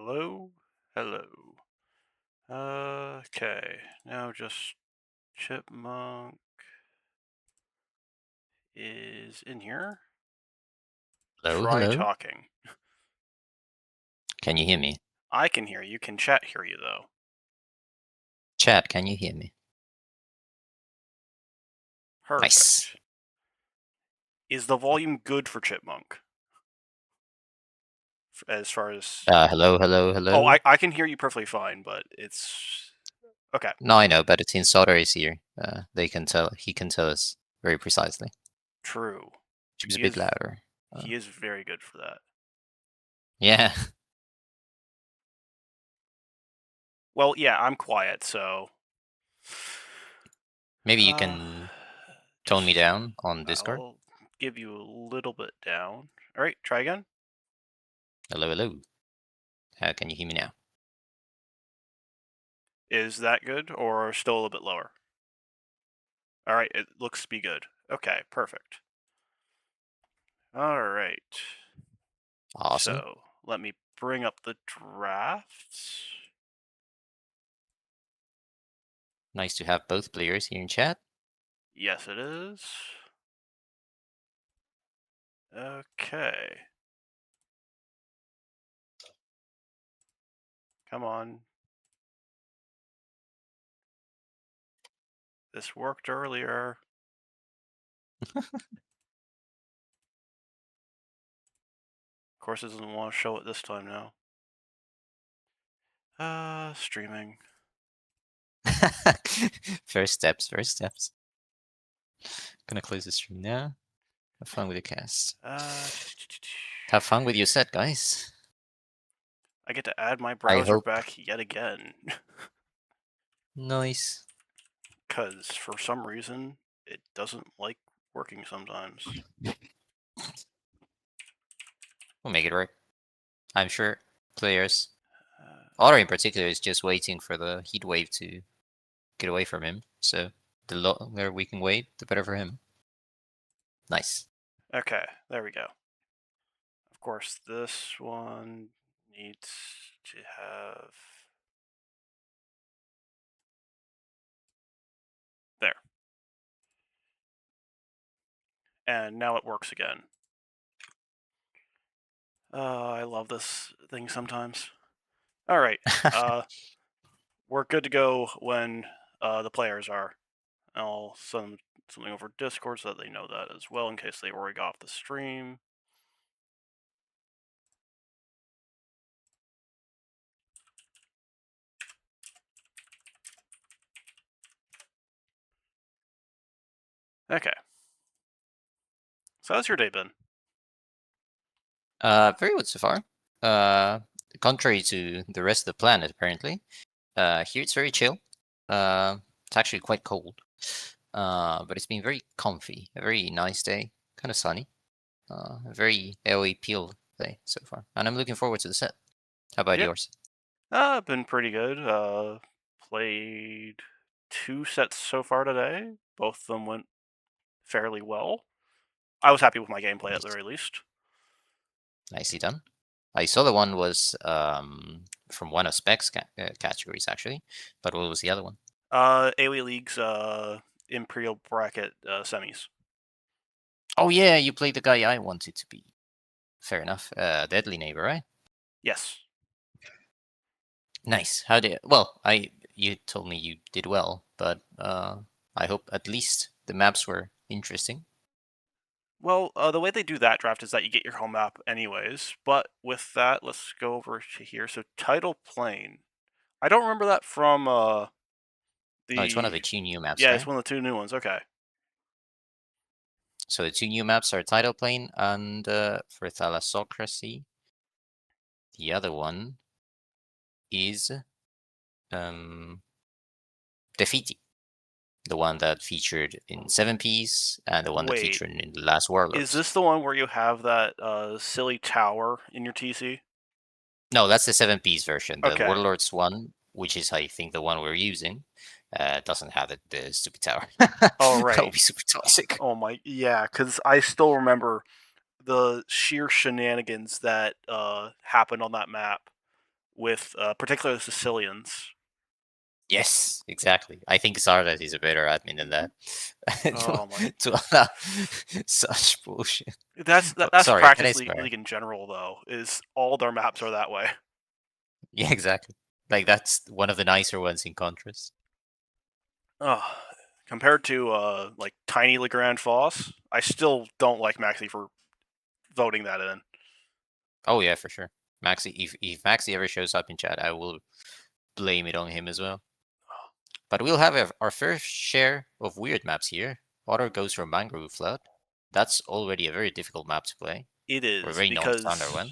Hello, hello. Okay, now just Chipmunk is in here. Hello, Try hello. talking. Can you hear me? I can hear you. Can chat hear you though? Chat, can you hear me? Nice. Perfect. Is the volume good for Chipmunk? As far as Hello, hello, oh, hello. I can hear you perfectly fine, but it's okay. No, I know, but it since Otter is here, they can tell. He can tell us very precisely. True. Seems a He bit is louder. he is very good for that. Yeah. Well, yeah, I'm quiet, so Maybe you uh, can tone me just down on Discord. I'll give you a little bit down. All right, try again. Hello, hello. How can you hear me now? Is that good or still a little bit lower? All right, it looks to be good. Okay, perfect. All right. Awesome. So let me bring up the drafts. Nice to have both players here in chat. Yes, it is. Okay. Come on. This worked earlier. Of course, it doesn't want to show it this time now. Streaming. First steps, first steps. Gonna close the stream now. Have fun with the cast. Uh, Have fun with your set, guys. I get to add my I browser hope. back yet again. Nice. Because for some reason, it doesn't like working sometimes. We'll make it work. I'm sure players, Uh, Otter in particular, is just waiting for the heat wave to get away from him. So the longer we can wait, the better for him. Nice. okay, there we go. Of course, this one needs to have... There. And now it works again. I love this thing sometimes. All right. We're good to go when the players are. I'll send something over Discord so that they know that as well in case they already got off the stream. Okay. So how's your day been? Very good so far. Contrary to the rest of the planet, apparently. Here it's very chill. It's actually quite cold. But it's been very comfy. A very nice day. Kind of sunny. A very AOE peel day so far. And I'm looking forward to the set. How about Yeah. yours? Been pretty good. Played 2 sets so far today. Both of them went fairly well. I was happy with my gameplay at the Nice. very least. Nicely done. I saw the one was from one of Spec's categories, actually. But what was the other one? AoE League's Imperial Bracket semis. Oh, yeah, you played the guy I wanted to be. Fair enough. Deadly Neighbor, right? Yes. Nice. How did... Well, you told me you did well, but I hope at least the maps were interesting. Well, the way they do that draft is that you get your home map anyways. But with that, let's go over to here. So Tidal Plane. I don't remember that from Oh, it's one of the... the two new maps, Yeah, it's right? one of the 2 new ones. Okay. So the two new maps are Tidal Plane and for Thalassocracy. The other one is Defeaty. The one that featured in 7Ps and the one that Wait, featured in the last is Warlords. this the one where you have that silly tower in your TC? No, that's the 7Ps version. The Okay. Warlords one, which is I think the one we're using, doesn't have the stupid tower. All That would right. be super toxic. Oh my, yeah, because I still remember the sheer shenanigans that happened on that map. with particularly the Sicilians. Yes, exactly. I think Zardes is a better admin than that. to, Oh my, to allow such bullshit. Oh, that's sorry, can I practice swear? league in general though. Is all their maps are that way. Yeah, exactly. Like that's one of the nicer ones in contrast. Oh, compared to like Tiny Legrand Foss, I still don't like Maxi for voting that in. Oh yeah, for sure. Maxi, if Maxi ever shows up in chat, I will blame it on him as well. But we'll have our first share of weird maps here. Otter goes for Mangrove Flood. That's already a very difficult map to play, It or a is very non-standard because one.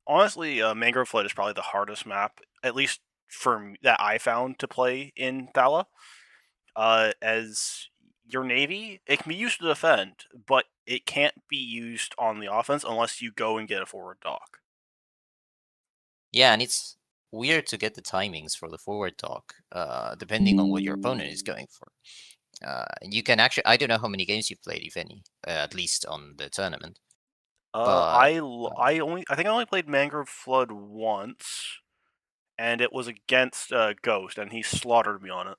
honestly, Mangrove Flood is probably the hardest map, at least that I found to play in Thala. As your navy, it can be used to defend, but it can't be used on the offense unless you go and get a forward dock. Yeah, and it's weird to get the timings for the forward talk, depending on what your opponent is going for. You can actually, I don't know how many games you've played, if any, at least on the tournament. But I think I only played Mangrove Flood once, and it was against Ghost, and he slaughtered me on it.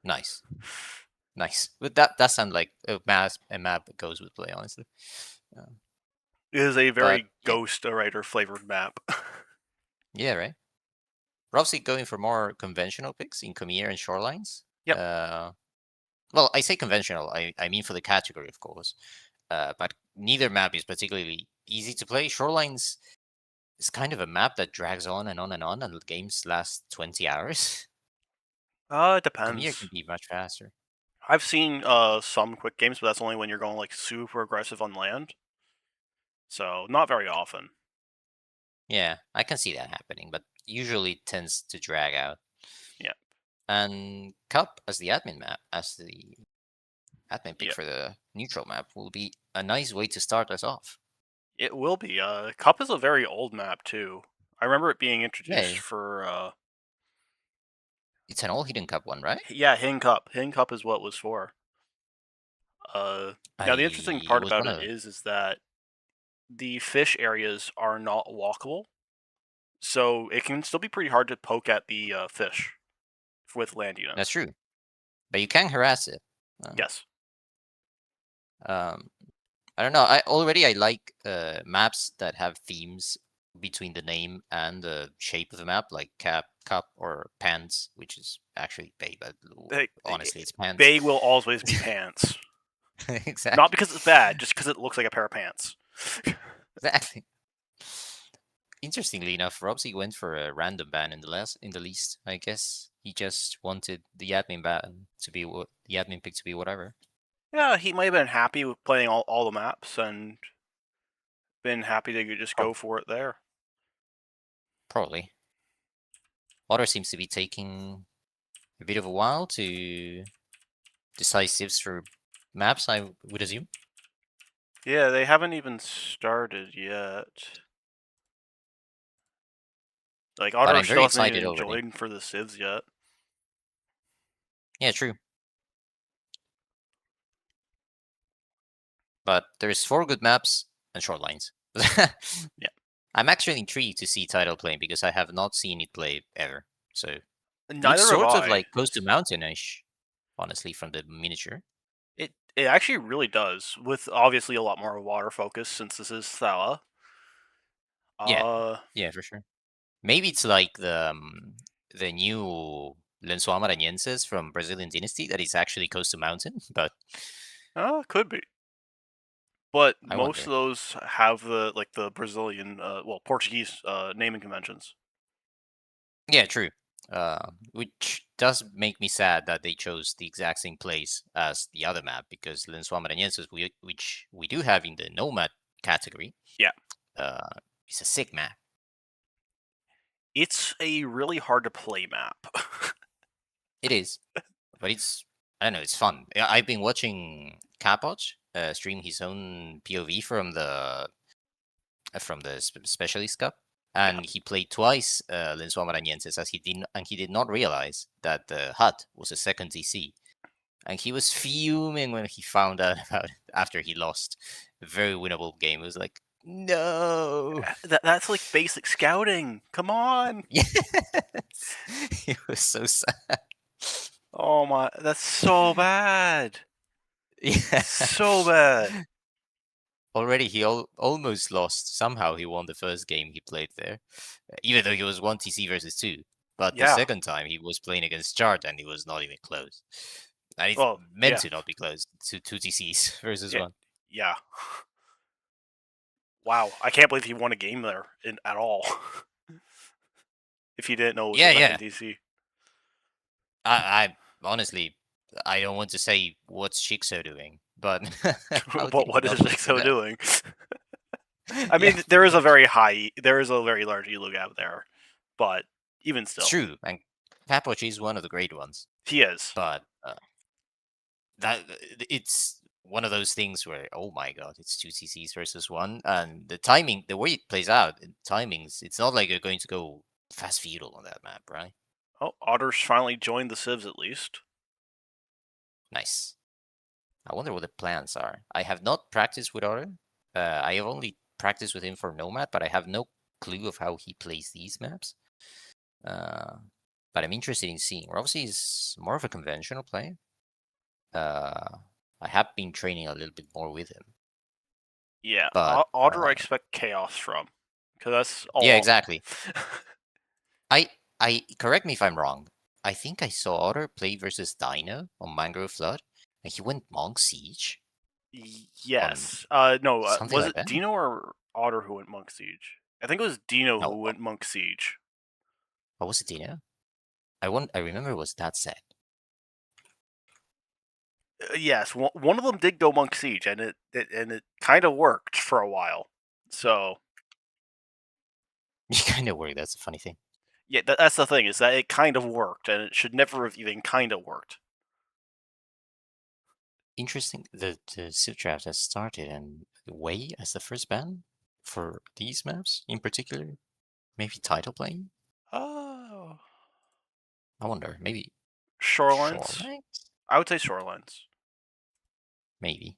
nice, nice. But that sounds like a map that goes with play, honestly. Uh, It is a but very yeah, Ghost Rider flavored map. yeah, right. Rovsea going for more conventional picks in Khmer and Shorelines. Yep. Well, I say conventional. I mean for the category, of course. But neither map is particularly easy to play. Shorelines is kind of a map that drags on and on and on, and the games last 20 hours. It Khmer can depends. be much faster. I've seen some quick games, but that's only when you're going like super aggressive on land. So not very often. Yeah, I can see that happening, but usually it tends to drag out. Yeah. And Cup as the admin map, as the admin pick Yeah. for the neutral map, will be a nice way to start us off. It will be. Cup is a very old map too. I remember it being introduced Yeah, for it's an all hidden Cup one, right? yeah, Hidden Cup. Hidden Cup is what it was for. Now the interesting It part was about one it of is that the fish areas are not walkable, so it can still be pretty hard to poke at the fish with land that's units. true, but you can harass it. Yes. Um, I don't know. I like maps that have themes between the name and the shape of the map, like cup, or pants, which is actually bay, but honestly, it's pants. Bay will always be pants. Not Exactly, because it's bad, just because it looks like a pair of pants. exactly. Interestingly enough, Robsy went for a random ban in the least. I guess he just wanted the admin ban to be the admin pick to be whatever. Yeah, he might have been happy with playing all the maps and been happy to just go Prob- for it there. Probably. Otter seems to be taking a bit of a while to decisives for maps, I would assume. Yeah, they haven't even started yet. Like But Otter I'm still very hasn't excited even already. joined for the civs yet. Yeah, true. But there's 4 good maps and short lines. Yeah. I'm actually intrigued to see Tidal playing because I have not seen it play ever. So looks Neither have sort of I. like Coast to Mountain-ish, honestly, from the miniature. It actually really does, with obviously a lot more water focus since this is Thala. Yeah, Uh, yeah, for sure. Maybe it's like the new Lençol Maranhenses from Brazilian Dynasty that is actually Coast to Mountain, but could be. But I most wonder. of those have the Brazilian, Portuguese naming conventions. Yeah, true. Which does make me sad that they chose the exact same place as the other map because Lençol Maranhenses, which we do have in the Nomad category, Yeah, uh, is a sick map. it's a really hard to play map. It is, but it's I don't know, it's fun. I've been watching Capoch stream his own POV from the Specialist Cup, Yeah, and he played twice Lençol Maranhenses as he did not realize that the hut was a second DC. And he was fuming when he found out about it after he lost a very winnable game. It was like, No. That's like basic scouting. Come on. Yes. It was so sad. Oh my, that's so bad. Yeah. So bad. Already, he almost lost. Somehow, he won the first game he played there, even though he was one TC versus two. But the Yeah. second time he was playing against Chart, and he was not even close. And it's Oh, meant yeah. to not be close to two TCs versus Yeah. one. Yeah. Wow. I can't believe he won a game there at all. If he didn't know it was the Yeah, second yeah. DC. I honestly, I don't want to say what's Shikso doing, but how did he What is not win Zixo that? doing? I Yeah, mean, pretty much. there is a very large elo gap there, but even It's still, true, and Papoch is one of the great ones, he is. but that it's one of those things where, oh my god, it's two CCs versus one, and the timing, the way it plays out, the timings, it's not like you're going to go fast feudal on that map, right? Oh, Otter's finally joined the Civs at least. Nice. I wonder what the plans are. I have not practiced with Otter. I have only practiced with him for Nomad, but I have no clue of how he plays these maps. Uh, but I'm interested in seeing. Rovsea is more of a conventional player. Uh, I have been training a little bit more with him, Yeah, but Otter I expect chaos from, because that's yeah, all. exactly. I I correct me if I'm wrong. I think I saw Otter play versus Dino on Mangrove Flood, and he went Monk Siege on Yes. No. something Was like it that. Dino or Otter who went Monk Siege? I think it was Dino No, who went Monk Siege. what was it, Dino? I remember it was that set. Yes, one of them did go Monk Siege, and it kind of worked for a while. So You kind of worry. That's a funny thing. yeah, that's the thing, is that it kind of worked, and it should never have even kind of worked. Interesting. The Civ draft has started, and Way as the first ban for these maps in particular. Maybe title playing. Oh, I wonder. Maybe Shorelines. Shorelines. I would say Shorelines. Maybe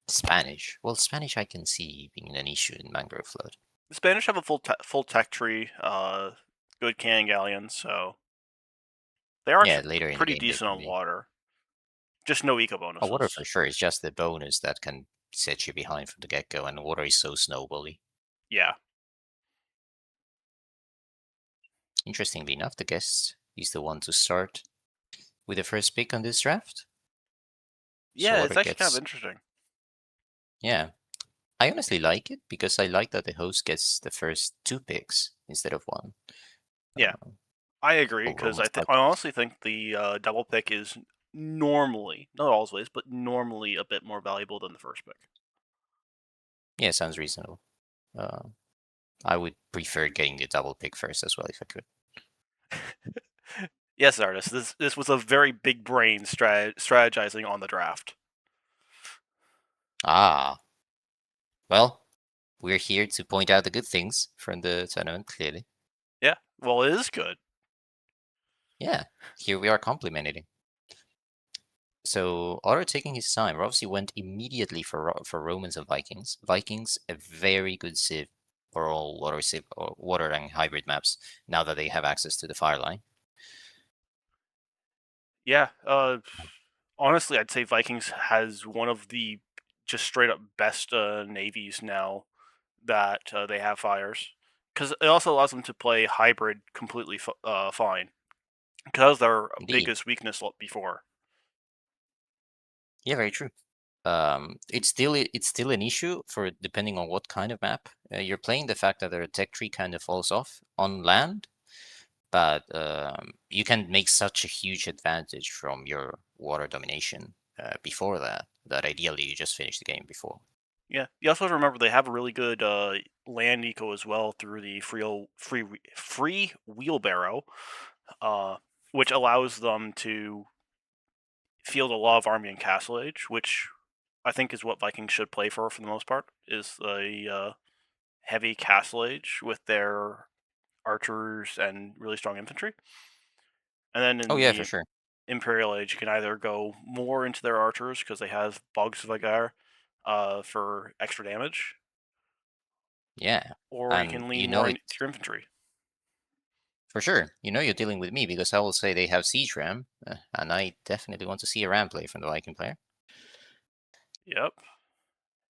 Spanish. Well, Spanish I can see being an issue in Mangrove Flood. The Spanish have a full tech tree, good cannon galleons, so they're Yeah, actually later in the pretty game there decent can on be. water. Just no eco Oh, water bonuses. for sure. It's just the bonus that can set you behind from the get go, and water is so snowbally. Yeah, Interestingly enough, the guest is the one to start with the first pick on this draft. So yeah, it's water actually kind of gets, interesting. yeah. I honestly like it because I like that the host gets the first two picks instead of one. Yeah, Uh, I agree, all because Romans like I it. honestly think the double pick is normally, not always, but normally a bit more valuable than the first pick. Yeah, sounds reasonable. Uh, I would prefer getting the double pick first as well if I could. Yes, artist. This was a very big brain strategizing on the draft. Ah, well, we're here to point out the good things from the tournament, clearly. Yeah, well, it is good. Yeah, here we are complimenting. So Otter taking his time. Rovsea went immediately for Romans and Vikings. Vikings, a very good civ for all water civ or water and hybrid maps. Now that they have access to the fire line. Yeah. Honestly, I'd say Vikings has one of the just straight up best navies now that they have fires, because it also allows them to play hybrid completely fine, because their Indeed, biggest weakness before. yeah, very true. It's still an issue for depending on what kind of map you're playing. The fact that their tech tree kind of falls off on land, but you can make such a huge advantage from your water domination before that. That ideally you just finish the game before. Yeah, you also have to remember they have a really good land eco as well through the free wheelbarrow, uh, which allows them to field a lot of army and castle age, which I think is what Vikings should play for the most part. Is the heavy castle age with their archers and really strong infantry, and then Oh in yeah, for the sure. Imperial Age, you can either go more into their archers because they have Bogs Vagar for extra damage, Yeah, or you and can you lean know more it into your infantry. for sure. You know you're dealing with me because I will say they have siege ram, and I definitely want to see a ram play from the Viking player. Yep.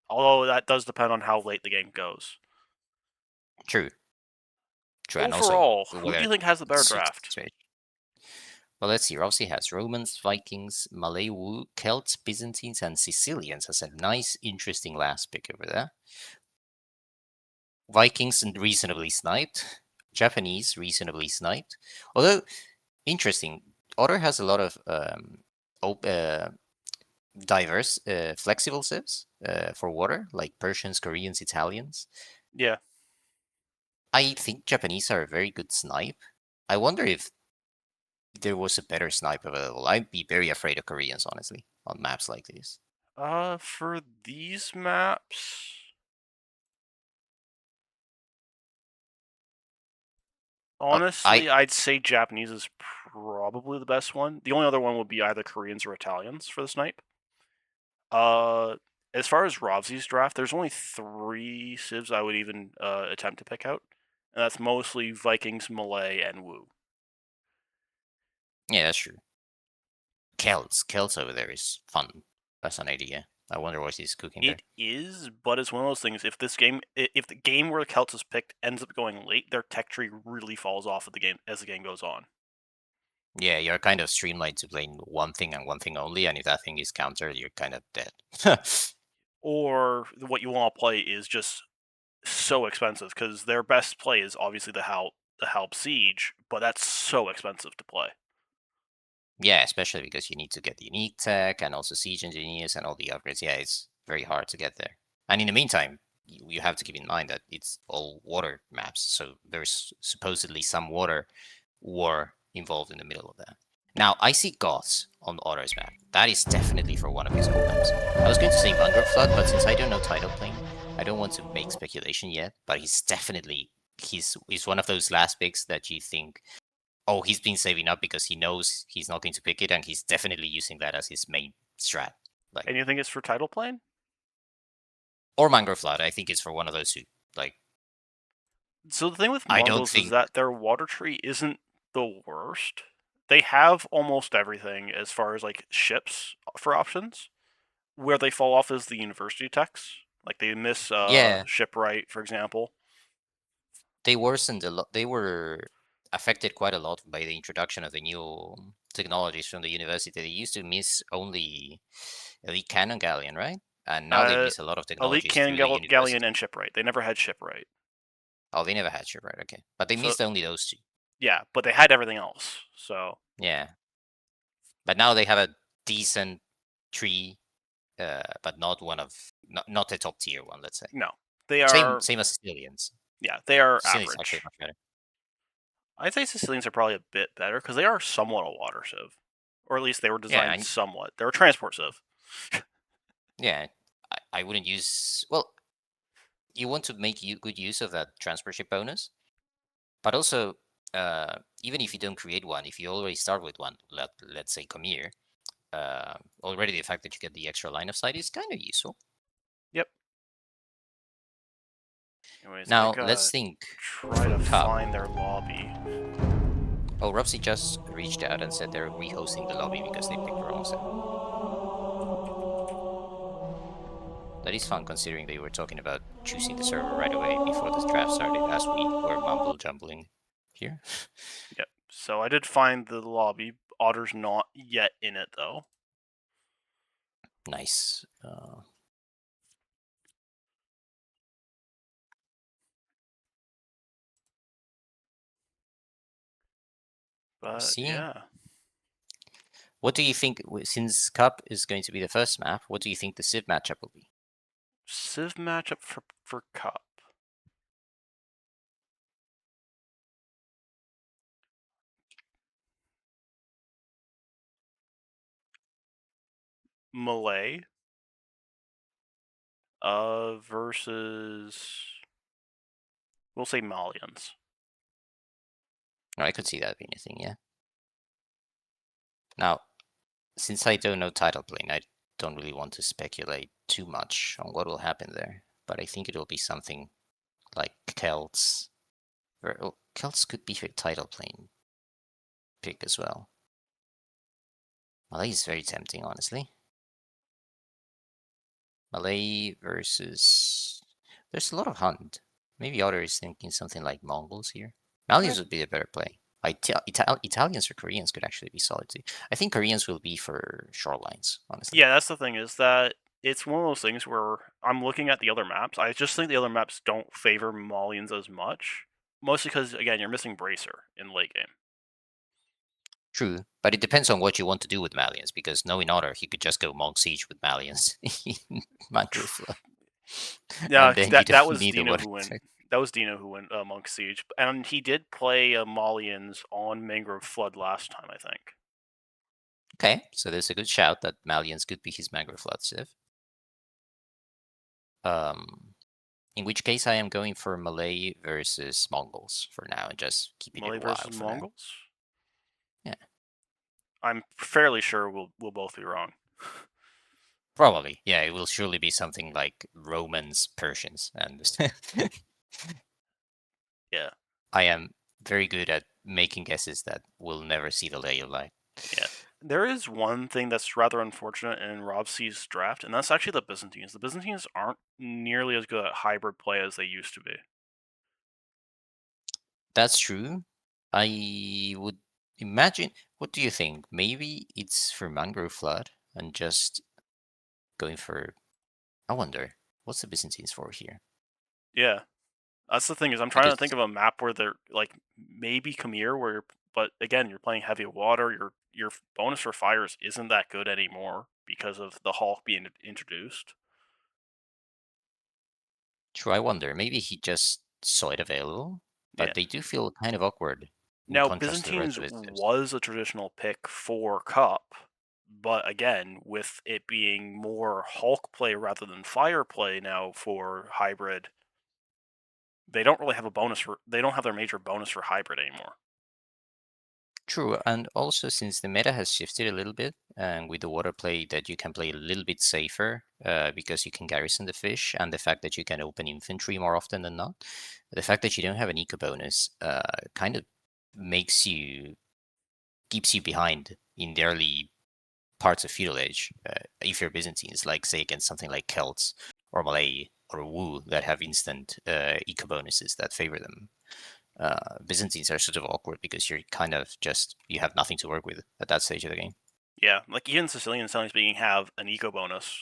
Although that does depend on how late the game goes. True, true, and also Overall, who do whether you think has the better it suits the draft? situation. Well, let's see. Rovsea has Romans, Vikings, Malay, Celts, Byzantines, and Sicilians. That's a nice, interesting last pick over there. Vikings and reasonably sniped. Japanese reasonably sniped. Although interesting, Otter has a lot of diverse, flexible civs for water, like Persians, Koreans, Italians. Yeah. I think Japanese are a very good snipe. I wonder if there was a better snipe available. I'd be very afraid of Koreans, honestly, on maps like this. For these maps, I honestly, I'd say Japanese is probably the best one. The only other one would be either Koreans or Italians for the snipe. Uh, as far as Rovsey's draft, there's only 3 civs I would even attempt to pick out, and that's mostly Vikings, Malay, and Wu. Yeah, that's true. Celts over there is fun. That's an idea. I wonder what he's cooking there. It is, but it's one of those things. If the game where the Celts is picked ends up going late, their tech tree really falls off of the game as the game goes on. Yeah, you're kind of streamlined to playing one thing and one thing only, and if that thing is countered, you're kind of dead. Or what you want to play is just so expensive because their best play is obviously the Halb Siege, but that's so expensive to play. Yeah, especially because you need to get the unique tech and also siege engineers and all the upgrades. Yeah, it's very hard to get there. And in the meantime, you have to keep in mind that it's all water maps, so there's supposedly some water war involved in the middle of that. Now, I see Goths on Otter's map. That is definitely for one of his gold maps. I was going to say Mangrove Flood, but since I don't know title plane, I don't want to make speculation yet. But he's one of those last picks that you think, oh, he's been saving up because he knows he's not going to pick it, and he's definitely using that as his main strat. Like, And you think it's for title plane? or Mangrove Flood, I think it's for one of those two. Like, So the thing with I don't Mongols is think. that their water tree isn't the worst. They have almost everything as far as like ships for options. Where they fall off is the university techs. Like they miss Yeah, shipwright, for example. they worsened a lot. They were affected quite a lot by the introduction of the new technologies from the university. They used to miss only elite cannon galleon, right? And now they Uh, miss a lot of Elite technologies cannon through the galleon university. and shipwright. They never had shipwright. Oh, they never had ship, right? Okay, but they So missed only those two. yeah, but they had everything else. So Yeah, but now they have a decent tree, but not one of not a top tier one. Let's say no, they same are. same as Sicilians. Yeah, they are Sicilians actually average. much better. I'd say Sicilians are probably a bit better because they are somewhat a water civ, or at least they were Yeah, designed somewhat. They're a transport civ. yeah. I wouldn't use well. You want to make good use of that transportship bonus, but also even if you don't create one, if you already start with one, let's say Comir, already the fact that you get the extra line of sight is kind of useful. Yep. Anyways, I Now gotta let's think try for to Cup. find their lobby. Oh, Rovsea just reached out and said they're rehosting the lobby because they picked Rovsea. That is fun considering they were talking about choosing the server right away before the draft started, as we were mumble jumbling here. Yep. So I did find the lobby. Otter's not yet in it though. Nice. But Seeing. yeah, What do you think, since Cup is going to be the first map, what do you think the Civ matchup will be? Civ matchup for Cup. Malay versus we'll say Malians. I could see that being a thing, yeah. Now, since I don't know title plane, I don't really want to speculate too much on what will happen there, but I think it will be something like Celts. Celts could be a title plane pick as well. Malay is very tempting, honestly. Malay versus... There's a lot of Hunt. Maybe Otter is thinking something like Mongols here. Malians would be a better play. Italians or Koreans could actually be solid too. I think Koreans will be for shorelines, honestly. Yeah, that's the thing, is that it's one of those things where I'm looking at the other maps. I just think the other maps don't favor Malians as much. Mostly because, again, you're missing Bracer in late game. True, but it depends on what you want to do with Malians, because knowing Otter, he could just go Monk Siege with Malians in Mangrove Flood. Yeah, And then you that don't was need the Dino water. who went. That was Dino who went Monk Siege, and he did play Malians on Mangrove Flood last time, I think. Okay, so there's a good shout that Malians could be his Mangrove Flood civ. In which case I am going for Malay versus Mongols for now, and just keeping Malay it versus wild for now. Mongols. Yeah, I'm fairly sure we'll both be wrong. probably. Yeah, it will surely be something like Romans, Persians, and Yeah. I am very good at making guesses that will never see the lay of light. Yeah. There is one thing that's rather unfortunate in Rovsea's draft, and that's actually the Byzantines. The Byzantines aren't nearly as good at hybrid play as they used to be. That's true. I would imagine. What do you think? Maybe it's for Mangrove Flood and just going for. I wonder what's the Byzantines for here? Yeah. That's the thing, is I'm trying to think Because of a map where they're like maybe Khmer, where but again, you're playing heavy water. Your bonus for fires isn't that good anymore because of the Hulk being introduced. true, I wonder. Maybe he just saw it available, Yeah. but they do feel kind of awkward in Now contrast to the rest Byzantines of his tips. was a traditional pick for Cup, but again, with it being more Hulk play rather than fire play now for hybrid, they don't really have a bonus for. They don't have their major bonus for hybrid anymore. True, and also since the meta has shifted a little bit, and with the water play that you can play a little bit safer because you can garrison the fish, and the fact that you can open infantry more often than not, the fact that you don't have an eco bonus kind of makes you keeps you behind in the early parts of feudal age. If you're Byzantines, like say against something like Celts or Malay or Wu that have instant eco bonuses that favor them. Byzantines are sort of awkward because you're kind of just you have nothing to work with at that stage of the game. Yeah, like even Sicilians, sounding speaking, have an eco bonus,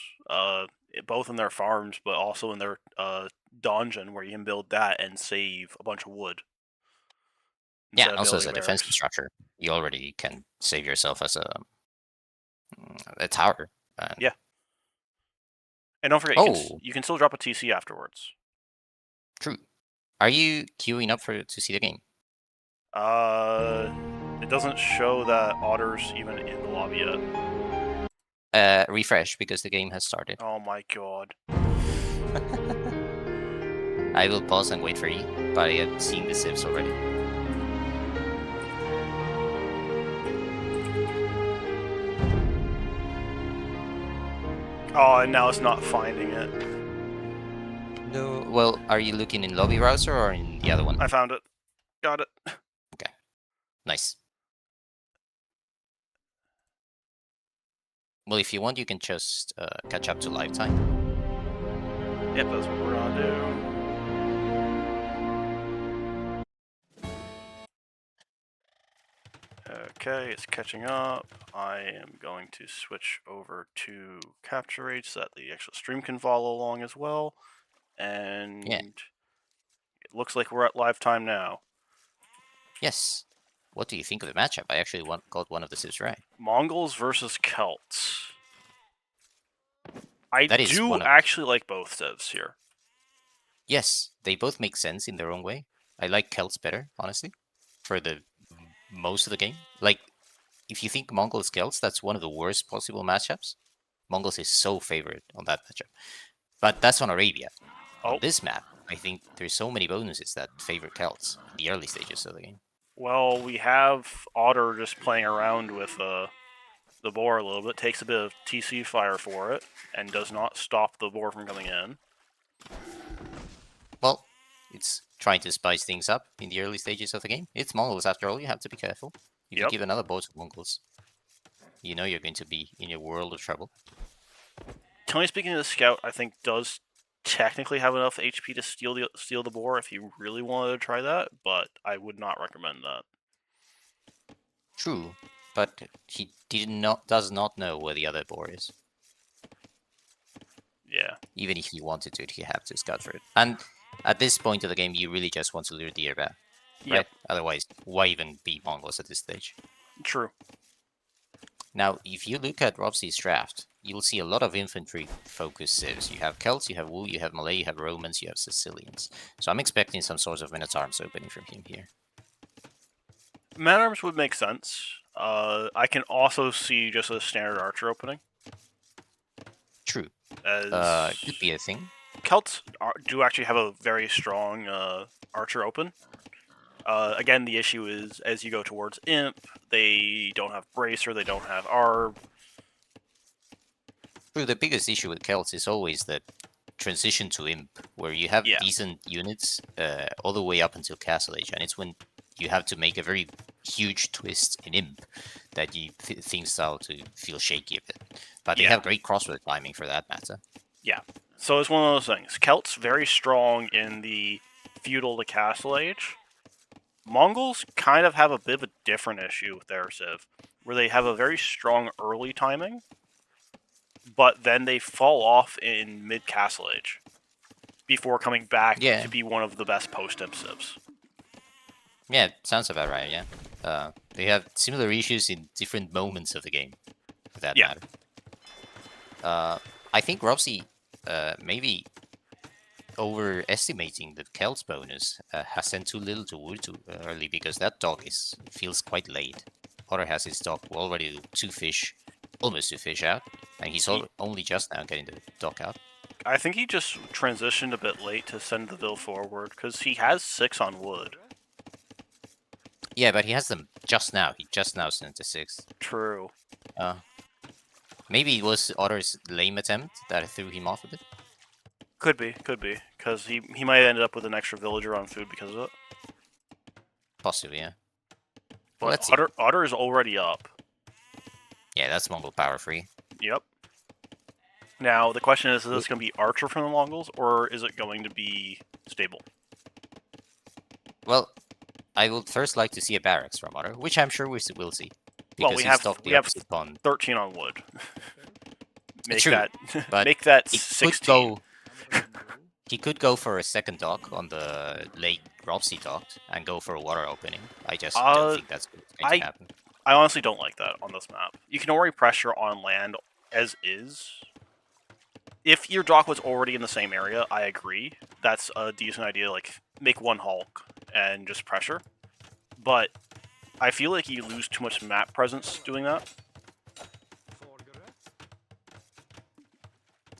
both in their farms, but also in their dungeon, where you can build that and save a bunch of wood Yeah, instead of also as building a defensive barracks. structure, you already can save yourself as a tower. And... Yeah, and don't forget, Oh, you can still drop a TC afterwards. true. Are you queuing up for to see the game? It doesn't show that Otter's even in the lobby yet. Refresh because the game has started. Oh my god. I will pause and wait for you, but I have seen the civs already. Oh, and now it's not finding it. No, well, are you looking in lobby browser or in the other one? I found it. Got it. Okay, nice. Well, if you want, you can just catch up to live time. Yep, that's what we're gonna do. Okay, it's catching up. I am going to switch over to capture rate so that the actual stream can follow along as well. And Yeah. it looks like we're at live time now. Yes. What do you think of the matchup? I actually got one of the civs right. Mongols versus Celts. I That is do one of... actually like both civs here. Yes, they both make sense in their own way. I like Celts better, honestly, for the most of the game. Like, if you think Mongols Celts, that's one of the worst possible matchups. Mongols is so favored on that matchup. But that's on Arabia. On Oh, this map, I think there's so many bonuses that favor Celts in the early stages of the game. well, we have Otter just playing around with the boar a little bit, takes a bit of TC fire for it, and does not stop the boar from coming in. Well, units trying to spice things up in the early stages of the game. It's Mongols after all, you have to be careful. If you Yep. give another board to Mongols, you know you're going to be in a world of trouble. Tony, speaking of the scout, I think does technically have enough HP to steal the boar if you really wanted to try that, but I would not recommend that. True, but he does not know where the other boar is. Yeah. Even if he wanted to, he have to scout for it. And at this point of the game, you really just want to lure the air back, right? Yep. Otherwise, why even be Mongols at this stage? True. Now, if you look at Rovsea's draft, you'll see a lot of infantry-focused civs. You have Celts, you have Wu, you have Malay, you have Romans, you have Sicilians. So I'm expecting some sort of men-at-arms opening from him here. Man-at-arms would make sense. I can also see just a standard archer opening. True. As Could be a thing. Celts do actually have a very strong archer open. Again, the issue is as you go towards Imp, they don't have Bracer, they don't have Arb. True, the biggest issue with Celts is always that transition to Imp, where you have decent units all the way up until Castle Age, and it's when you have to make a very huge twist in Imp that you things start to feel shaky a bit. But they have great crossroad timing for that matter. Yeah, so it's one of those things. Celts very strong in the feudal to Castle Age. Mongols kind of have a bit of a different issue with their civ, where they have a very strong early timing, but then they fall off in mid-Castle Age before coming back to be one of the best post-Imp civs. Yeah, sounds about right, yeah. They have similar issues in different moments of the game, for that matter. I think Rovsea maybe overestimating the Celts bonus has sent too little to Wu too early, because that dock feels quite late. Otter has his dock already almost two fish out, and he's only just now getting the dock out. I think he just transitioned a bit late to send the Vil forward, because he has 6 on wood. Yeah, but he has them just now. He just now sent the 6. True. Maybe it was Otter's lame attempt that threw him off a bit. Could be, because he might have ended up with an extra villager on food because of it. Possibly, yeah. But Otter is already up. Yeah, that's Mongol power free. Yep. Now, the question is this going to be Archer from the Mongols, or is it going to be stable? Well, I would first like to see a barracks from Otter, which I'm sure we will see. Well, we have 13 on wood. make that 16. He could go for a second dock on the late Rovsea dock and go for a water opening. I just don't think that's going to happen. I honestly don't like that on this map. You can already pressure on land as is. If your dock was already in the same area, I agree. That's a decent idea, like, make one Hulk and just pressure. But I feel like you lose too much map presence doing that.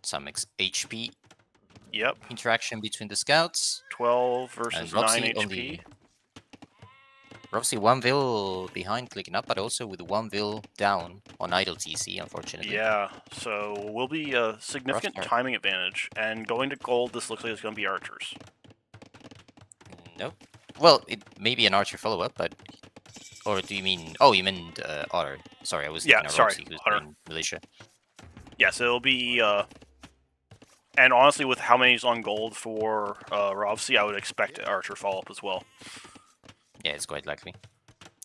Some HP Yep. interaction between the scouts. 12 versus 9 HP. Rovsea 1 Vil behind clicking up, but also with 1 Vil down on idle TC, unfortunately. Yeah, so will be a significant timing advantage. And going to gold, this looks like it's going to be archers. Nope. Well, it may be an archer follow-up, but... Or do you mean... Oh, you meant Otter. Sorry, I was thinking of Rovsea, who's playing militia. Yes, it'll be... And honestly, with how many's on gold for Rovsea, I would expect archer follow-up as well. Yeah, it's quite likely.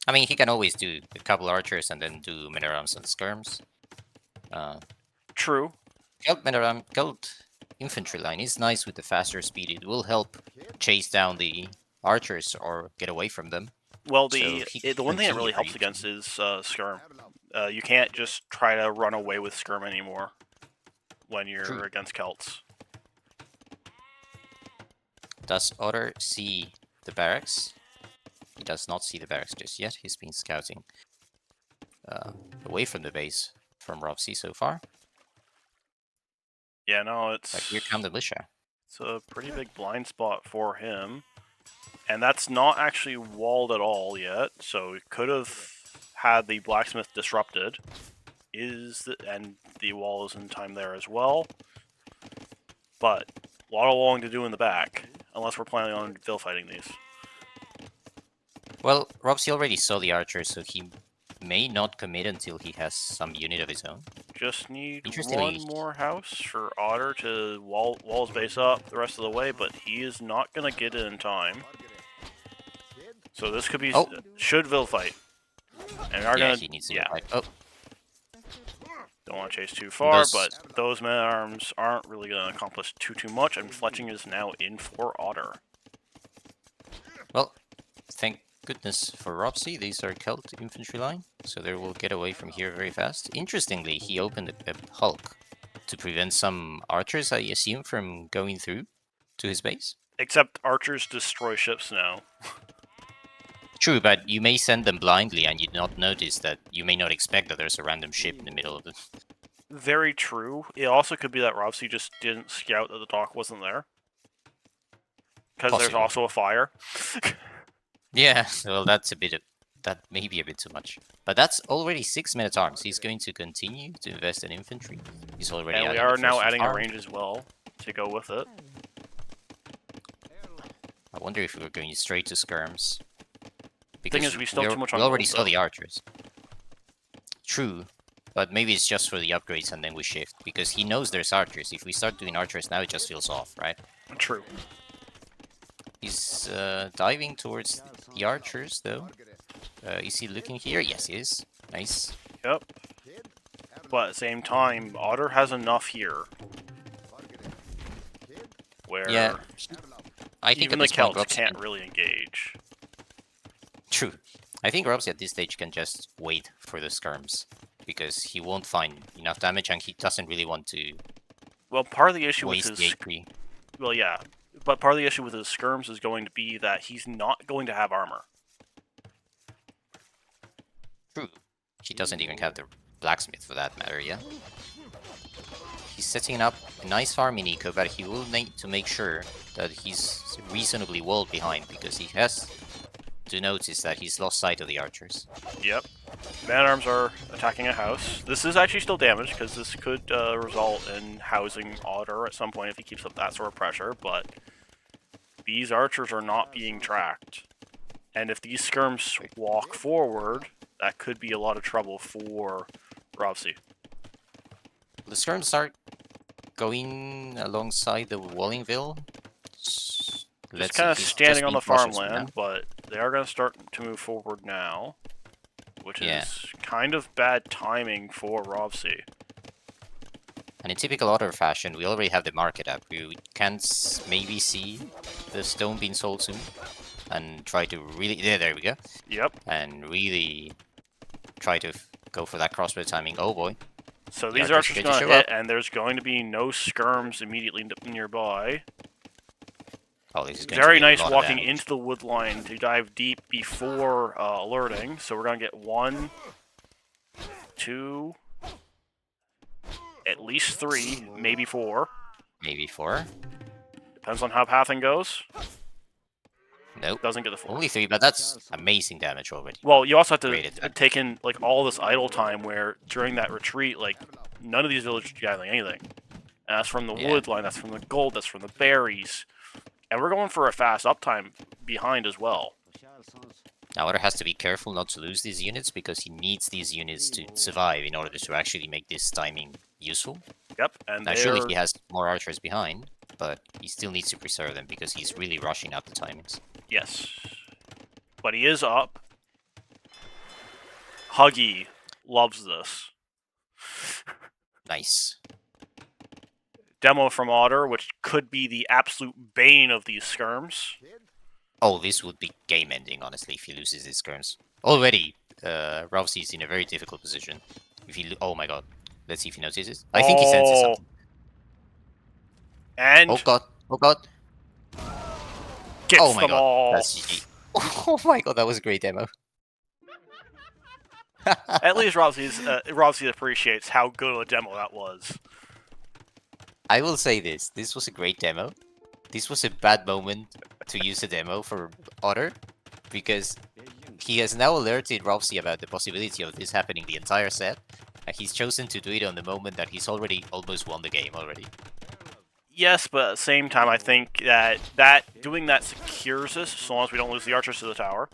I mean, he can always do a couple archers and then do men-at-arms and skirms. True. Celt infantry line is nice with the faster speed. It will help chase down the archers or get away from them. Well, the one thing that really helps against is skirm. You can't just try to run away with skirm anymore when you're against Celts. Does Otter see the barracks? He does not see the barracks just yet. He's been scouting away from the base from Rovsea so far. Yeah, no, it's... But here come the militia. It's a pretty big blind spot for him. And that's not actually walled at all yet, so it could have had the blacksmith disrupted. And the wall is in time there as well. But a lot of walling to do in the back. unless we're planning on fighting these. Well, Rovsea already saw the archer, so he may not commit until he has some unit of his own. Just need Interestingly, one more house for Otter to wall his base up the rest of the way, but he is not going to get it in time. So this could be... should fight. And are yeah, gonna, he needs to fight. Oh, don't want to chase too far, but those men-at-arms aren't really going to accomplish too much, and fletching is now in for Otter. Well, thank goodness for Rovsea, these are Celt infantry line, so they will get away from here very fast. Interestingly, he opened a hulk to prevent some archers, I assume, from going through to his base. Except archers destroy ships now. True, but you may send them blindly and you not notice that you may not expect that there's a random ship in the middle of it. Very true. It also could be that Rovsea just didn't scout that the dock wasn't there. Because there's also a fire. Yeah, well, that's a bit of... that may be a bit too much. But that's already 6 men-at-arms. He's going to continue to invest in infantry. He's already and we are now adding a range as well to go with it. I wonder if we were going straight to skirms. The thing is, we still too much on we already gold, saw the archers. True, but maybe it's just for the upgrades and then we shift. Because he knows there's archers. If we start doing archers now, it just feels off, right? True. He's diving towards the archers, though. Is he looking here? Yes, he is. Nice. Yep. But at the same time, Otter has enough here. Where I think even the Celts can't really engage. True. I think Rovsea at this stage can just wait for the skirms. Because he won't find enough damage and he doesn't really want to... Well, part of the issue with his... Well, yeah. But part of the issue with his skirms is going to be that he's not going to have armor. True. He doesn't even have the blacksmith for that matter, yeah? He's setting up a nice farm in Eco, but he will need to make sure that he's reasonably walled behind, because he has to notice that he's lost sight of the archers. Yep. Man-at-arms are attacking a house. This is actually still damaged, because this could result in housing Otter at some point if he keeps up that sort of pressure, but these archers are not being tracked. And if these skirms walk forward, that could be a lot of trouble for Rovsea. The skirms start going alongside the Wallingville. Just kind of standing on the farmland, but they are going to start to move forward now, which is kind of bad timing for Rovsea. And in typical Otter fashion, we already have the market up. We can maybe see the stone being sold soon, and try to really... there we go. Yep. And really try to go for that crossbow timing. Oh boy. So these archers are going to hit, and there's going to be no skirms immediately nearby. Oh, this is going very to be nice walking into the wood line to dive deep before alerting. So we're going to get 1, 2, at least 3, maybe 4. Maybe 4. Depends on how pathing goes. Nope. Doesn't get the 4. Only 3, but that's amazing damage already. Well, you also have to take in like all this idle time where during that retreat, like none of these villagers are gathering anything. And that's from the wood line, that's from the gold, that's from the berries. And we're going for a fast uptime behind as well. Now Otter has to be careful not to lose these units, because he needs these units to survive in order to actually make this timing useful. Yep, and now surely he has more archers behind, but he still needs to preserve them because he's really rushing out the timings. Yes. But he is up. Huggy loves this. Nice. Demo from Otter, which could be the absolute bane of these skirms. Oh, this would be game-ending, honestly, if he loses his skirms. Already, Rovsea is in a very difficult position. If he... oh my god. Let's see if he notices. I think he senses something. And... oh god. Oh god. Gets oh my them god. all. That's GG. Oh my god, that was a great demo. At least Rovsea appreciates how good of a demo that was. I will say this. This was a great demo. This was a bad moment to use a demo for Otter, because he has now alerted Rovsea about the possibility of this happening the entire set, and he's chosen to do it on the moment that he's already almost won the game already. Yes, but at the same time, I think that doing that secures us, so long as we don't lose the archers to the tower.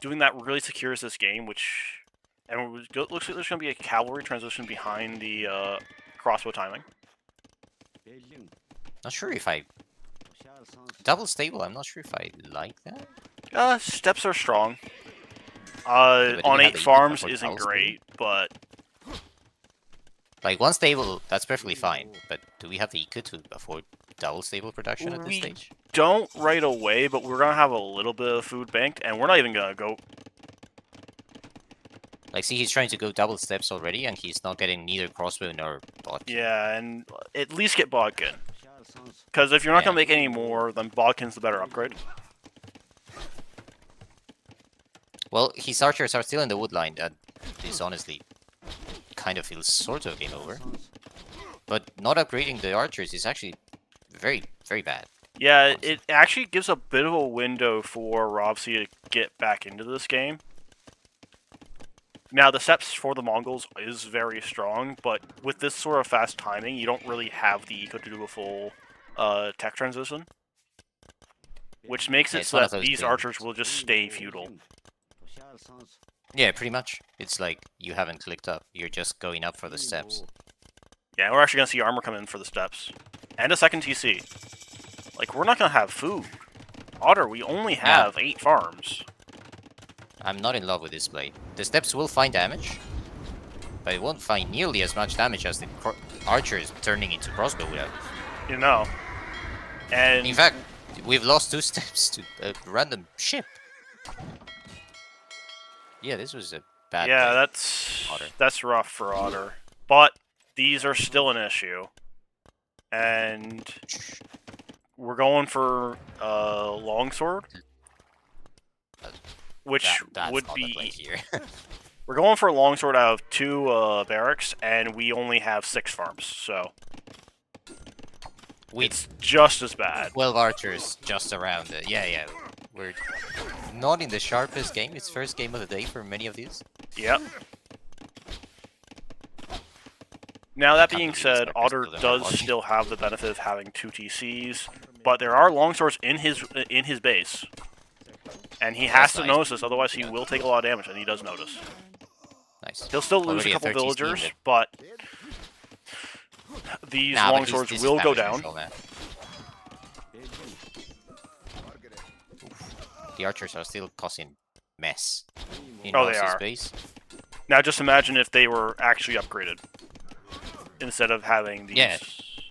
Doing that really secures this game, and it looks like there's going to be a cavalry transition behind the crossbow timing. Not sure if I double stable. I'm not sure if I like that. Steps are strong. But do On we have 8 the eco farms for isn't double stable? great, but Like one stable, that's perfectly fine. But do we have the eco to afford double stable production at this stage? Don't right away, but we're gonna have a little bit of food banked, and we're not even gonna go. Like, see, he's trying to go double steps already, and he's not getting neither crossbow nor bot. Yeah, and at least get bodkin. Because if you're not gonna make any more, then bodkin's the better upgrade. Well, his archers are still in the wood line. That is honestly kind of feels sort of game over. But not upgrading the archers is actually very, very bad. Yeah, it actually gives a bit of a window for Rovsea to get back into this game. Now, the steps for the Mongols is very strong, but with this sort of fast timing, you don't really have the eco to do a full tech transition. Which makes it so that these archers will just stay feudal. Yeah, pretty much. It's like you haven't clicked up. You're just going up for the steps. Yeah, we're actually going to see armor come in for the steps. And a second TC. Like, we're not going to have food. Otter, we only have 8 farms. I'm not in love with this blade. The steps will find damage, but it won't find nearly as much damage as the archers turning into crossbow would have. You know. And in fact, we've lost 2 steps to a random ship. Yeah, this was a bad play. that's rough for Otter. But these are still an issue. And we're going for longsword, which would be here. We're going for a longsword out of 2 barracks, and we only have 6 farms, so it's just as bad. 12 archers just around it. Yeah. We're not in the sharpest game. It's first game of the day for many of these. Yep. Now, that being said, Otter does still have the benefit of having 2 TCs, but there are longswords in his base. And he has to notice this, otherwise he will take a lot of damage, and he does notice. Nice. He'll still lose a couple villagers, but these longswords will go down. The archers are still causing mess in they are. Base. Now just imagine if they were actually upgraded, instead of having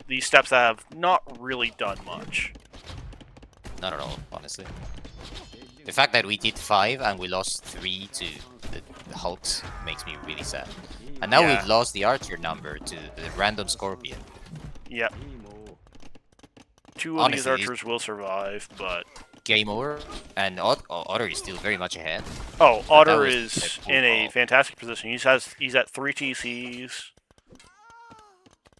these steps that have not really done much. Not at all, honestly. The fact that we did 5 and we lost 3 to the hulks makes me really sad. And now we've lost the archer number to the random scorpion. Yep. 2 of these archers will survive, but game over, and Otter is still very much ahead. Oh, Otter is in a fantastic position. He's at 3 TCs.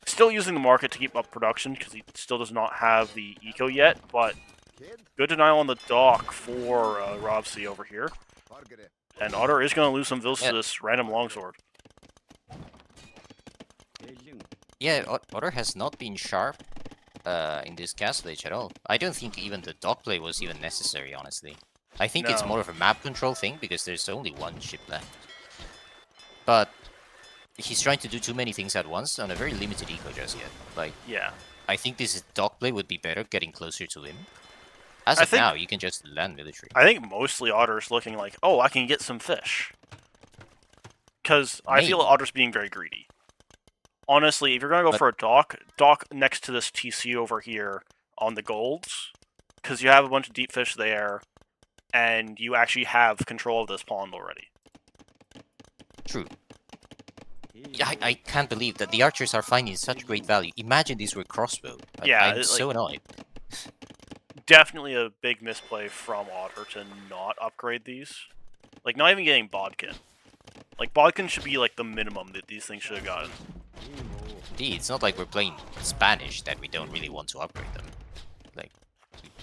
Still using the market to keep up production because he still does not have the eco yet, but good denial on the dock for Rovsea over here. And Otter is going to lose some vills to this random longsword. Yeah, Otter has not been sharp in this castle age at all. I don't think even the dock play was even necessary, honestly. I think it's more of a map control thing because there's only 1 ship left. But he's trying to do too many things at once on a very limited eco just yet. Like, I think this dock play would be better getting closer to him. As of now, you can just land military. I think mostly Otter's looking like, oh, I can get some fish. Because I feel Otter's being very greedy. Honestly, if you're going to go for a dock next to this TC over here on the golds, because you have a bunch of deep fish there, and you actually have control of this pond already. True. Yeah, I can't believe that the archers are finding such great value. Imagine these were crossbow. I'm so annoyed. Definitely a big misplay from Otter to not upgrade these. Like, not even getting bodkin. Like, bodkin should be, like, the minimum that these things should have gotten. Indeed, it's not like we're playing Spanish that we don't really want to upgrade them. Like,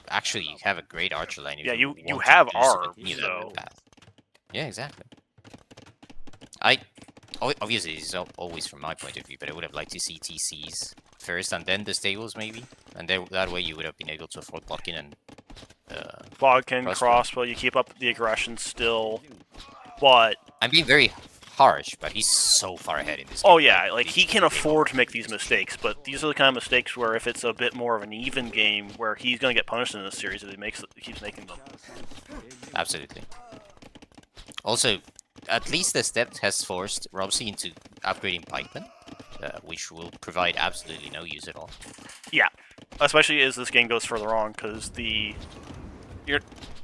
actually, you have a great archer line. Yeah, you have arms, so... Yeah, exactly. Obviously, this is always from my point of view, but I would have liked to see TCs first and then the stables maybe, and then that way you would have been able to afford blocking and Bodkin, crossbow. crossbow, you keep up the aggression still, but I'm being very harsh, but he's so far ahead in this game. oh yeah, like he can afford to make these mistakes, but these are the kind of mistakes where if it's a bit more of an even game, where he's going to get punished in this series if he keeps making them. Absolutely. Also, at least the step has forced Rovsea into upgrading pikemen, which will provide absolutely no use at all. Yeah, especially as this game goes further on, because the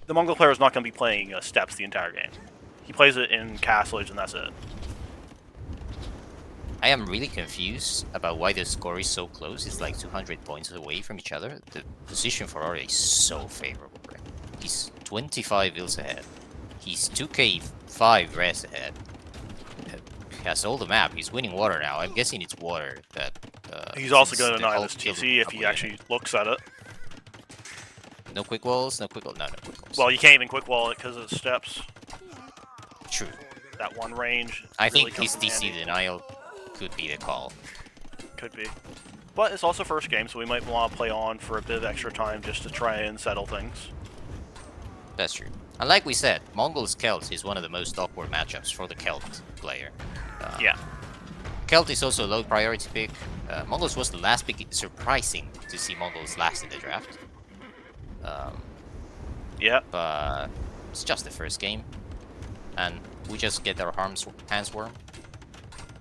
Mongol player is not going to be playing steps the entire game. He plays it in Castlage, and that's it. I am really confused about why the score is so close. It's like 200 points away from each other. The position for Otter is so favorable. Right? He's 25 vills ahead. He's 2k5 res ahead. He has all the map. He's winning water now. I'm guessing it's water that... He's also going to deny this TC if he actually looks at it. No quick walls, no quick walls. No quick walls. Well, you can't even quick wall it because of the steps. True. That one range. I really think his DC handy. denial could be the call. Could be. But it's also first game, so we might want to play on for a bit of extra time just to try and settle things. That's true. And like we said, Mongols Celt is one of the most awkward matchups for the Celt player. Yeah. Celt is also a low priority pick. Mongols was the last pick. It's surprising to see Mongols last in the draft. Yeah. But it's just the first game. And we just get our hands warm.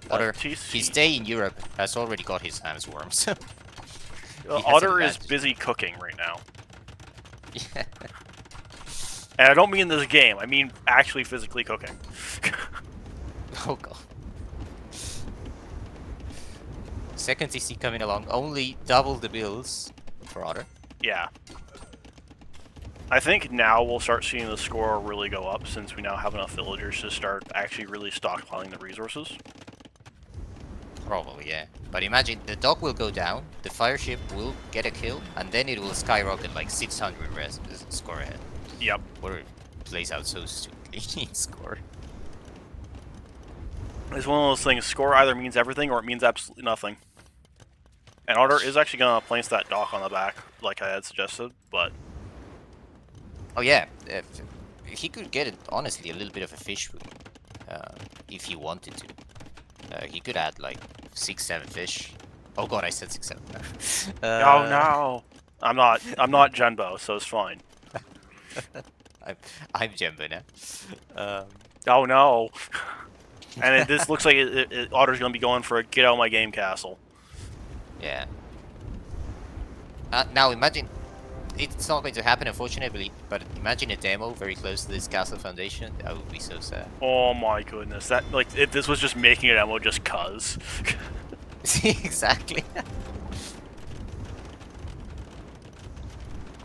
Otter, his day in Europe has already got his hands warm, so... Otter is busy cooking right now. Yeah. And I don't mean this game, I mean actually physically cooking. Oh god. Second TC coming along, only double the bills for Otter. Yeah. I think now we'll start seeing the score really go up since we now have enough villagers to start actually really stockpiling the resources. Probably, yeah. But imagine, the dock will go down, the fire ship will get a kill, and then it will skyrocket like 600 res score ahead. Yep. Or it plays out so stupidly in score. It's one of those things, score either means everything or it means absolutely nothing. And Otter is actually going to place that dock on the back, like I had suggested, but... Oh yeah, if he could get it, honestly, a little bit of a fish food, if he wanted to. He could add like 6-7 fish. Oh god, I said 6-7. Oh no! I'm not Genbo, so it's fine. I'm Jembo now. Oh no! And this looks like Otter's gonna be going for a get out of my game castle. Yeah. Now imagine, it's not going to happen unfortunately, but imagine a demo very close to this castle foundation. That would be so sad. Oh my goodness! That like if this was just making a demo just cuz. Exactly.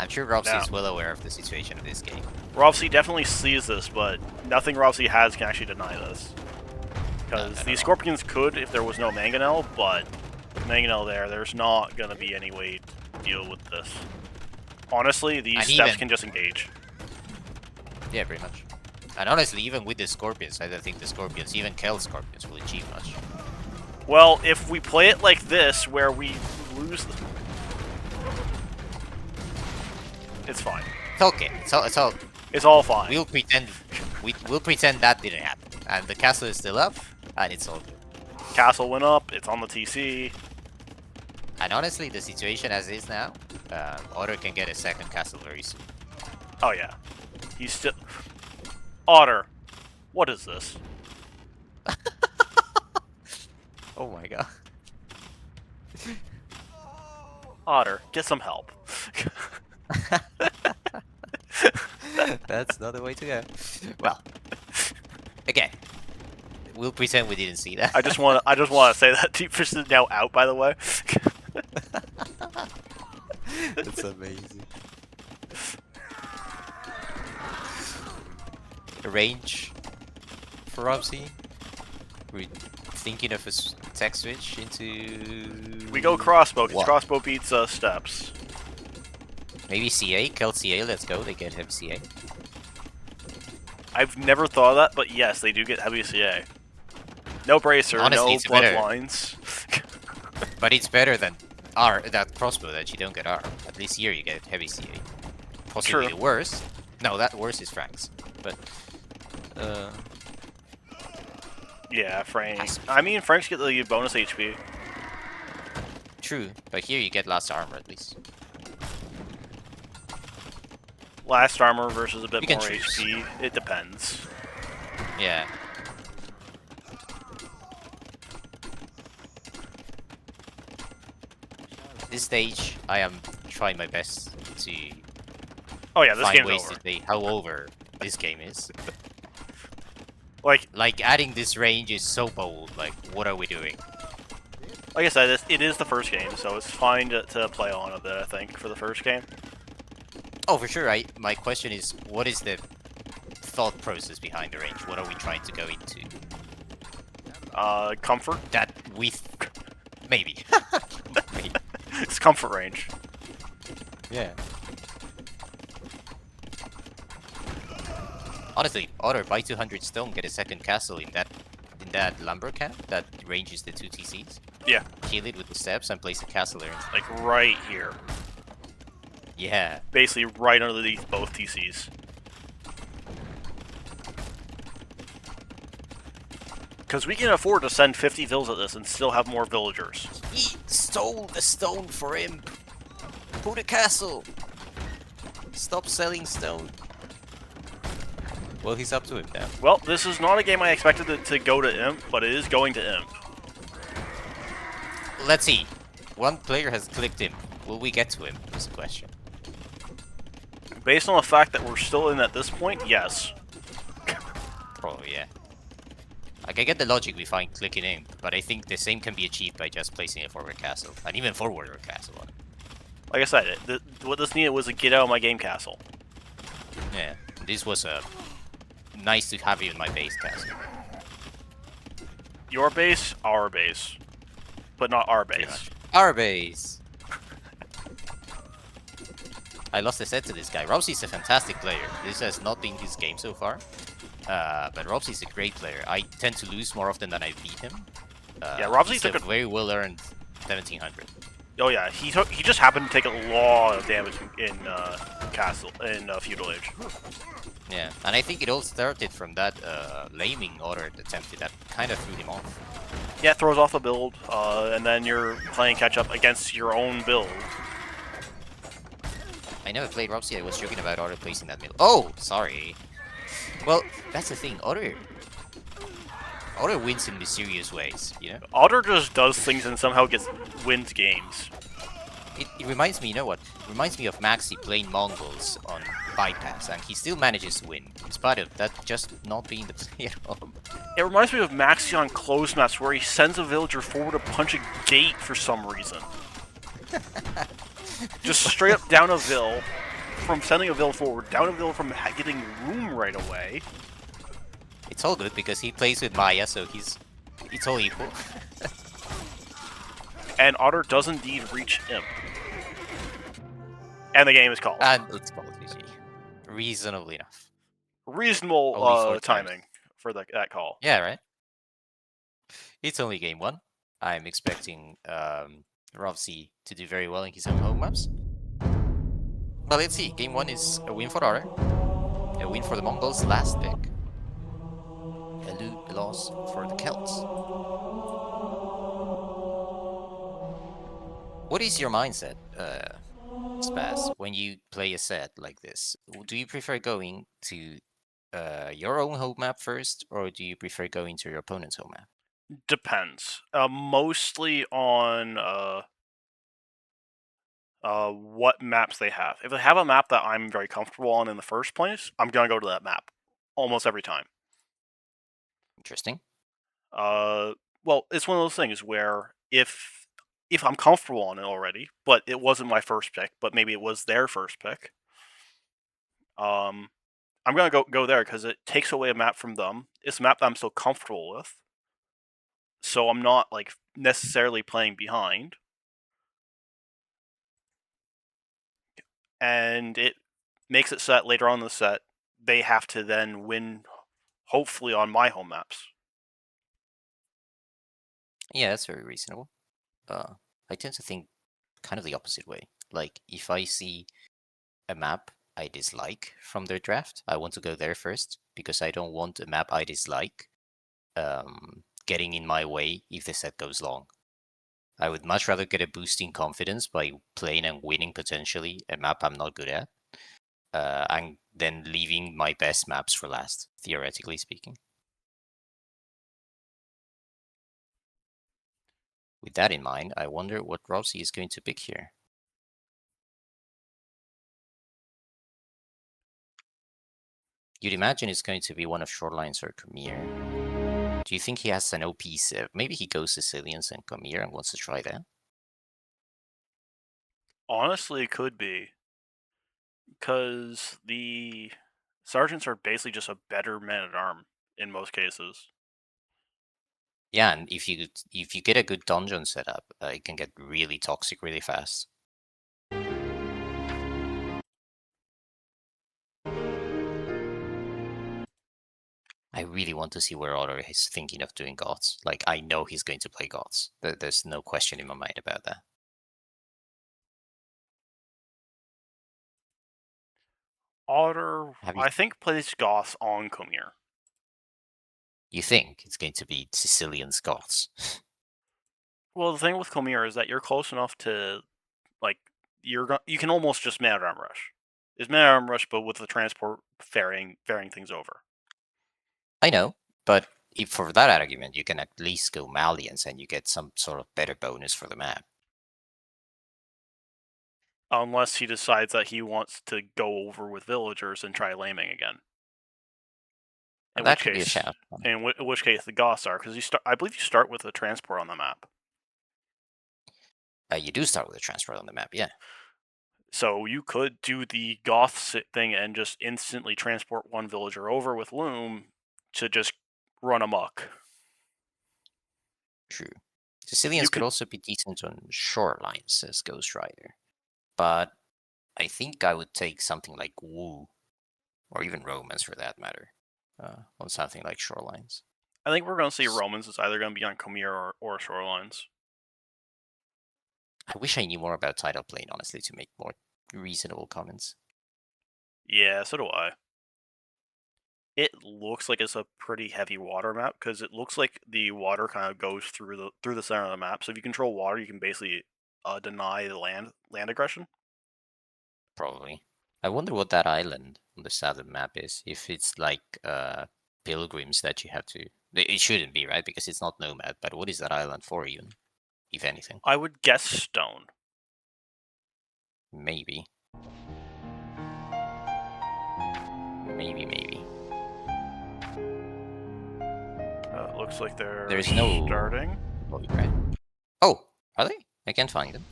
I'm sure Rovsea is well aware of the situation of this game. Rovsea definitely sees this, but nothing Rovsea has can actually deny this. Because these Scorpions could if there was no Mangonel, but with Mangonel there's not going to be any way to deal with this. Honestly, these steps can just engage. Yeah, pretty much. And honestly, even with the Scorpions, I don't think the Scorpions, even Kel Scorpions, will achieve much. Well, if we play it like this, where we lose... It's fine. It's okay. It's all fine. We'll pretend that didn't happen. And the castle is still up, and it's all good. Castle went up, it's on the TC. And honestly, the situation as is now, Otter can get a second castle very soon. Oh yeah. He's still... Otter, what is this? Oh my god. Otter, get some help. That's not the way to go. Well, again, we'll pretend we didn't see that. I just want to say that Deep Fish is now out, by the way. That's amazing. Range for Rovsea. We're thinking of a tech switch into... We go crossbow, because crossbow beats steps. Maybe CA? Kel CA, let's go. They get heavy CA. I've never thought of that, but yes, they do get heavy CA. No bracer, honestly, no bloodlines. But it's better than R, that crossbow that you don't get R. At least here you get heavy CA. Possibly True. the worst. No, that worst is Frank's. But Yeah, Frank. has to be I mean, Franks get the bonus HP. true. But here you get last armor at least. Last armor versus a bit You can more choose. HP. It depends. Yeah. This stage, I am trying my best to Oh yeah, this find game's ways over. to say how over this game is. Like Adding this range is so bold. Like, what are we doing? like I said, it is the first game, so it's fine to play on a bit. I think for the first game. Oh, for sure. My question is, what is the thought process behind the range? What are we trying to go into? Comfort. That we maybe. Maybe. It's comfort range. Yeah. Honestly, Otter, buy 200 stone, get a second castle in that lumber camp that ranges the 2 TCs. Yeah. Kill it with the steps and place a castle there. Like right here. Yeah. Basically right underneath both TCs. Because we can afford to send 50 vills at this and still have more villagers. He stole the stone for him. Put a castle. Stop selling stone. Well, he's up to him now. Well, this is not a game I expected it to go to Imp, but it is going to Imp. Let's see. One player has clicked him. Will we get to him? Is the question. Based on the fact that we're still in at this point, yes. Probably, yeah. Like, I get the logic we find clicking in, but I think the same can be achieved by just placing a forward castle, and even forward castle on it. Like I said, what this needed was a get out of my game castle. Yeah, this was a nice to have you in my base castle. Your base, our base. But not our Pretty base. much. Our base! I lost a set to this guy. Rovsea's a fantastic player. This has not been his game so far. But Rovsea's a great player. I tend to lose more often than I beat him. Yeah, Rovsea he's took a very well-earned 1700. Oh yeah, he just happened to take a lot of damage in Feudal Age. Yeah, and I think it all started from that laming Otter attempt that kind of threw him off. Yeah, it throws off a build, and then you're playing catch up against your own build. I never played Rovsea. I was joking about Otter placing that middle. Oh, sorry. Well, that's the thing. Otter wins in mysterious ways, you know? Otter just does things and somehow wins games. It reminds me, you know what? It reminds me of Maxi playing Mongols on bypass, and he still manages to win, in spite of that just not being the play at all. It reminds me of Maxi on closed maps, where he sends a villager forward to punch a gate for some reason. Just straight up down a vill, from sending a vill forward, down a vill from getting room right away. It's all good because he plays with Maya, so it's all equal. And Otter does indeed reach Imp. And the game is called. And it's called GG. Reasonably enough. Reasonable Only 4 timing times. for that call. Yeah, right? It's only game 1. I'm expecting Rovsea to do very well in his own home maps. But let's see. Game 1 is a win for Otter. A win for the Mongols, last pick. A loss for the Celts. What is your mindset, Spaz, when you play a set like this? Do you prefer going to your own home map first, or do you prefer going to your opponent's home map? Depends. Mostly on what maps they have. If they have a map that I'm very comfortable on in the first place, I'm gonna go to that map almost every time. Interesting. Well, it's one of those things where if I'm comfortable on it already, but it wasn't my first pick, but maybe it was their first pick, I'm gonna go there because it takes away a map from them. It's a map that I'm so comfortable with, so I'm not like necessarily playing behind, and it makes it so that later on in the set they have to then win, hopefully on my home maps. Yeah, that's very reasonable. I tend to think kind of the opposite way. Like, if I see a map I dislike from their draft, I want to go there first because I don't want a map I dislike getting in my way if the set goes long. I would much rather get a boost in confidence by playing and winning potentially a map I'm not good at, and then leaving my best maps for last, theoretically speaking. With that in mind, I wonder what Rovsea is going to pick here. You'd imagine it's going to be one of Shorelines or Khmer. Do you think he has an OP Civ? Maybe he goes Sicilians and Khmer and wants to try that? Honestly, it could be. Because the sergeants are basically just a better man-at-arm in most cases. Yeah, and if you get a good dungeon setup, it can get really toxic really fast. I really want to see where Otter is thinking of doing gods. Like, I know he's going to play gods. There's no question in my mind about that. Otter, Have you? I think, plays Goth on Khmer. You think it's going to be Sicilian gods? Well, the thing with Khmer is that you're close enough to, like, you can almost just man-at-arm rush. It's man-at-arm rush, but with the transport ferrying things over. I know, but if for that argument, you can at least go Malians and you get some sort of better bonus for the map. Unless he decides that he wants to go over with villagers and try laming again. In That which could be a case, shout. in which case the Goths are, because I believe you start with a transport on the map. You do start with a transfer on the map, yeah. So you could do the Goth thing and just instantly transport one villager over with Loom to just run amok. True. Sicilians could also be decent on shorelines as Ghost Rider, but I think I would take something like Wu, or even Romans for that matter, on something like shorelines. I think we're going to see Romans is either going to be on Khmer or Shorelines. I wish I knew more about Tidal Plane, honestly, to make more reasonable comments. Yeah, so do I. It looks like it's a pretty heavy water map because it looks like the water kind of goes through the center of the map. So if you control water, you can basically deny the land aggression. Probably. I wonder what that island on the southern map is. If it's like pilgrims that you have to. It shouldn't be, right? Because it's not Nomad. But what is that island for, even? If anything? I would guess stone. Maybe. Maybe. Looks like There's no starting. right? Oh, are they? I can't find them.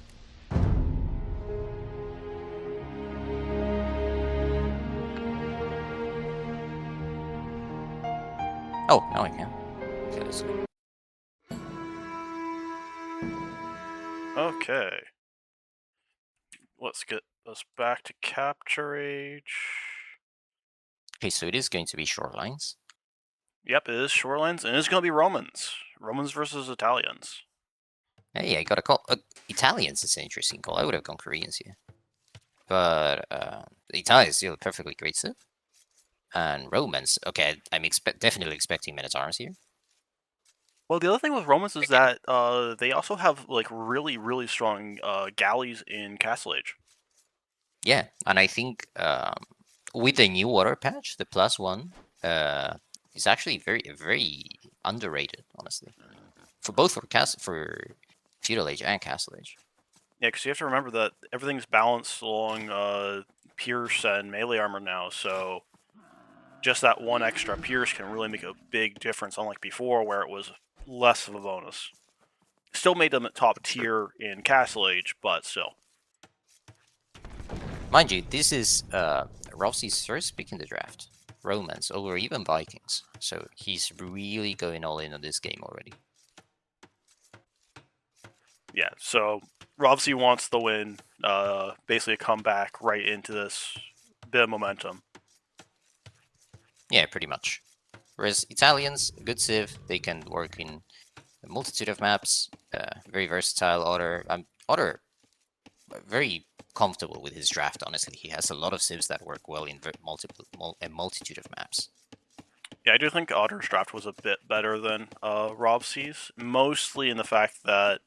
Oh, now I can. Okay, let's go. Okay. Let's get us back to Capture Age. Okay, so it is going to be shorelines. Yep, it is Shorelines, and it's going to be Romans. Romans versus Italians. Hey, I got a call. Italians is an interesting call. I would have gone Koreans here. But the Italians is still a perfectly great stuff. And Romans, okay, I'm definitely expecting men at arms here. Well, the other thing with Romans is that they also have like really, really strong galleys in Castle Age. Yeah, and I think with the new water patch, the +1 is actually very, very underrated, honestly. For both for Feudal Age and Castle Age. Yeah, because you have to remember that everything's balanced along Pierce and melee armor now, so just that one extra Pierce can really make a big difference, unlike before where it was less of a bonus. Still made them at top tier in Castle Age, but still. Mind you, this is Rovsea's first pick in the draft. Romans over even Vikings. So he's really going all in on this game already. Yeah, so Rovsea wants the win, basically a comeback right into this bit of momentum. Yeah, pretty much. Whereas Italians, good civ, they can work in a multitude of maps. Very versatile. Otter very comfortable with his draft. Honestly, he has a lot of civs that work well in a multitude of maps. Yeah, I do think Otter's draft was a bit better than Rovsea's, mostly in the fact that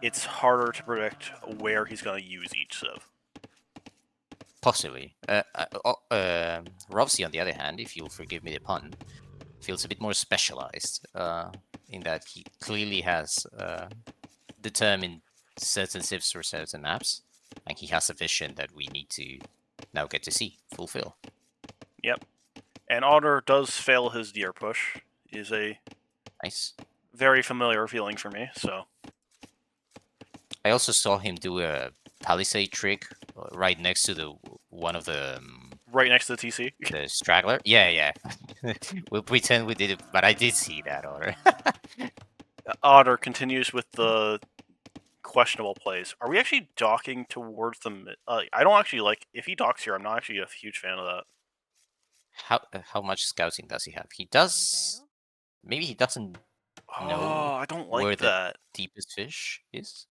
it's harder to predict where he's going to use each civ. Possibly. Rovsea, on the other hand, if you'll forgive me the pun, feels a bit more specialized in that he clearly has determined certain civs or certain maps, and he has a vision that we need to now get to see fulfill. Yep. And Otter does fail his deer push. Is a Nice. very familiar feeling for me, so. I also saw him do a palisade trick right next to the one of the right next to the TC. the straggler. Yeah. We'll pretend we did it, but I did see that order. Otter continues with the questionable plays. Are we actually docking towards the I don't actually like... If he docks here, I'm not actually a huge fan of that. How much scouting does he have? He does. Maybe he doesn't know I don't where like the that. deepest fish is.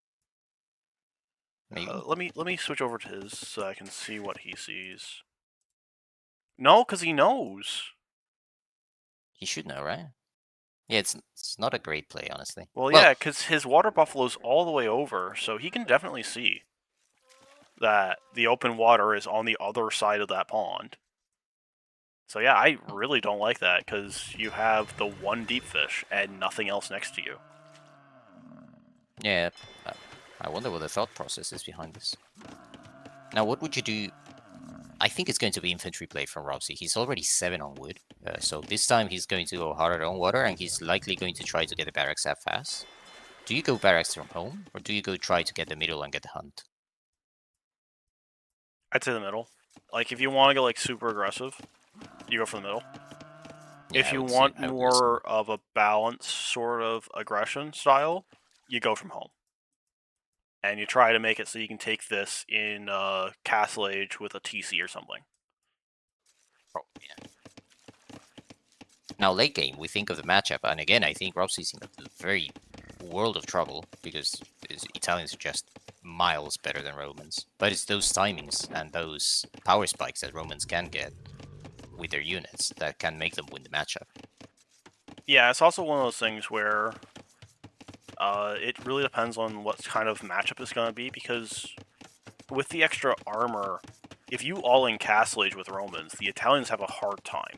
Maybe. Let me switch over to his so I can see what he sees. No, because he knows. He should know, right? Yeah, it's not a great play, honestly. Well, yeah, because his water buffalo's all the way over, so he can definitely see that the open water is on the other side of that pond. So yeah, I really don't like that, because you have the one deep fish and nothing else next to you. Yeah, I wonder what the thought process is behind this. Now, what would you do? I think it's going to be infantry play from Rovsea. He's already 7 on wood, so this time he's going to go harder on water, and he's likely going to try to get the barracks up fast. Do you go barracks from home, or do you go try to get the middle and get the hunt? I'd say the middle. Like, if you want to go like super aggressive, you go for the middle. Yeah, if you want more of a balanced sort of aggression style, you go from home. And you try to make it so you can take this in Castle Age with a TC or something. Oh, yeah. Now, late game, we think of the matchup, and again, I think Rovsea's in a very world of trouble because Italians are just miles better than Romans. But it's those timings and those power spikes that Romans can get with their units that can make them win the matchup. Yeah, it's also one of those things where it really depends on what kind of matchup it's going to be, because with the extra armor, if you all in Castle Age with Romans, the Italians have a hard time.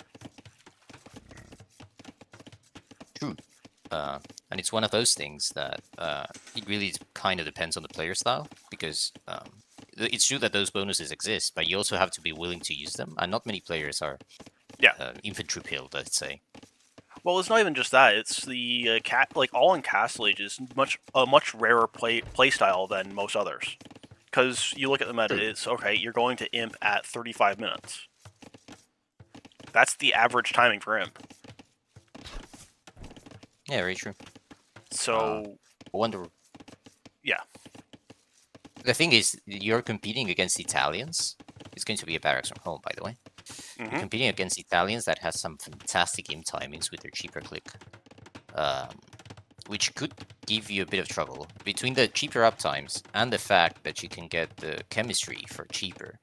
True. And it's one of those things that it really kind of depends on the player style, because it's true that those bonuses exist, but you also have to be willing to use them, and not many players are infantry pilled, let's say. Well, it's not even just that. It's the all in Castle Age is a much rarer play style than most others. Because you look at the meta, it's okay. You're going to imp at 35 minutes. That's the average timing for imp. Yeah, very true. So, I wonder. Yeah. The thing is, you're competing against Italians. It's going to be a barracks from home, by the way. Mm-hmm. You're competing against Italians that has some fantastic imp timings with their cheaper click, which could give you a bit of trouble. Between the cheaper uptimes and the fact that you can get the chemistry for cheaper,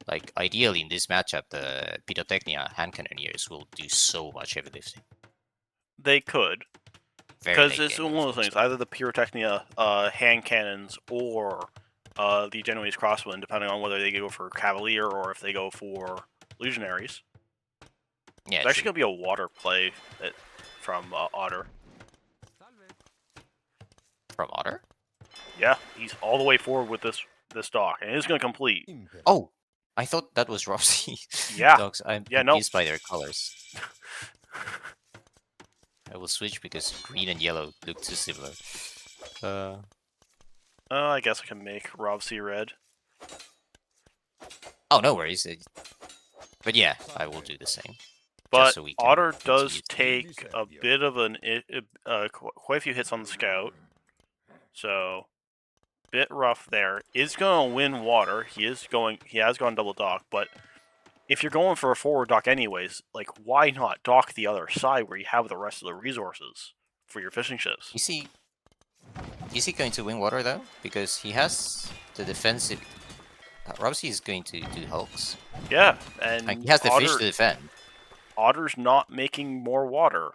like ideally in this matchup, the Pyrotechnia hand cannoneers will do so much heavy lifting. They could. Because it's one of those things, either the Pyrotechnia hand cannons or the Genoese crosswind, depending on whether they go for Cavalier or if they go for Legionaries. Yeah, it's actually going to be a water play from Otter. From Otter? Yeah, he's all the way forward with this dock, and it's going to complete. Oh, I thought that was Rovsea. Yeah. Dogs, I'm confused by their colors. I will switch because green and yellow look too similar. I guess I can make Rovsea red. Oh, no worries. But yeah, I will do the same. But so Otter does take a bit of quite a few hits on the scout. So, bit rough there. Is going to win water. He has gone double dock, but if you're going for a forward dock anyways, like, why not dock the other side where you have the rest of the resources for your fishing ships? You see, Is he going to win water though? Because he has the defensive. Rovsea is going to do hulks. Yeah, Like, he and has the fish to defend. Otter's not making more water.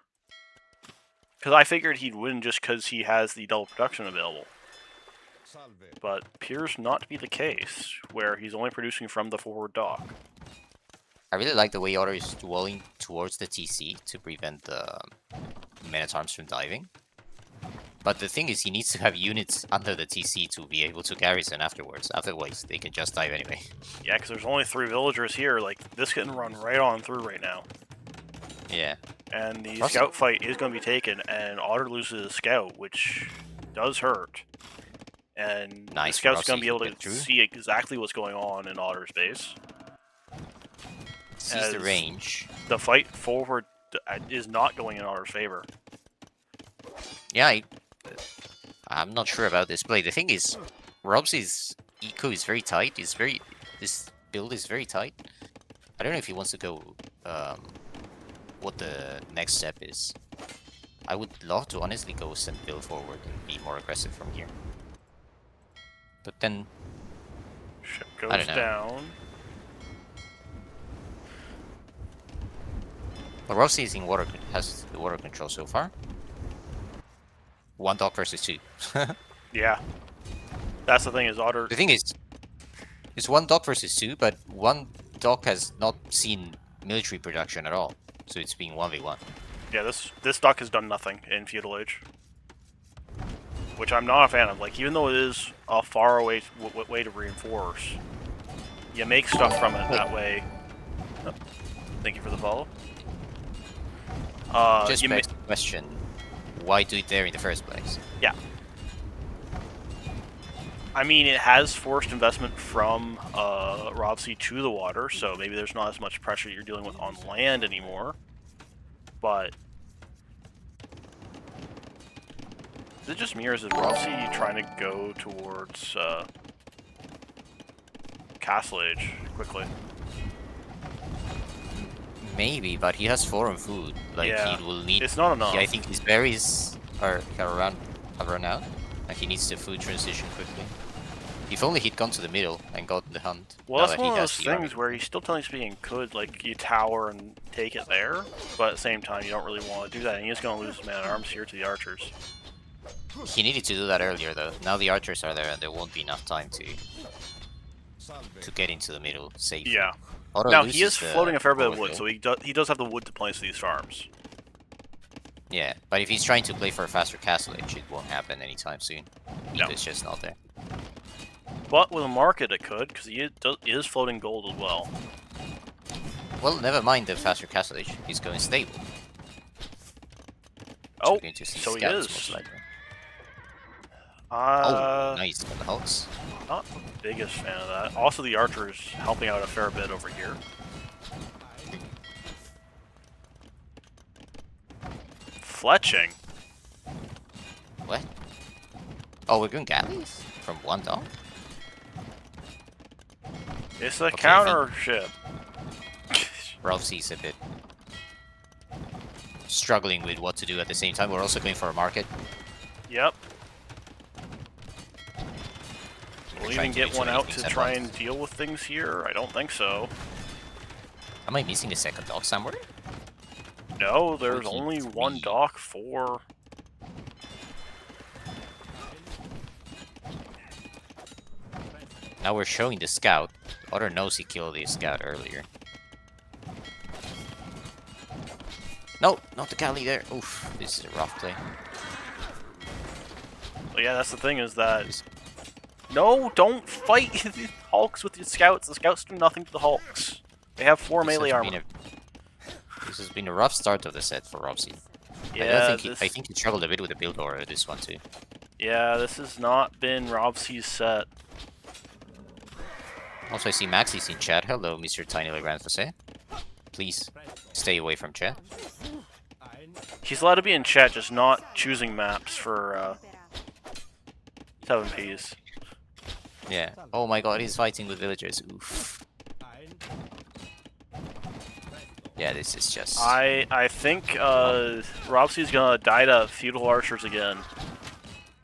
Because I figured he'd win just because he has the double production available. But appears not to be the case, where he's only producing from the forward dock. I really like the way Otter is dwelling towards the TC to prevent the Men-at-Arms from diving. But the thing is, he needs to have units under the TC to be able to garrison afterwards. Otherwise, they can just dive anyway. Yeah, because there's only 3 villagers here. Like, this can run right on through right now. Yeah. And the scout fight is going to be taken, and Otter loses a scout, which does hurt. And nice, the scout's going to be able to see exactly what's going on in Otter's base. Sees the range. The fight forward is not going in Otter's favor. Yeah, I'm not sure about this play. The thing is, Robsy's eco is very tight. This build is very tight. I don't know if he wants to go what the next step is. I would love to honestly go send build forward and be more aggressive from here. But then ship goes down. Well, Rovsea is in water, has the water control so far. 1 dock versus 2. Yeah. That's the thing, is Otter... The thing is, it's 1 dock versus 2, but 1 dock has not seen military production at all. So it's being 1v1. Yeah, this dock has done nothing in Feudal Age. Which I'm not a fan of. Like, even though it is a far away way to reinforce, you make stuff from it that way. Oh, thank you for the follow. Just begs the question, why do it there in the first place? Yeah. I mean, it has forced investment from Rovsea to the water, so maybe there's not as much pressure you're dealing with on land anymore. But is it just me, or is Rovsea trying to go towards Castle Age quickly? Maybe, but he has foreign food. Like, yeah, he will need. It's not enough. I think his berries have run out. Like, he needs the food transition quickly. If only he'd gone to the middle and gotten the hunt. Well, that's one of those things where he's still telling speaking could, like, you tower and take it there, but at the same time, you don't really want to do that, and he's going to lose his man-at-arms here to the archers. He needed to do that earlier, though. Now the archers are there, and there won't be enough time to get into the middle safely. Yeah. Otter now, he is floating a fair bit of wood, so he does have the wood to place these farms. Yeah, but if he's trying to play for a faster castle age, it won't happen anytime soon. It's just not there. But with a market, it could, because he is floating gold as well. Well, never mind the faster castle age. He's going stable. Oh, so he is. Most likely. Oh, nice for the hulks. Not the biggest fan of that. Also, the archer is helping out a fair bit over here. Fletching. What? Oh, we're going galleys from 1 dock. It's a counter ship. Rovsea's a bit struggling with what to do at the same time. We're also going for a market. Yep. We'll even get one out to try and deal with things here? I don't think so. Am I missing a second dock somewhere? No, there's only 1 dock for... Now we're showing the scout. Otter knows he killed the scout earlier. No, not the galley there. Oof, this is a rough play. Well, yeah, that's the thing, is that... No, don't fight the Hulks with the scouts. The scouts do nothing to the Hulks. They have 4 melee armor. This has been a rough start of the set for Rovsea. Yeah, I think he struggled a bit with the build order this one too. Yeah, this has not been Rovsea's set. Also, I see Maxie's in chat. Hello, Mr. Tiny Legrand Fosse. Please stay away from chat. He's allowed to be in chat, just not choosing maps for 7Ps. Yeah. Oh my god, he's fighting with villagers. Oof. Yeah, this is just... I think Rovsea's gonna die to feudal archers again.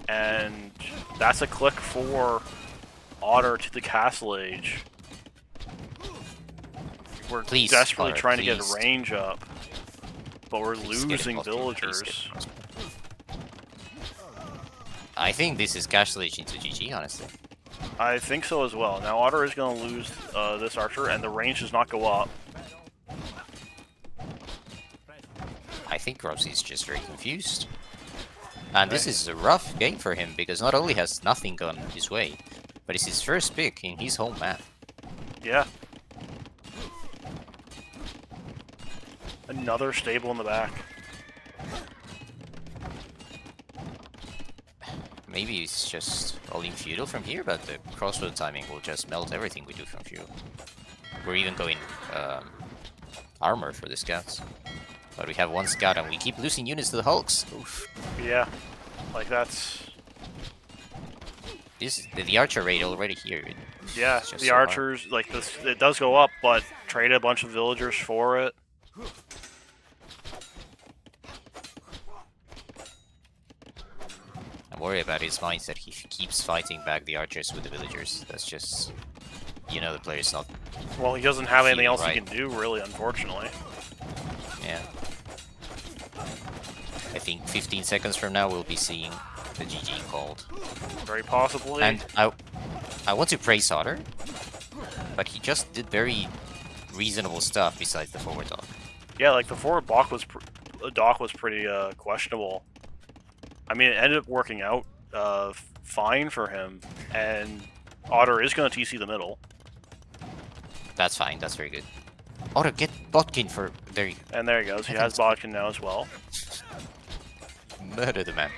And that's a click for Otter to the Castle Age. We're Please, desperately Otter, trying to get please. a range up, but we're Please get a losing botkin, please get a villagers. crossbow. I think this is Castle Age into GG, honestly. I think so as well. Now Otter is going to lose this archer, and the range does not go up. I think Rovsea just very confused. And this is a rough game for him, because not only has nothing gone his way, but it's his first pick in his home map. Yeah. Another stable in the back. Maybe it's just all-in feudal from here, but the crossbow timing will just melt everything we do from feudal. We're even going armor for the scouts. But we have one scout and we keep losing units to the hulks. Oof. Yeah. Like that's... This the archer rate already here. Yeah, It's just the so hard. archers, like this, it does go up, but trade a bunch of villagers for it. I'm worried about his mindset. He keeps fighting back the archers with the villagers. That's just, you know, the player's not. Well, he doesn't have anything Feeling else right. he can do, really, unfortunately. Yeah. I think 15 seconds from now we'll be seeing the GG called. Very possibly. And I want to praise Otter, but he just did very reasonable stuff besides the forward dog. Yeah, like the forward dock was pretty questionable. I mean, it ended up working out fine for him, and Otter is going to TC the middle. That's fine. That's very good. Otter, get Botkin for there. You And there he goes. He has Bodkin now as well. murder the man.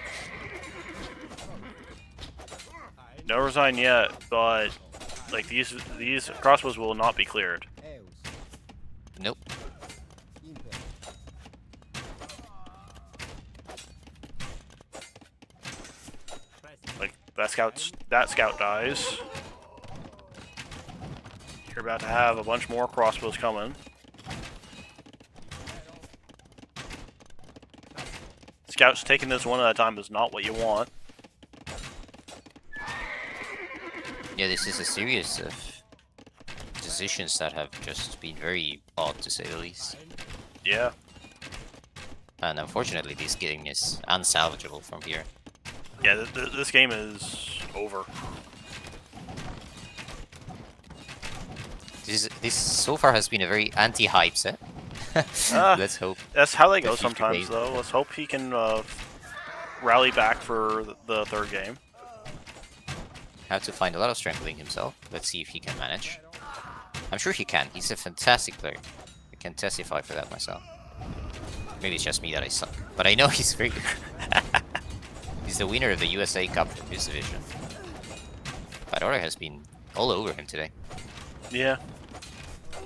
No resign yet, but like these crossbows will not be cleared. Nope. Like that scout dies. You're about to have a bunch more crossbows coming. Scouts taking this one at a time is not what you want. Yeah, this is a series of decisions that have just been very odd, to say the least. Yeah. And unfortunately, this game is unsalvageable from here. Yeah, this game is over. This so far has been a very anti-hype set. Let's hope. That's how they go the future sometimes, game. though. Let's hope he can rally back for the third game. Have to find a lot of strength within himself. Let's see if he can manage. I'm sure he can. He's a fantastic player. I can testify for that myself. Maybe it's just me that I suck, but I know he's very good. He's the winner of the USA Cup from his division. But Otter has been all over him today. Yeah.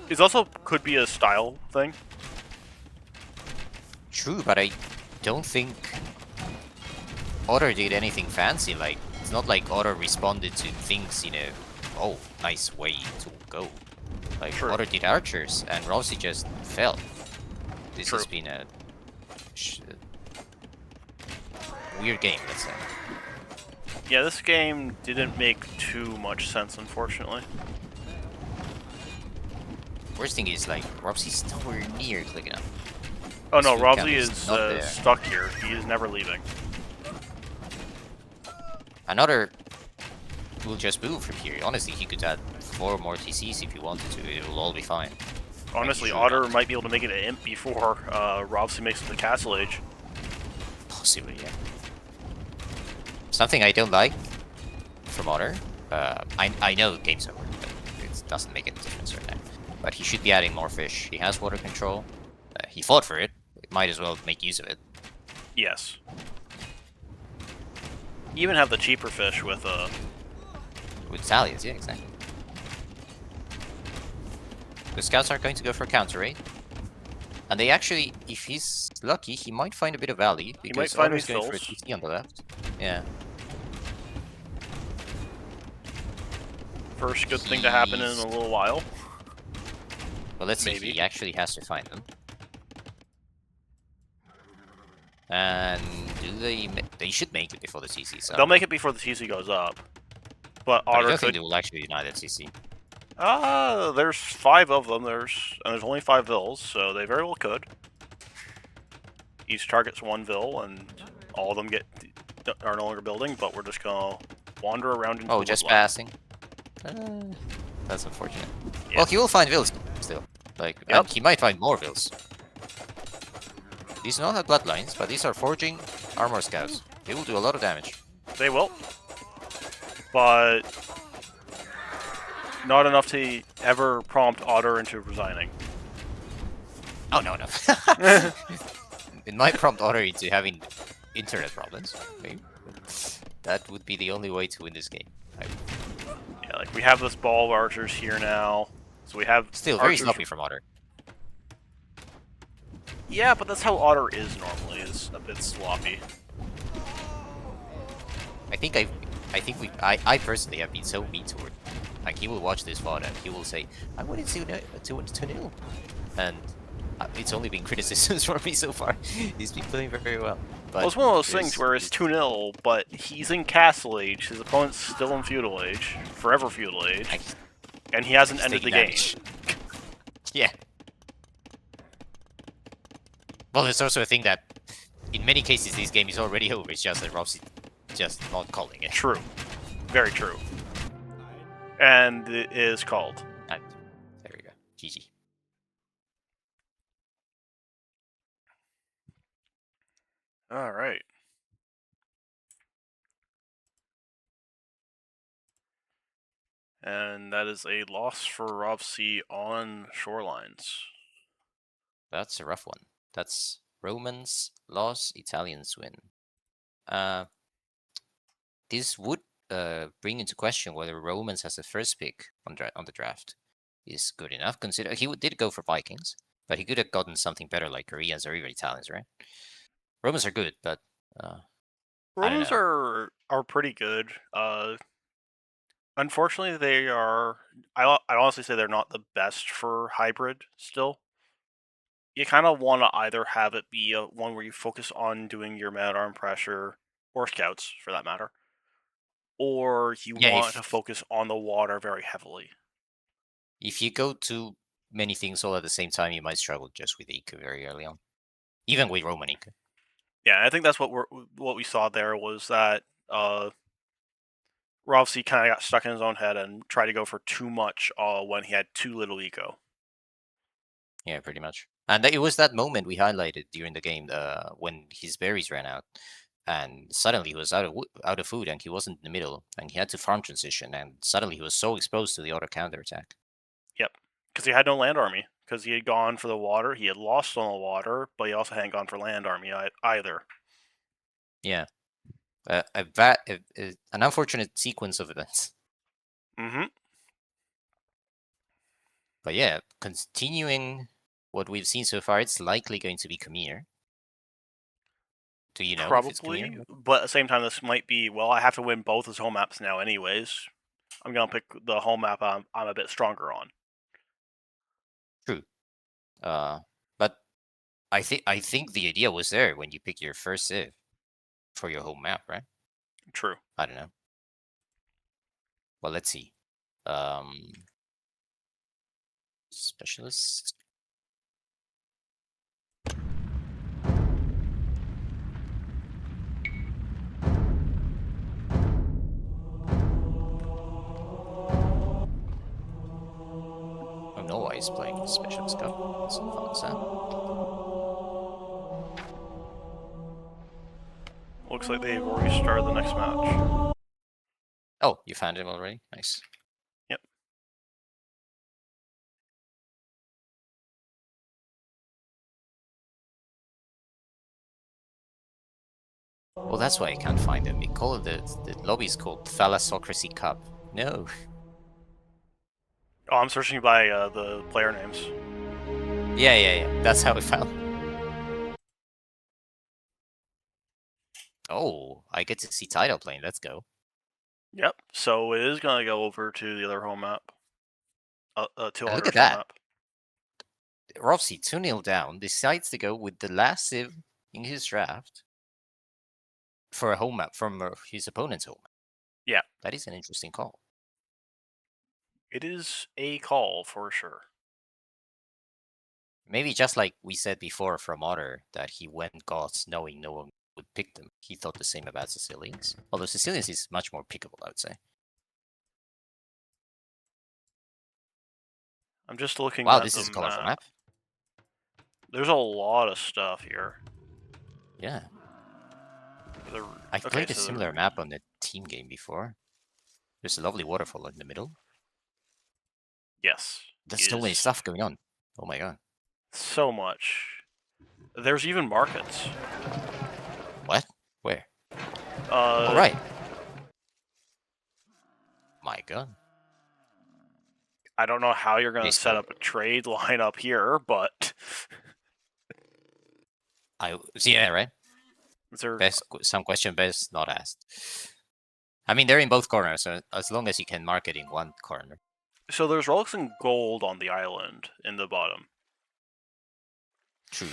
It also could be a style thing. True, but I don't think Otter did anything fancy. Like, it's not like Otter responded to things in a, oh, nice way to go. Like, True. Otter did archers, and Rovsea just fell. This True. has been a weird game, let's say. Yeah, this game didn't make too much sense, unfortunately. Worst thing is, like, Rovsea's nowhere near clicking up. Oh no, His food count Rovsea is is not there. stuck here. He is never leaving. Another will just move from here. Honestly, he could add 4 more TCs if he wanted to. It will all be fine. Honestly, should Otter not. might be able to make it an imp before Rovsea makes it to the Castle Age. Possibly, yeah. Something I don't like from Otter. I know the game's over, but it doesn't make any difference right now. But he should be adding more fish. He has water control. He fought for it. Might as well make use of it. Yes. You even have the cheaper fish with With Thalias, yeah, exactly. The scouts are going to go for a counter raid. And they actually, if he's lucky, he might find a bit of value. might Because find Otter's these going for a fills. TC on the left. Yeah. first good thing to happen in a little while. Well, let's see. Maybe. He actually has to find them. And do they should make it before the CC's up. They'll make it before the TC goes up. But But I Otter don't think could. they will actually deny that CC. There's 5 of them. There's only 5 vills, so they very well could. Each target's 1 vill, and all of them are no longer building. But we're just gonna wander around into Oh, the just woodland. passing. That's unfortunate. Yeah. Well, he will find vills still. Like, Yep. and he might find more vills. These do not have bloodlines, but these are forging armor scouts. They will do a lot of damage. They will, but not enough to ever prompt Otter into resigning. Oh no. It might prompt Otter into having internet problems. Maybe. That would be the only way to win this game. Yeah, like we have this ball of archers here now, so we have Still very archers. sloppy from Otter. Yeah, but that's how Otter is normally. Is a bit sloppy. I personally have been so mean toward. Like, he will watch this VOD and he will say, "I wanted to nil," and it's only been criticisms for me so far. He's been playing very well. But Well, it's one of those things where it's 2-0, but he's in Castle Age, his opponent's still in Feudal Age, forever Feudal Age, and he hasn't ended the game. Yeah. Well, there's also a thing that, in many cases, this game is already over. It's just that Rovsea just not calling it. True. Very true. And it is called. And there we go. GG. Alright. And that is a loss for Rovsea on Shorelines. That's a rough one. That's Romans loss, Italians win. This would bring into question whether Romans as a first pick on the draft is good enough. Consider he did go for Vikings, but he could have gotten something better like Koreans or even Italians, right? Romans are good, but Romans are pretty good. Unfortunately, they are. I honestly say they're not the best for hybrid. Still, you kind of want to either have it be one where you focus on doing your man arm pressure or scouts, for that matter, or you want to focus on the water very heavily. If you go too many things all at the same time, you might struggle just with Eco very early on, even with Roman Eco. Yeah, I think that's what we saw there was that Rovsea kind of got stuck in his own head and tried to go for too much when he had too little eco. Yeah, pretty much. And it was that moment we highlighted during the game when his berries ran out, and suddenly he was out of food, and he wasn't in the middle, and he had to farm transition, and suddenly he was so exposed to the auto counter attack. Yep, because he had no land army. Because he had gone for the water, he had lost on the water, but he also hadn't gone for land army either. Yeah, an unfortunate sequence of events. Mm-hmm. But yeah, continuing what we've seen so far, it's likely going to be Khmer. Do you know if it's Probably, Khmer? but at the same time, this might be, well, I have to win both his home maps now anyways. I'm going to pick the home map I'm a bit stronger on. True. But I think the idea was there when you pick your first civ for your home map, right? True. I don't know. Well, let's see. Specialists. Oh no, why he's playing Specialist Cup. That's fun as that. Looks like they've already started the next match. Oh, you found him already? Nice. Yep. Well, that's why I can't find him. We call it the lobby's called Thalassocracy Cup. No. Oh, I'm searching by the player names. Yeah. That's how we found. Oh, I get to see Tidal playing. Let's go. Yep. So it is gonna go over to the other home map. To Otter's home look at that. map. Rovsea 2-0 down, decides to go with the last civ in his draft for a home map from his opponent's home map. Yeah. That is an interesting call. It is a call for sure. Maybe just like we said before from Otter, that he went goths knowing no one would pick them. He thought the same about Sicilians. Although Sicilians is much more pickable, I would say. I'm just looking Wow, at this the is a colorful map. There's a lot of stuff here. Yeah. The, I've okay, played a so similar map on the team game before. There's a lovely waterfall in the middle. yes, There's so many stuff going on. Oh my god. so much. There's even markets. What? Where? Uh, Oh, right. My god. I don't know how you're going Okay, to set so up a trade line up here, but yeah, right. there, Best some question best not asked. I mean, they're in both corners, so as long as you can mark it in one corner. so there's relics and gold on the island in the bottom. True.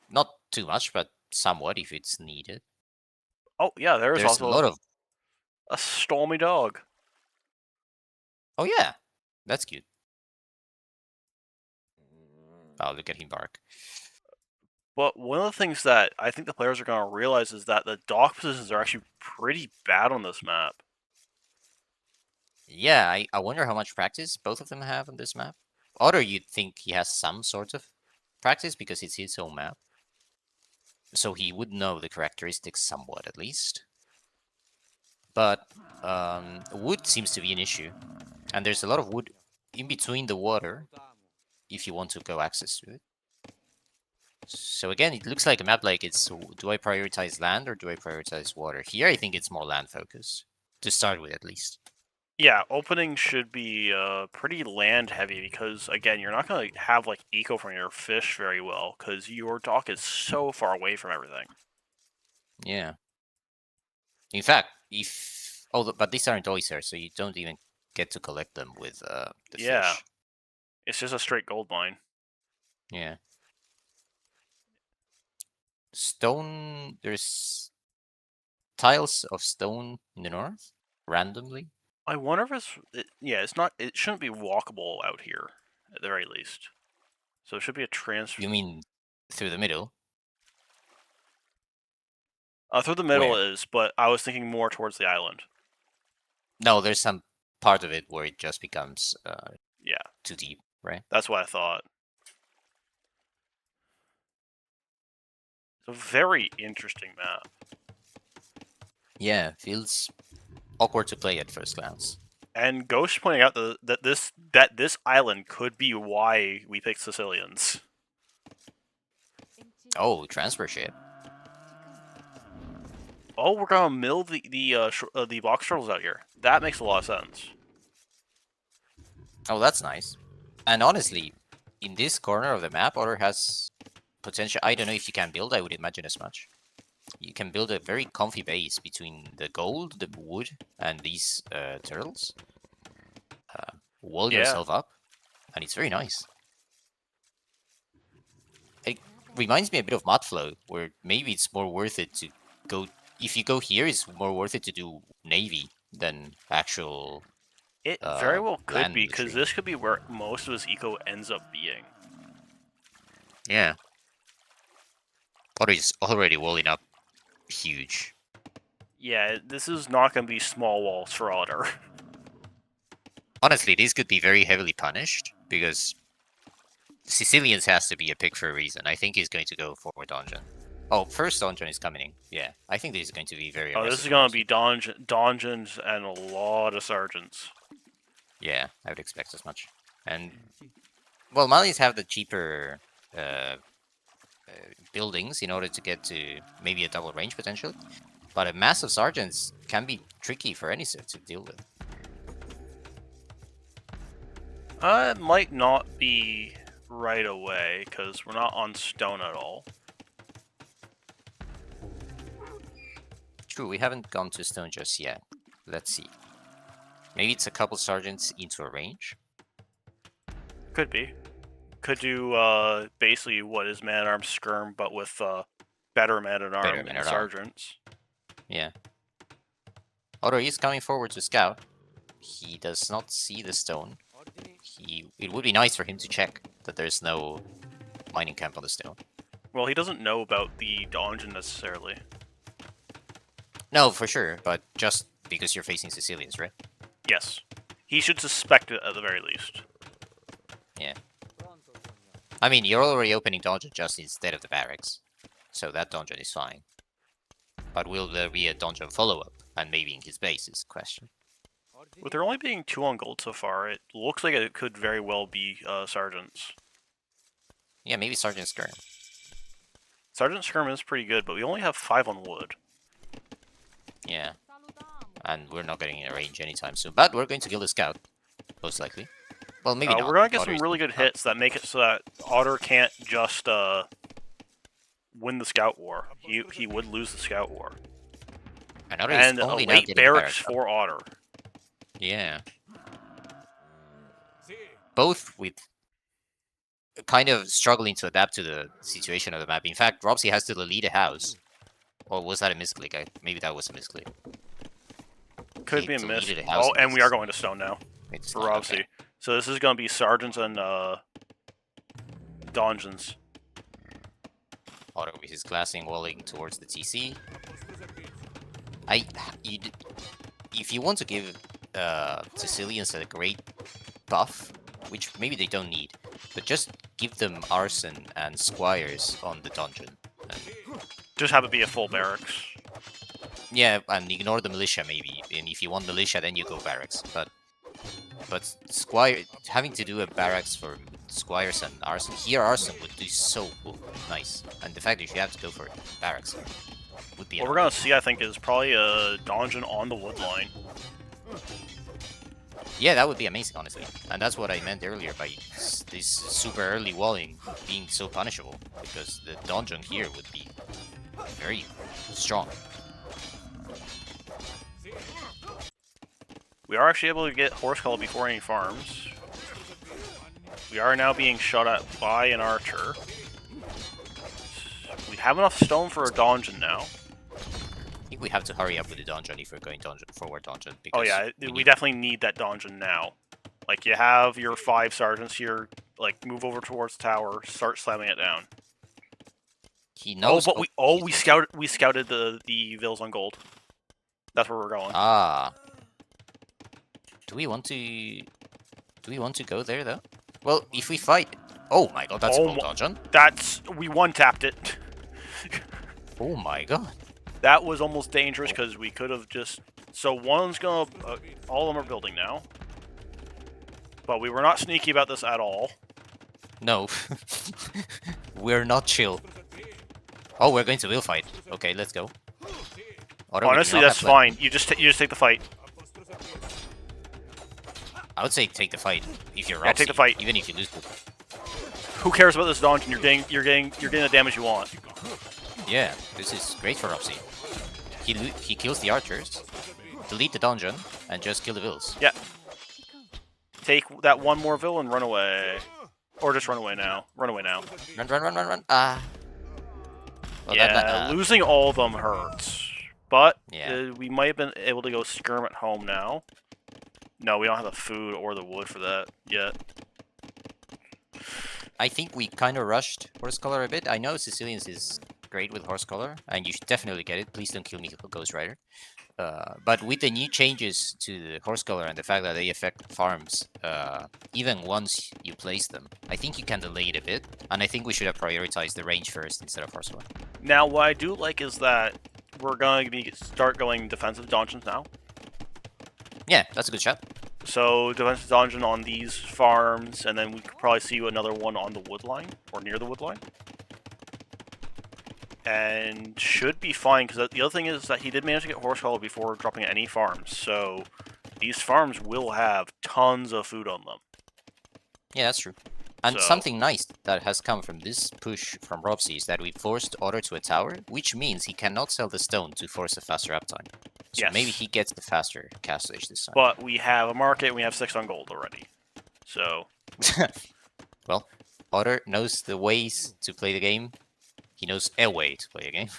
Not too much, but somewhat if it's needed. Oh yeah, there's There's a lot also of. a stormy dog. Oh yeah, that's cute. Oh, look at him bark. But one of the things that I think the players are going to realize is that the dock positions are actually pretty bad on this map. Yeah, I wonder how much practice both of them have on this map. Otter, you'd think he has some sort of practice because it's his own map. So he would know the characteristics somewhat, at least. But wood seems to be an issue. And there's a lot of wood in between the water if you want to go access to it. So again, it looks like a map like it's, do I prioritize land or do I prioritize water? Here, I think it's more land focused, to start with at least. Yeah, opening should be pretty land heavy because again, you're not going to have like eco from your fish very well because your dock is so far away from everything. Yeah. In fact, if but these aren't oysters, so you don't even get to collect them with the Yeah, fish. it's just a straight gold mine. Yeah. Stone. There's tiles of stone in the north randomly. I wonder if yeah, it's not. It shouldn't be walkable out here at the very least. So it should be a transfer. You mean through the middle? Through the middle Where? is, but I was thinking more towards the island. No, there's some part of it where it just becomes Yeah, too deep, right? that's what I thought. It's a very interesting map. Yeah, feels awkward to play at first glance. And Ghost pointing out that this island could be why we picked Sicilians. Oh, transfer ship. Oh, we're gonna mill the box turtles out here. That makes a lot of sense. Oh, that's nice. And honestly, in this corner of the map, Otter has potential. I don't know if you can build. I would imagine as much. You can build a very comfy base between the gold, the wood, and these turtles. Wall yourself up, and it's very nice. It reminds me a bit of Mudflow, where maybe it's more worth it to go. If you go here, it's more worth it to do navy than actual. It very well could land be, because military. this could be where most of his eco ends up being. Yeah. Otter is already walling up huge. Yeah, this is not going to be small walls for Otter. Honestly, these could be very heavily punished, because Sicilians has to be a pick for a reason. I think he's going to go for Donjon. Oh, first Donjon is coming in. Yeah, I think this is going to be very Oh, this is aggressive. going to be donjons and a lot of sergeants. Yeah, I would expect as much. And, well, Malis have the cheaper buildings in order to get to maybe a double range potentially. But a mass of sergeants can be tricky for any set to deal with. It might not be right away, because we're not on stone at all. True, we haven't gone to stone just yet. Let's see. Maybe it's a couple sergeants into a range. Could be. Could do basically what is man-at-arms skirm, but with better man-at-arm Better than man-at-arm. sergeants. Yeah. Otter is coming forward to scout. He does not see the stone. It would be nice for him to check that there's no mining camp on the stone. Well, he doesn't know about the dungeon necessarily. No, for sure, but just because you're facing Sicilians, right? Yes. He should suspect it at the very least. Yeah. I mean, you're already opening dungeon just instead of the barracks, so that dungeon is fine. But will there be a dungeon follow-up, and maybe in his base is the question. With there only being 2 on gold so far, it looks like it could very well be sergeants. Yeah, maybe Sergeant Skirm. Sergeant Skirm is pretty good, but we only have 5 on wood. Yeah. And we're not getting in a range anytime soon. But we're going to kill the scout, most likely. Well, maybe not. We're going to get Otter some is really good hits that make it so that Otter can't just win the scout war. He would lose the scout war. And Otter is And a only now late getting barracks up. for Otter. Yeah. Both with kind of struggling to adapt to the situation of the map. In fact, Rovsea has to delete a house. Or was that a misclick? Maybe that was a misclick. Could He be a miss. deleted a house Oh, and we this- are going to stone now It's for not, Rovsea. okay. So this is going to be sergeants and dungeons. Otter with his glassing walling towards the TC. If you want to give Sicilians a great buff, which maybe they don't need, but just give them arson and squires on the dungeon. Just have it be a full barracks. Yeah, and ignore the militia maybe. And if you want militia, then you go barracks. But squire having to do a barracks for squires and arson here, arson would do so cool, nice. And the fact that you have to go for barracks would be. What we're going to see, I think, is probably a dungeon on the wood line. Yeah, that would be amazing, honestly. And that's what I meant earlier by this super early walling being so punishable, because the dungeon here would be very strong. We are actually able to get Horsecolor before any farms. We are now being shot at by an archer. We have enough stone for a dungeon now. I think we have to hurry up with the dungeon if we're going forward dungeon. Oh Because yeah, we definitely need that dungeon now. Like, you have your 5 sergeants here, like, move over towards the tower, start slamming it down. He knows. Oh, but we scouted the vills on gold. That's where we're going. Ah. Do we want to go there though? Well, if we fight. Oh my god, that's a gold dungeon. We one-tapped it. Oh my god. That was almost dangerous because we could have just. So one's gonna. All of them are building now. But we were not sneaky about this at all. No. We're not chill. Oh, we're going to will fight. Okay, let's go. Otter, Honestly, that's fine. You just take the fight. I would say take the fight if you're Rovsea, take the fight. even if you lose. Who cares about this dungeon? You're getting the damage you want. Yeah, this is great for Rovsea. He kills the archers, delete the dungeon, and just kill the vills. Yeah. Take that one more vill and run away. Or just run away now. Run away now. Run. Ah. Well, yeah, losing all of them hurts. But yeah. We might have been able to go skirm at home now. No, we don't have the food or the wood for that yet. I think we kind of rushed Horsecolor a bit. I know Sicilians is great with Horsecolor, and you should definitely get it. Please don't kill me, Ghost Rider. But with the new changes to the Horsecolor and the fact that they affect farms, even once you place them, I think you can delay it a bit. And I think we should have prioritized the range first instead of Horsecolor. Now, what I do like is that we're going to start going defensive dungeons now. Yeah, that's a good shot. So, defensive dungeon on these farms, and then we could probably see another one on the wood line, or near the wood line. And should be fine, because the other thing is that he did manage to get Horsecolor before dropping any farms, so these farms will have tons of food on them. Yeah, that's true. And something nice that has come from this push from Rovsea is that we forced Otter to a tower, which means he cannot sell the stone to force a faster uptime. So yes. Maybe he gets the faster cast stage this time. But we have a market, and we have 6 on gold already. So... Well, Otter knows the ways to play the game. He knows a way to play a game.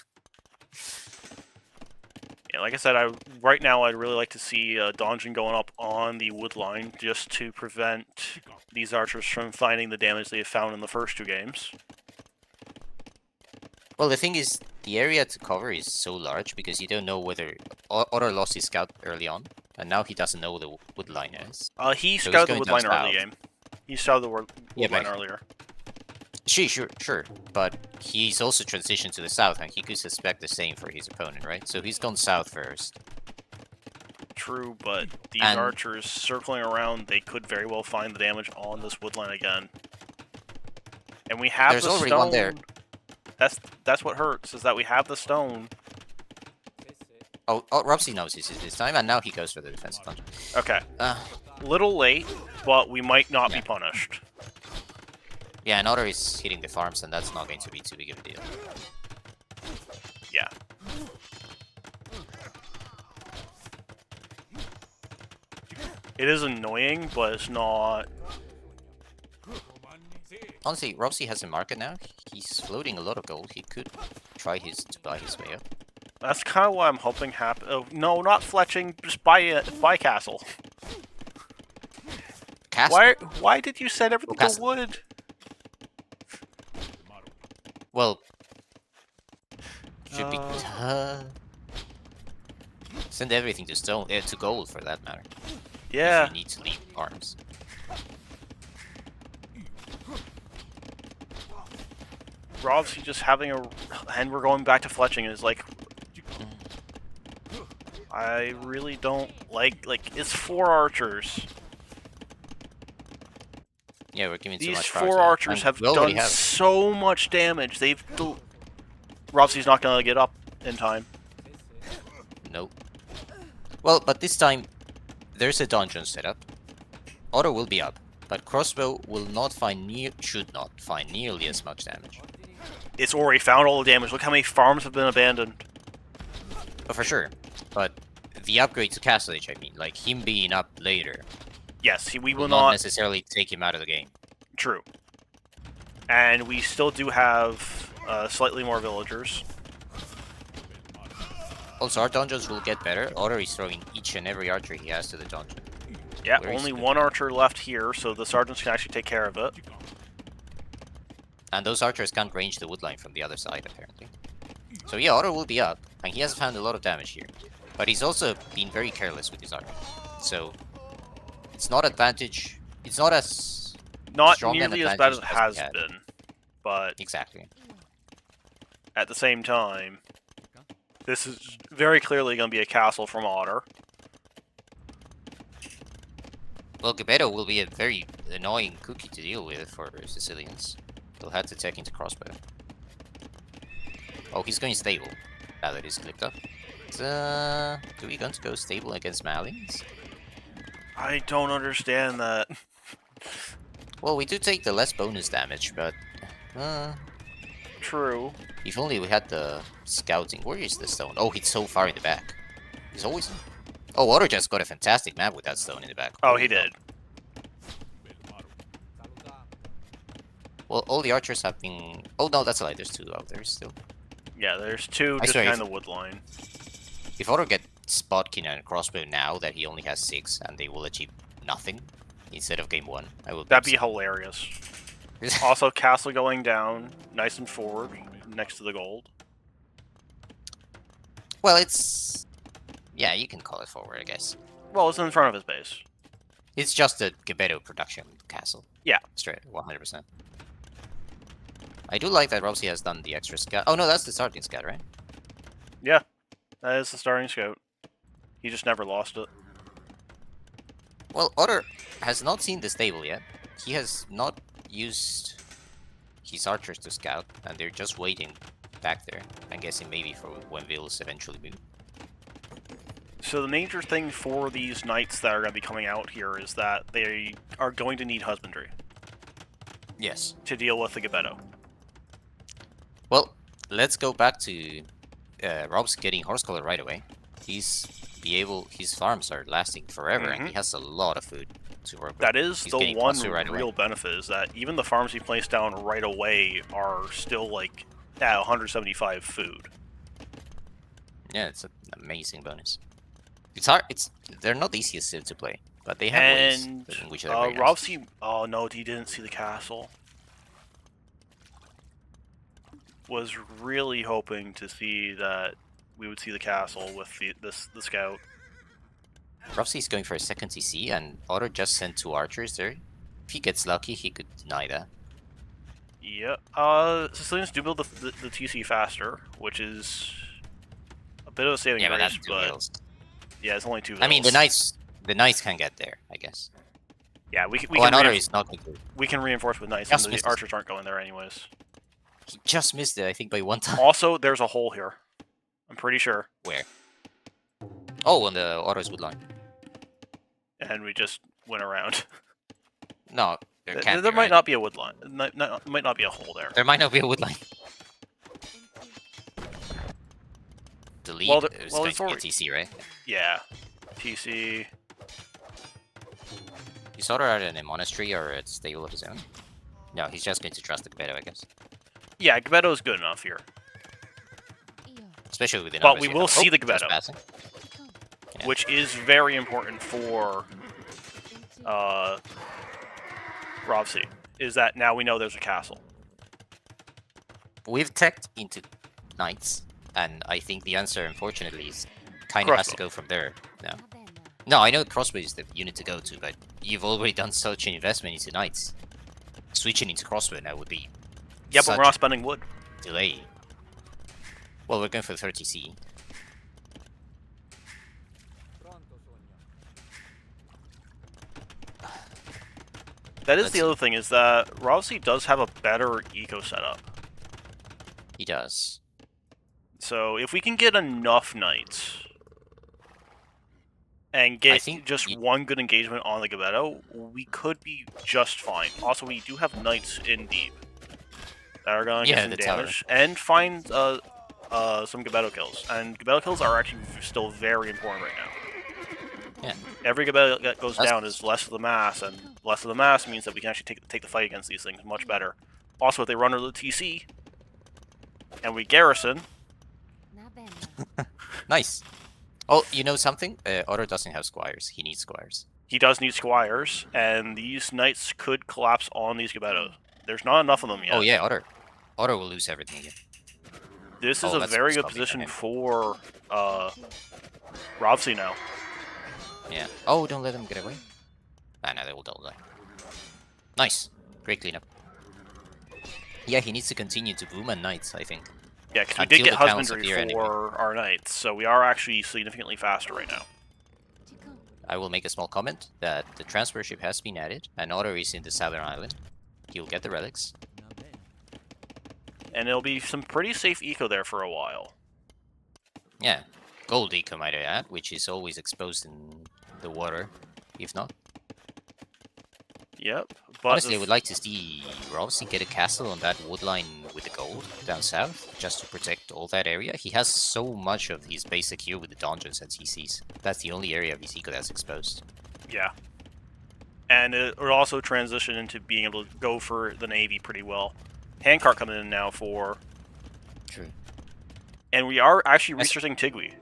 Yeah, like I said, right now I'd really like to see a dungeon going up on the wood line just to prevent these archers from finding the damage they have found in the first 2 games. Well, the thing is, the area to cover is so large because you don't know whether Otter lost his scout early on, and now he doesn't know the wood line is. He So scouted the going wood down line early south. game. He scouted the wood Yeah, line but earlier. Sure. But he's also transitioned to the south, and he could suspect the same for his opponent, right? So he's gone south first. True, but these And- archers circling around, they could very well find the damage on this wood line again. And we have There's the already stone. one there. That's what hurts, is that we have the stone. Oh, Rovsea knows this time, and now he goes for the defensive dungeon. Okay. Uh, Little late, but we might not Yeah. be punished. yeah, and Otter is hitting the farms, and that's not going to be too big of a deal. Yeah. It is annoying, but it's not... Honestly, Rovsea has a market now. He's floating a lot of gold. He could try to buy his way up. That's kind of what I'm hoping happen. Oh, no, not fletching. Just buy castle. Castle? Why did you send everything to castle. wood? Well, should be send everything to stone, to gold for that matter. Yeah. If you need to leave farms. Rovsea just having a... And we're going back to fletching is like... I really don't like... it's 4 archers. Yeah, we're giving too These much 4 archers have done so much damage. Rovsea's not going to get up in time. Nope. Well, but this time, there's a dungeon set up. Otter will be up, but crossbow will not should not find nearly as much damage. It's already found all the damage. Look how many farms have been abandoned. Oh, for sure. But the upgrade to Castle Age, I mean, like him being up later, Yes, we will not not... necessarily take him out of the game. True. And we still do have slightly more villagers. Also, our dungeons will get better. Otter is throwing each and every archer he has to the dungeon. Yeah, Very only good. 1 archer left here, so the sergeants can actually take care of it. And those archers can't range the woodline from the other side, apparently. So yeah, Otter will be up, and he has found a lot of damage here. But he's also been very careless with his archer. So, it's not advantage... It's not as... Not strong an nearly as bad as it advantage has as we had. been, but Exactly. at the same time, this is very clearly going to be a castle from Otter. Well, Geppetto will be a very annoying cookie to deal with for Sicilians. They'll have to take into crossbow. Oh, he's going stable. Now that he's clicked up. Do we going to go stable against Malings? I don't understand that. Well, we do take the less bonus damage, but... True. if only we had the scouting. Where is the stone? Oh, it's so far in the back. He's always... Oh, Otter just got a fantastic map with that stone in the back. Oh, he did. Well, all the archers have been... Oh, no, that's a lie. There's 2 out there still. Yeah, there's 2 I just swear, behind the wood line. If Otter gets Spotkin and Crossbow now that he only has 6 and they will achieve nothing instead of game 1, I will... That'd be hilarious. Also, castle going down, nice and forward, next to the gold. Well, it's... Yeah, you can call it forward, I guess. Well, it's in front of his base. It's just a Geppetto production castle. Yeah. Straight, 100%. I do like that Rovsea has done the extra scout. Oh no, that's the starting scout, right? Yeah, that is the starting scout. He just never lost it. Well, Otter has not seen the stable yet. He has not used his archers to scout, and they're just waiting back there. I'm guessing maybe for when vills eventually move. So the major thing for these knights that are going to be coming out here is that they are going to need husbandry Yes. to deal with the Geppetto. Well, let's go back to Rob's getting horse color right away. His farms are lasting forever, and he has a lot of food to work with. That is He's the getting one cluster right real away. benefit, is that even the farms he placed down right away are still, like, at 175 food. Yeah, it's an amazing bonus. It's hard. They're not the easiest civ to play, but they have ways And in which they're very nice. Rovsea, oh no, he didn't see the castle. Was really hoping to see that we would see the castle with the scout. Rovsea's going for a second TC, and Otter just sent 2 archers there. If he gets lucky, he could deny that. Yep. Sicilians do build the TC faster, which is a bit of a saving Yeah, but grace, that's 2 but vills. yeah, it's only 2 vills. I mean, the knights can get there, I guess. Yeah, we and Otter is not going to. We can reinforce with knights, Just and the archers aren't going there anyways. He just missed it, I think, by 1 time. Also, there's a hole here. I'm pretty sure. Where? Oh, on the Otter's wood line. And we just went around. No, there can't there be, might right? not be a wood line. Might not be a hole there. There might not be a wood line. The lead is going to be a TC, right? Yeah. TC. Is Otter out in a monastery or a stable of his own? No, he's just going to trust the Geppetto, I guess. Yeah, Geppetto is good enough here. Especially with the But we will see the Geppetto. Yeah. Which is very important for Rovsea, is that now we know there's a castle. We've teched into knights, and I think the answer, unfortunately, is kind of has to go from there. No, I know crossbow is the unit to go to, but you've already done such an investment into knights. Switching into crossbow now would be yeah, but we're not spending wood. Delay. Well, we're going for the 30C. That is the other thing, is that Rovsea does have a better eco setup. He does. So if we can get enough knights and get just one good engagement on the Geppetto, we could be just fine. Also, we do have knights in deep that are going to get some damage and find some Geppetto kills. And Geppetto kills are actually still very important right now. Yeah. Every Geppetto that goes down is less of the mass, and less of the mass means that we can actually take the fight against these things much better. Also, if they run under the TC and we garrison. Nice. Oh, you know something? Otter doesn't have squires. He needs squires. He does need squires, and these knights could collapse on these Geppettos. There's not enough of them yet. Oh yeah, Otter. Otter will lose everything again. This is a very good position for Rovsea now. Yeah. Oh, don't let them get away. Ah, no, they will die. Nice. Great cleanup. Yeah, he needs to continue to boom at knights, I think. Yeah, because we did get husbandry for our knights, so we are actually significantly faster right now. I will make a small comment that the transfer ship has been added, and Otter is in the southern island. He'll get the relics. And it'll be some pretty safe eco there for a while. Yeah. Gold eco, might I add, which is always exposed in the water, if not. Yep. But honestly, I would like to see Rovsea get a castle on that woodline with the gold down south, just to protect all that area. He has so much of his base secure with the dungeons and TCs. That's the only area of his eco that's exposed. Yeah. And it would also transition into being able to go for the navy pretty well. Handcart coming in now for... True. And we are actually researching Tigui.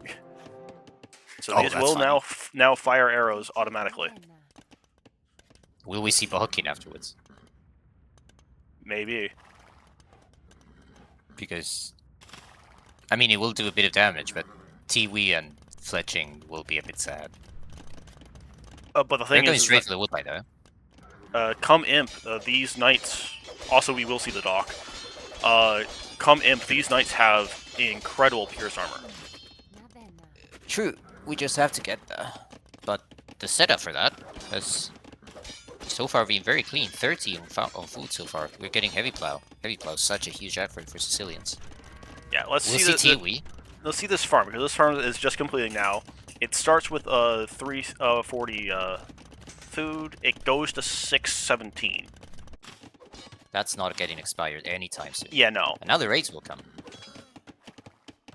So these will now fire arrows automatically. Will we see Balkan afterwards? Maybe. Because, I mean, it will do a bit of damage, but Tiwi and fletching will be a bit sad. But the thing They're going straight for the woodline, though. Come Imp, these knights... Also, we will see the dock. Come Imp, these knights have incredible pierce armor. True, we just have to get there. But the setup for that has so far been very clean. 30 on food so far. We're getting heavy plow. Heavy plow is such a huge effort for Sicilians. Yeah, let's see this farm, because this farm is just completing now. It starts with 340 food. It goes to 617. That's not getting expired anytime soon. Yeah, no. And now the raids will come.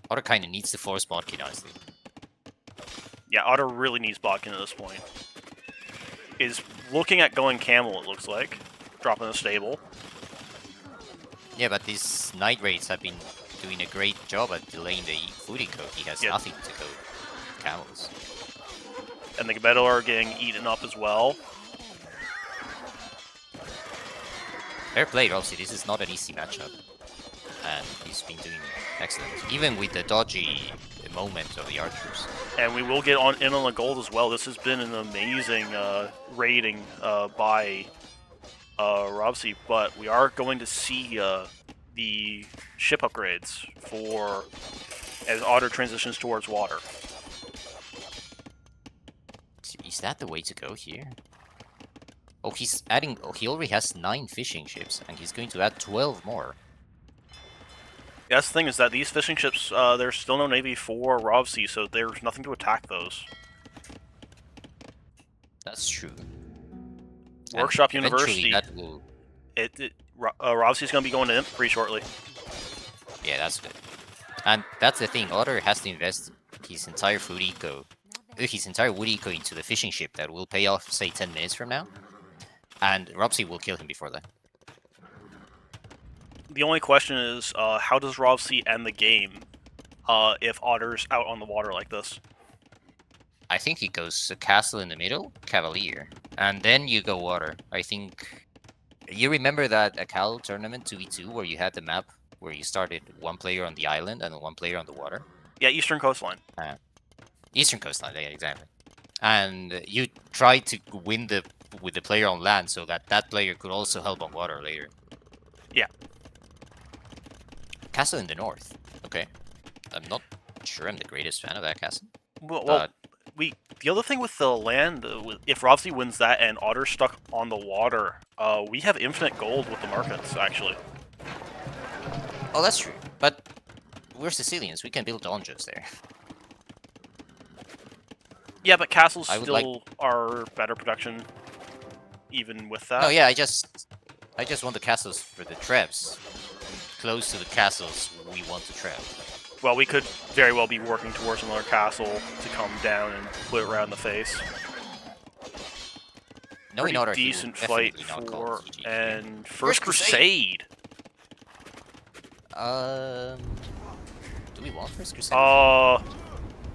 Otter kind of needs to force Bodkin, honestly. Yeah, Otter really needs Bodkin at this point. Is looking at going camel, it looks like. Dropping the stable. Yeah, but these night raids have been doing a great job at delaying the food eco. He has Yep. nothing to go camels. And the metal are getting eaten up as well. Fair play, Rovsea. This is not an easy matchup. And he's been doing excellent. Even with the dodgy moment of the archers. And we will get in on the gold as well. This has been an amazing raiding by Rovsea, but we are going to see the ship upgrades for as Otter transitions towards water. Is that the way to go here? Oh, he's adding... Oh, he already has 9 fishing ships, and he's going to add 12 more. Yeah, that's the thing is that these fishing ships, there's still no navy for Rovsea, so there's nothing to attack those. That's true. Workshop And University. That will... Rovsea's going to be going in pretty shortly. Yeah, that's good. And that's the thing, Otter has to invest his entire food eco, his entire wood eco into the fishing ship that will pay off, say, 10 minutes from now. And Rovsea will kill him before that. The only question is, how does Rovsea end the game if Otter's out on the water like this? I think he goes a castle in the middle, Cavalier, and then you go water. I think... You remember that Akal tournament 2v2 where you had the map where you started one player on the island and one player on the water? Yeah, Eastern Coastline. Eastern Coastline, yeah, exactly. And you tried to win with the player on land so that that player could also help on water later. Yeah. Castle in the north. Okay. I'm not sure I'm the greatest fan of that castle. Well, the other thing with the land, if Rovsea wins that and Otter's stuck on the water, we have infinite gold with the markets, actually. Oh, that's true. But we're Sicilians. We can build donjos there. Yeah, but castles still are better production, even with that. Oh yeah, I just want the castles for the trebs. Close to the castles we want to trap. Well, we could very well be working towards another castle to come down and put it right in the face. Knowing Otter, decent fight for and First Crusade. Do we want First Crusade?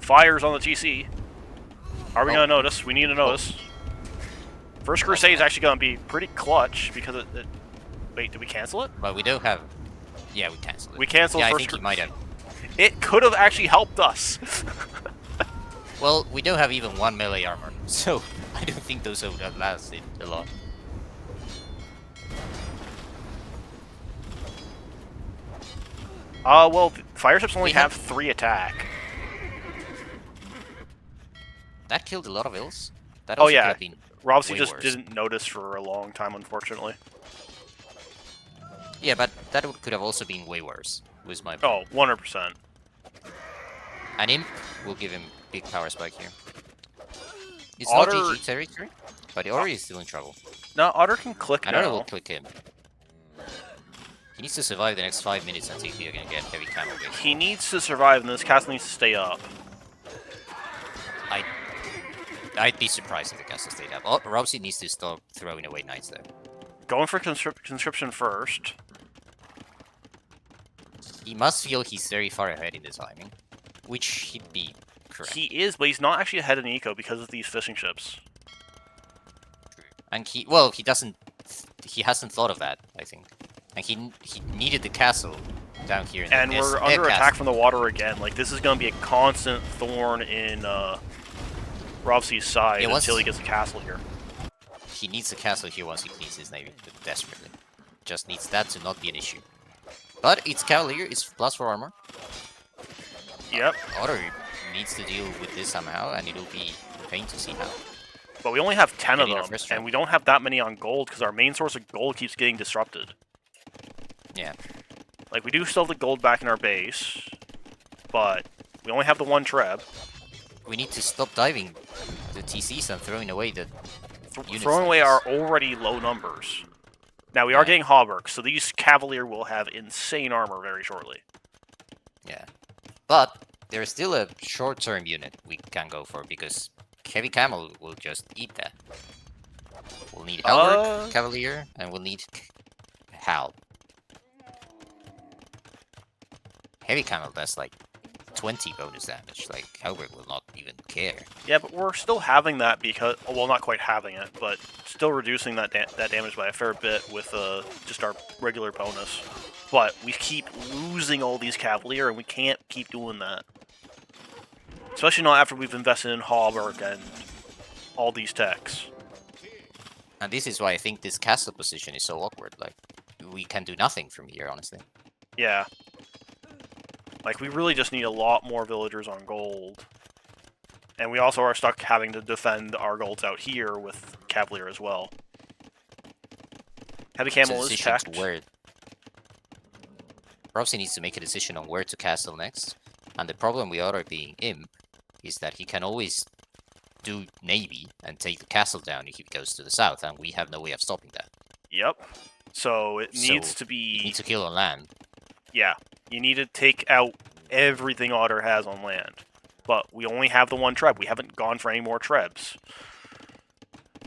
Fires on the GC. Are we gonna notice? We need to notice. First Crusade is actually gonna be pretty clutch because it. Wait, did we cancel it? But we don't have. Yeah, we canceled it. We canceled yeah, First I think he might have. It could have actually helped us. Well, we don't have even 1 melee armor, so I don't think those would have lasted a lot. Well, fire ships only have 3 attack. That killed a lot of ills. That oh also yeah, Rovsea just worse. didn't notice for a long time, unfortunately. Yeah, but that could have also been way worse, was my point. Oh, 100%. An imp will give him big power spike here. It's Otter... not GG territory, but Otter is still in trouble. No, Otter can click now. Otter will click him. He needs to survive the next 5 minutes until you're gonna get heavy camel base. He needs to survive, and this castle needs to stay up. I'd be surprised if the castle stayed up. Oh, Rovsea needs to stop throwing away knights though. Going for conscription first. He must feel he's very far ahead in the timing, which he'd be correct. He is, but he's not actually ahead in eco because of these fishing ships. And he hasn't thought of that, I think. And he needed the castle down here. And we're under attack from the water again. Like, this is going to be a constant thorn in Rovsea's side until he gets a castle here. He needs a castle here once he cleans his navy, desperately. Just needs that to not be an issue. But it's Cavalier, it's +4 armor. Yep. Otter needs to deal with this somehow, and it'll be a pain to see how. But we only have 10 of them, and we don't have that many on gold because our main source of gold keeps getting disrupted. Yeah. Like, we do still have the gold back in our base, but we only have the 1 treb. We need to stop diving the TCs and throwing away the throwing away our already low numbers. Now, we are getting hauberks, so these Cavalier will have insane armor very shortly. Yeah. But there's still a short-term unit we can go for, because Heavy Camel will just eat that. We'll need Elric, Cavalier, and we'll need Hal. Heavy Camel does like 20 bonus damage. Like, Halberd will not even care. Yeah, but we're still having that because, well, not quite having it, but still reducing that that damage by a fair bit with just our regular bonus. But we keep losing all these Cavalier, and we can't keep doing that. Especially not after we've invested in Hauberg and all these techs. And this is why I think this castle position is so awkward. Like, we can do nothing from here, honestly. Yeah. Like, we really just need a lot more villagers on gold. And we also are stuck having to defend our golds out here with Cavalier as well. Heavy Camel is checked. Rovsea needs to make a decision on where to castle next. And the problem with Otter being Imp is that he can always do Navy and take the castle down if he goes to the south, and we have no way of stopping that. Yep. So it needs to be... You need to kill on land. Yeah. You need to take out everything Otter has on land. But we only have the one treb. We haven't gone for any more trebs.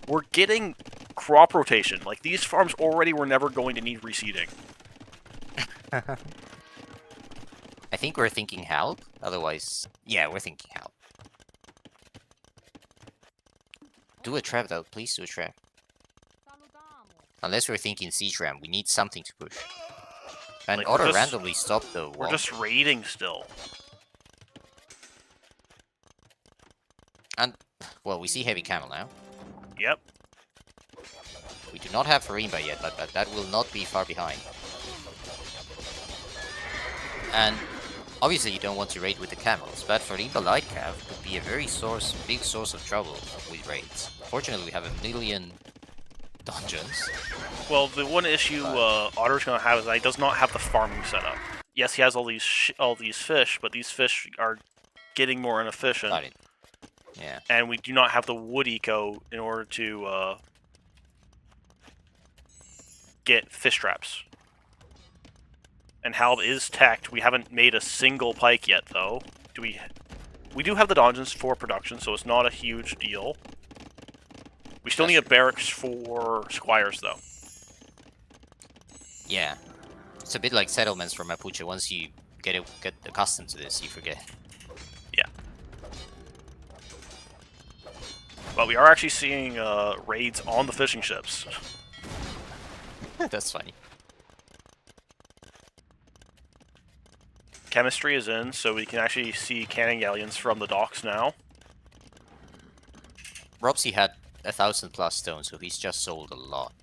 We're getting crop rotation. Like, these farms already were never going to need reseeding. I think we're thinking Halb. Otherwise, yeah, we're thinking Halb. Do a trap though, please do a trap. Unless we're thinking siege ram, we need something to push. And like, Otter randomly stopped the wall. We're just raiding still. And, well, we see Heavy Camel now. Yep. We do not have Farimba yet, but that will not be far behind. And obviously you don't want to raid with the camels, but Farimba Light Cav could be a very big source of trouble with raids. Fortunately, we have a million dungeons. Well, the one issue Otter's going to have is that he does not have the farming setup. Yes, he has all these fish, but these fish are getting more inefficient. Yeah. And we do not have the wood eco in order to get fish traps. And Halb is teched. We haven't made a single pike yet, though. We do have the dungeons for production, so it's not a huge deal. We still need a barracks for squires, though. Yeah. It's a bit like settlements for Mapuche. Once you get accustomed to this, you forget. Yeah. But we are actually seeing raids on the fishing ships. That's funny. Chemistry is in, so we can actually see cannon galleons from the docks now. Rovsea had 1,000+ stones, so he's just sold a lot.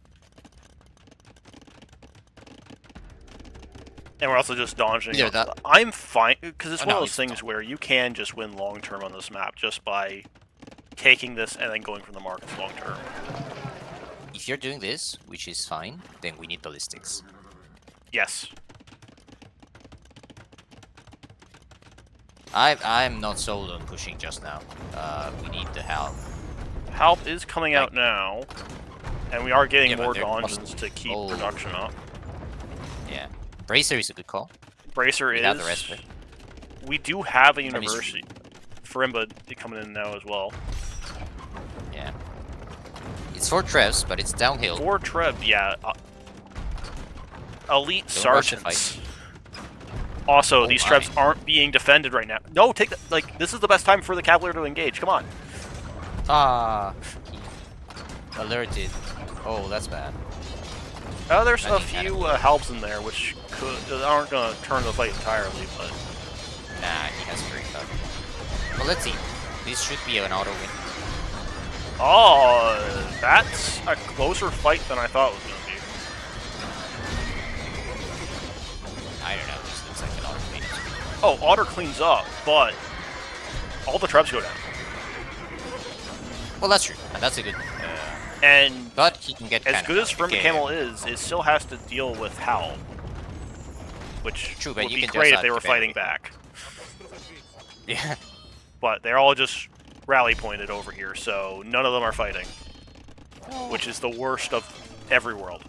And we're also just dodging. Yeah, I'm fine, because it's one of those things where you can just win long-term on this map just by taking this and then going from the markets long-term. If you're doing this, which is fine, then we need ballistics. Yes. I'm not sold on pushing just now. We need the Halb. Halb is coming out now, and we are getting more dungeons to keep Oh. production up. Yeah. Bracer is a good call. Bracer is... Without the rest of it. We do have a university. Farimba coming in now as well. Yeah. It's 4 trebs, but it's downhill. 4 treb, yeah. Elite sergeants. Also, these trebs aren't being defended right now. No, take the, like, this is the best time for the Cavalier to engage. Come on. Ah, he alerted. Oh, that's bad. There's a few helps in there, which aren't going to turn the fight entirely, but... Nah, he has free cut. Well, let's see. This should be an auto win. Oh, that's a closer fight than I thought it was going to be. I don't know. This looks like an auto win. Oh, Otter cleans up, but all the trebs go down. Well, that's true. And that's a good... but he can get as good as Farimba Camel is, it still has to deal with Halb. Which would be great if they were fighting back. Yeah. But they're all just rally pointed over here, so none of them are fighting. Which is the worst of every world.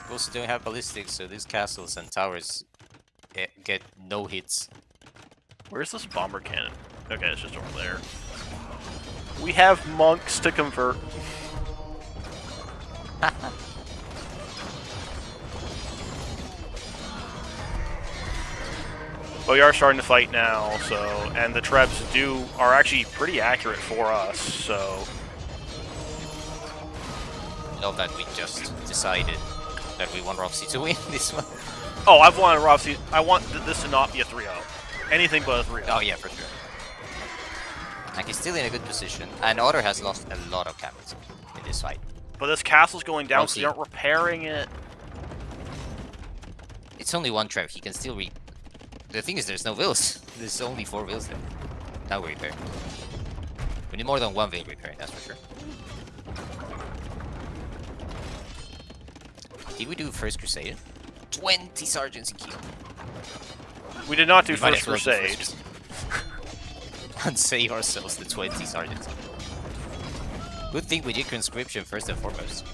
We also don't have ballistics, so these castles and towers get no hits. Where's this bomber cannon? Okay, it's just over there. We have monks to convert. But we are starting to fight now, so and the trebs are actually pretty accurate for us. So Love that we just decided that we want Rovsea to win this one. oh, I've wanted Rovsea. I want this to not be a 3-0. Anything but a 3-0. Oh yeah, for sure. Like he's still in a good position, and Otter has lost a lot of cameras in this fight. But this castle's going down, so Rovsea. they aren't repairing it. It's only one trap. He can still The thing is, there's no vills. There's only 4 vills there. Now we repair. We need more than 1 vill repairing, that's for sure. Did we do First Crusade? 20 sergeants in Kiel. We did not do We might First as well do Crusade. First and save ourselves the 20 sergeants. Good thing we did conscription first and foremost.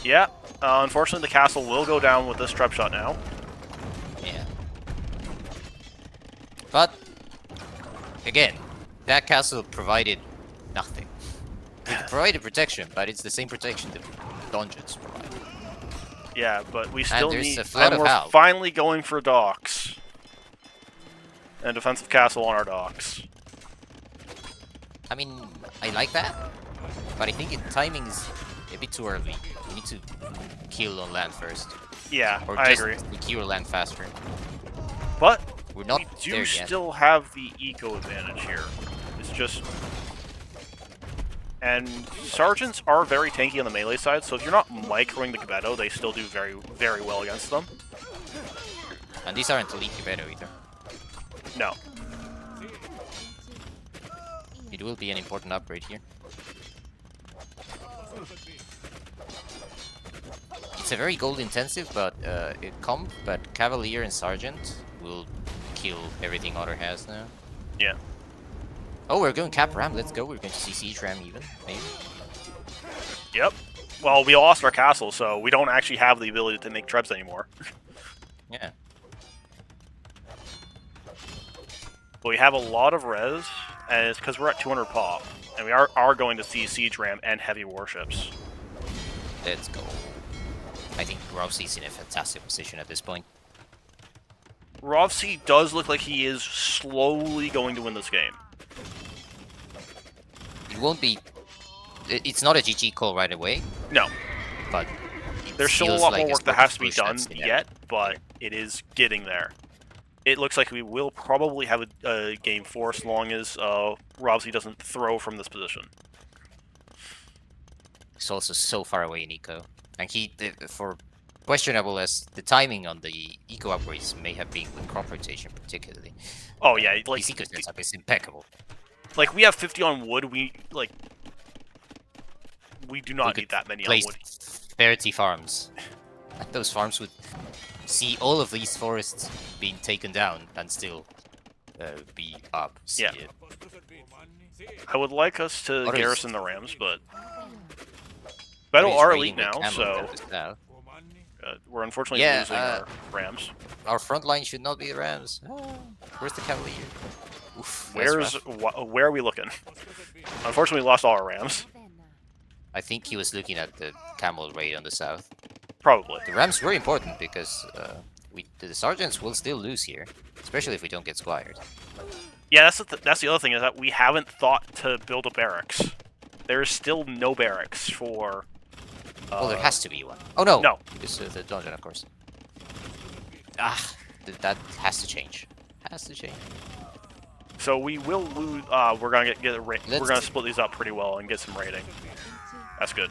Yeah. Unfortunately, the castle will go down with this trap shot now. Yeah. But, again, that castle provided nothing. It provided protection, but it's the same protection that dungeons provide. Yeah, but we still there's need... a flood And of we're help. finally going for docks. And defensive castle on our docks. I mean, I like that, but I think timing is a bit too early. We need to kill on land first. Yeah, Or I just agree. secure land faster. But We're not we do there yet. still have the eco advantage here. It's just... And sergeants are very tanky on the melee side, so if you're not microing the Gebeto, they still do very, very well against them. And these aren't elite Gebeto either. No. It will be an important upgrade here. It's a very gold intensive, but but Cavalier and Sergeant will kill everything Otter has now. Yeah. Oh, we're going Cap Ram. Let's go. We're going to see Siege Ram even, maybe. Yep. Well, we lost our castle, so we don't actually have the ability to make trebs anymore. Yeah. But we have a lot of res, and it's because we're at 200 pop. And we are going to see Siege Ram and Heavy Warships. Let's go. I think Rovsea's in a fantastic position at this point. Rovsea does look like he is slowly going to win this game. It won't be... It's not a GG call right away, No. but... There's still a feels lot like more a work that sort has of to be push done that's needed. yet, but it is getting there. It looks like we will probably have a game for as long as Rovsea doesn't throw from this position. He's also so far away in eco. And for questionable as the timing on the eco upgrades may have been with crop rotation particularly. Oh yeah, like His eco setup is impeccable. like we have 50 on wood. We do not We need that many on Place wood. 30 farms. And those farms would see all of these forests being taken down and still be up. See Yeah. it. I would like us to What is- garrison the Rams, but Battle He's are raiding elite with now, camels so at the south. we're unfortunately Yeah, losing our Rams. Our front line should not be the Rams. Ah, where's the Cavalier? Oof, that's rough. Where are we looking? Unfortunately, we lost all our Rams. I think he was looking at the camel raid on the south. Probably. The Rams were important because the sergeants will still lose here, especially if we don't get squired. Yeah, that's the other thing, is that we haven't thought to build a barracks. There's still no barracks for... Well, there has to be one. Oh no! No. It's the dungeon, of course. Ah, that has to change. Has to change. So we will lose... we're gonna we're gonna split these up pretty well and get some raiding. That's good.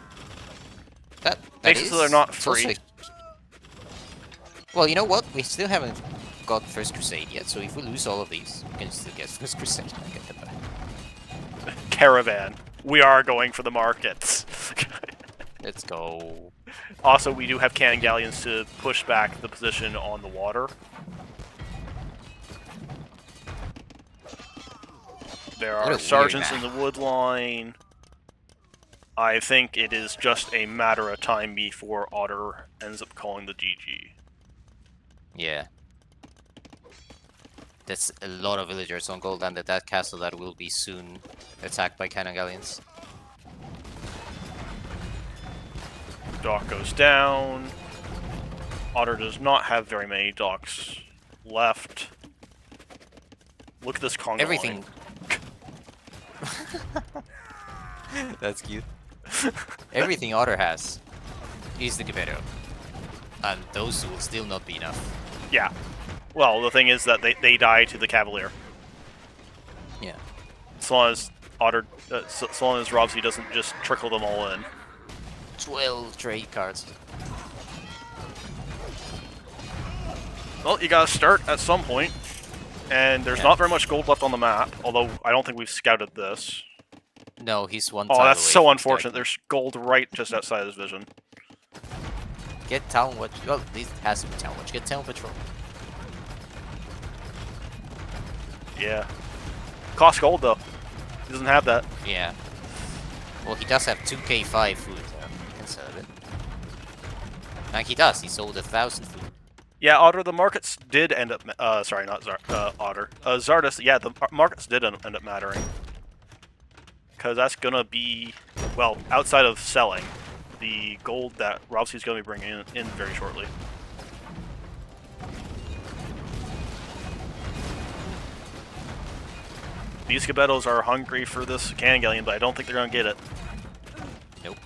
That Makes it is... so they're not it's also free. Well, you know what? We still haven't got First Crusade yet, so if we lose all of these, we can still get First Crusade and get them back. Caravan. We are going for the markets. Let's go. Also, we do have cannon galleons to push back the position on the water. There What a are weird sergeants in map. the wood line. I think it is just a matter of time before Otter ends up calling the GG. Yeah. That's a lot of villagers on gold land at that castle that will be soon attacked by cannon galleons. Dock goes down. Otter does not have very many docks left. Look at this conga Everything. line. That's cute. Everything Otter has is the Gebeto. And those will still not be enough. Yeah. Well, the thing is that they die to the Cavalier. Yeah. So long as Otter, so long as Rovsea doesn't just trickle them all in. 12 trade cards. Well, you gotta start at some point, and there's not very much gold left on the map, although I don't think we've scouted this. No, he's one Oh, tile that's away so from unfortunate. starting. There's gold right just outside his vision. Get Town Watch. Well, this has to be Town Watch. Get Town Patrol. Yeah. Costs gold, though. He doesn't have that. Yeah. Well, he does have 2k5 food, so he can sell it. Like he does. He sold 1,000 food. Yeah, Otter, the markets did end up... sorry, not Otter. Zardas, yeah, the markets did end up mattering. Because that's going to be... Well, outside of selling, the gold that Rovsea's going to be bringing in very shortly. These Gebetos are hungry for this cannon galleon, but I don't think they're going to get it. Nope.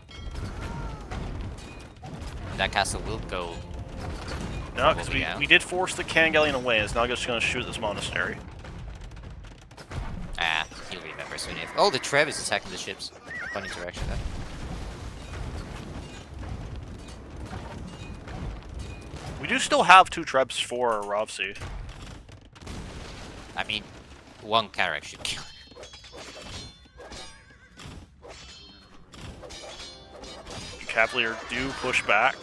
That castle will go. No, because we did force the cannon galleon away, and it's now just going to shoot this monastery. Ah, he'll remember soon enough. Oh, the Trev is attacking the ships. Fun interaction there. We do still have 2 Trebs for Rovsea. I mean, one Carrack should kill it. Cavalier do push back.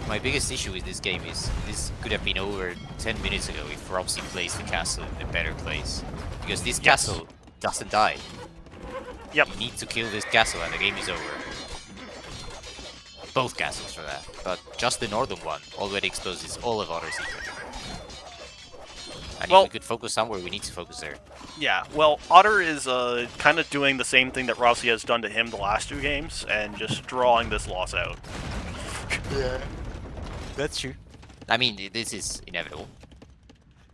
My biggest issue with this game is this could have been over 10 minutes ago if Rovsea placed the castle in a better place. Because this castle doesn't die. Yep. You need to kill this castle and the game is over. Both castles for that, but just the northern one already exposes all of Otter's secret. And if we could focus somewhere, we need to focus there. Yeah, well, Otter is kind of doing the same thing that Rovsea has done to him the last 2 games, and just drawing this loss out. Yeah, that's true. I mean, this is inevitable,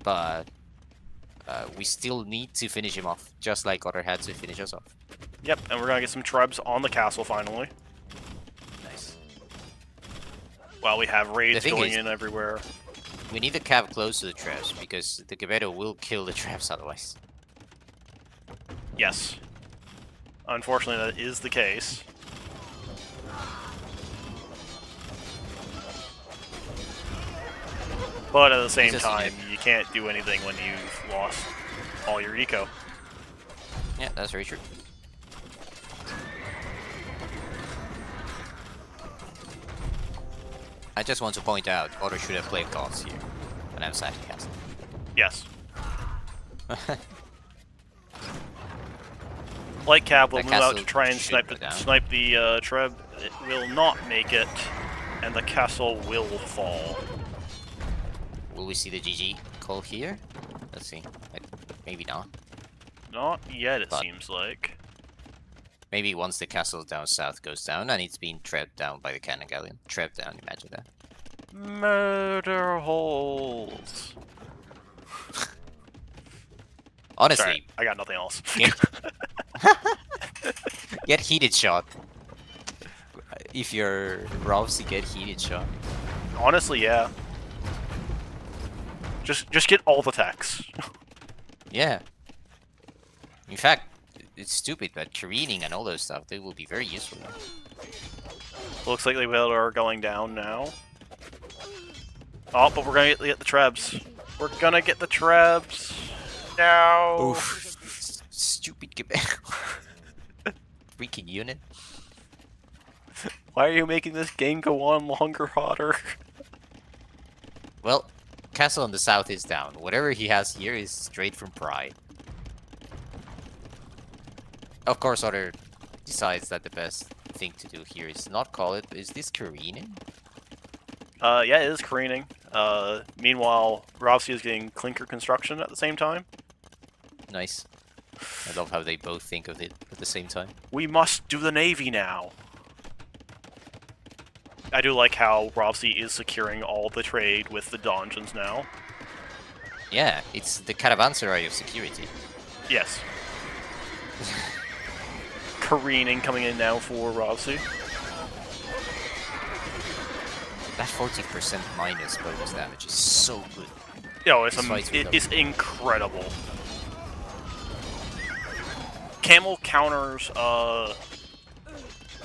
but we still need to finish him off, just like Otter had to finish us off. Yep, and we're gonna get some Trebs on the castle finally. Nice. While we have raids going in everywhere. We need the cav close to the traps, because the Gebeto will kill the traps otherwise. Yes. Unfortunately, that is the case. But at the same time, you can't do anything when you've lost all your eco. Yeah, that's very true. I just want to point out, Otter should have played gods here, when outside the castle. Yes. Light Cav will move out to try and snipe the Treb. It will not make it, and the castle will fall. Will we see the GG call here? Let's see. Maybe not. Not yet, it seems like. Maybe once the castle down south goes down and it's being trebbed down by the cannon galleon. Trebbed down, imagine that. Murder holes. Honestly, sorry, I got nothing else. Get heated shot. If you're Rovsea, get heated shot. Honestly, yeah. Just get all the techs. Yeah. In fact, it's stupid, but careening and all those stuff, they will be very useful now. Looks like they are going down now. Oh, but we're gonna get the Trebs. We're gonna get the Trebs. No. Oof. Stupid freaking unit. Why are you making this game go on longer, Otter? Well, castle on the south is down. Whatever he has here is straight from Pride. Of course, Otter decides that the best thing to do here is not call it. Is this careening? Yeah, it is careening. Meanwhile, Rovsea is getting clinker construction at the same time. Nice. I love how they both think of it at the same time. We must do the navy now. I do like how Rovsea is securing all the trade with the dungeons now. Yeah, it's the caravanserai of security. Yes. Careening coming in now for Rovsea. That 40% minus bonus damage is so good. Yo, it's incredible. Camel counters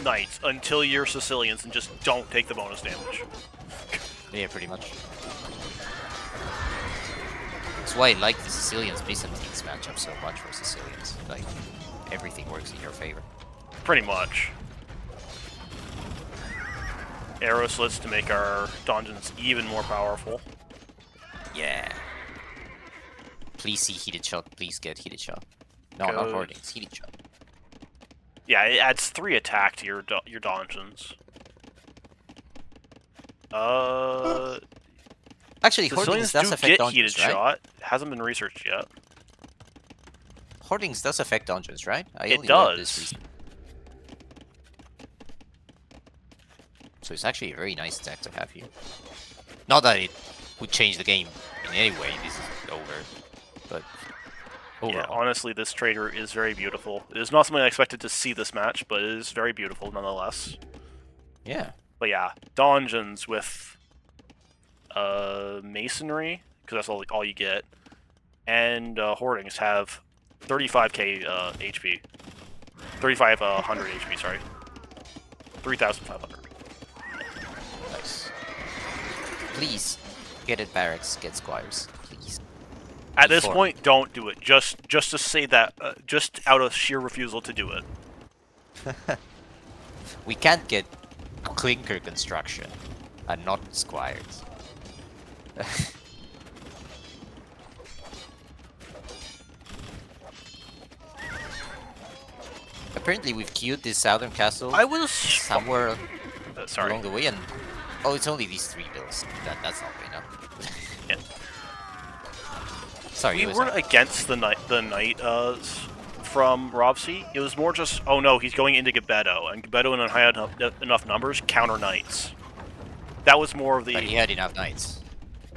knights until you're Sicilians and just don't take the bonus damage. Yeah, pretty much. That's why I like the Sicilians-Byzantines matchup so much for Sicilians. Like, everything works in your favor. Pretty much. Arrow slits to make our dungeons even more powerful. Yeah. Please see heated shot. Please get heated shot. No, not hoardings. Heated shot. Yeah, it adds 3 attack to your dungeons. Actually, hoardings does affect dungeons, heated right? shot. Hasn't been researched yet. Hoardings does affect dungeons, right? It does. So it's actually a very nice deck to have here. Not that it would change the game in any way. This is over, but overall. Yeah, honestly, this trader is very beautiful. It is not something I expected to see this match, but it is very beautiful nonetheless. Yeah. But yeah, dungeons with masonry, because that's all you get, and hoardings have 35k HP. 3,500 HP, sorry. 3,500. Nice. Please, get it barracks, get squires, please. At this point, don't do it. Just to say that, just out of sheer refusal to do it. We can't get clinker construction and not squires. Apparently, we've queued this southern castle. I was somewhere sorry. along the way, and oh, it's only these 3 builds. That's not good enough. Yeah. Sorry, we weren't against the knight from Rovsea. It was more just, oh no, he's going into Gebetto, and Gebetto in high enough numbers counter knights. That was more of the. But he had enough knights.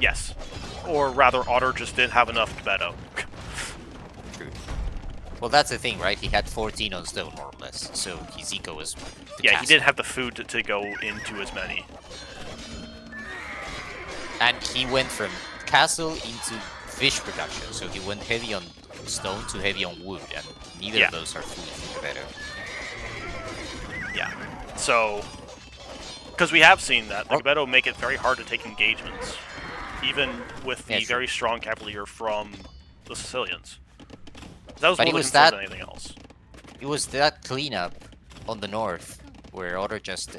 Yes, or rather, Otter just didn't have enough Gebetto. True. Well, that's the thing, right? He had 14 on stone, more or less. So his eco was. Yeah, castle. He didn't have the food to go into as many. And he went from castle into fish production, so he went heavy on stone to heavy on wood, and neither of those are food for Gebetto. Yeah. So, because we have seen that, the Gebetto make it very hard to take engagements, even with the very strong cavalier from the Sicilians. That was more the concern than anything else. It was that cleanup on the north where Otter just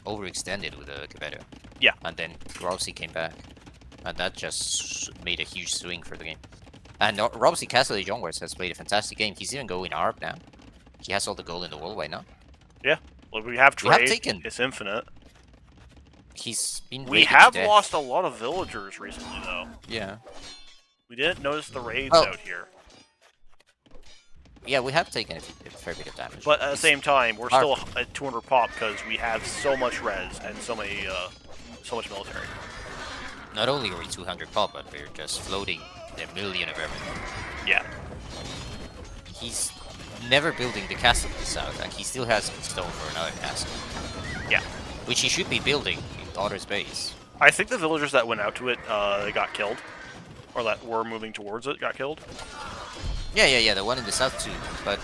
overextended with the Gebetto. Yeah. And then Rovsea came back. And that just made a huge swing for the game. And Rovsea Castle Jongwars has played a fantastic game. He's even going ARB now. He has all the gold in the world right now. Yeah. Well, we have trade. It's infinite. He's been. We have lost a lot of villagers recently, though. Yeah. We didn't notice the raids out here. Yeah, we have taken a fair bit of damage. But at the same time, we're still at 200 pop because we have so much res and so much military. Not only are we 200 pop, but we're just floating a million of everything. Yeah. He's never building the castle to the south, and he still has stone for another castle. Yeah. Which he should be building in Otter's base. I think the villagers that went out to it got killed. Or that were moving towards it got killed. Yeah, the one in the south too. But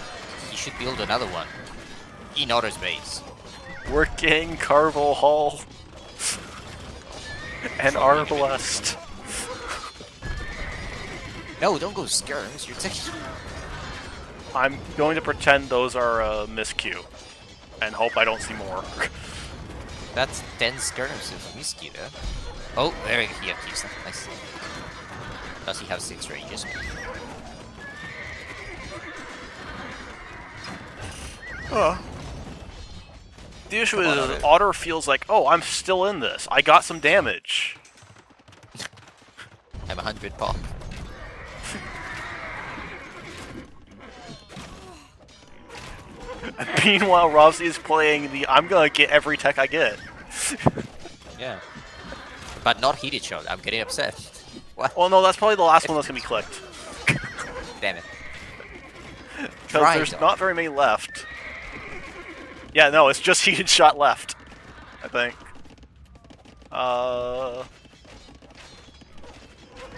he should build another one in Otter's base. Working Carvel Hall. And Arbalest. No, don't go skirms. You're taking. I'm going to pretend those are miscue, and hope I don't see more. That's 10 skirms of miscue, though. Oh, there he keeps them. Nice. Does he have 6 ranges? The issue is Otter feels like, oh, I'm still in this. I got some damage. I'm 100 pop. Meanwhile, Rovsea is playing the I'm gonna get every tech I get. Yeah. But not heated shot. I'm getting upset. What? Well, no, that's probably the last one that's gonna be clicked. Damn it. Because Dry there's dock. not very many left. Yeah, no, it's just heated shot left, I think.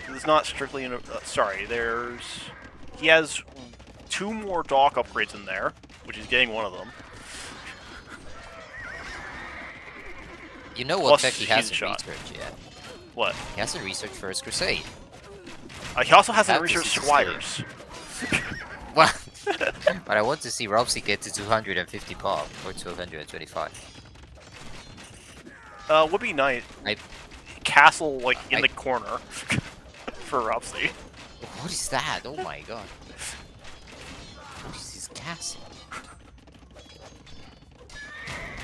It's not strictly... sorry, there's... He has 2 more dock upgrades in there, which is getting one of them. You know what Plus tech he heated hasn't shot. researched yet? What? He hasn't researched First Crusade. He also hasn't Have to researched see the Squires. Well, but I want to see Rovsea get to 250 pop or 225. Would be nice. I Castle, like, in I- the corner for Rovsea. What is that? Oh my god. What is this castle?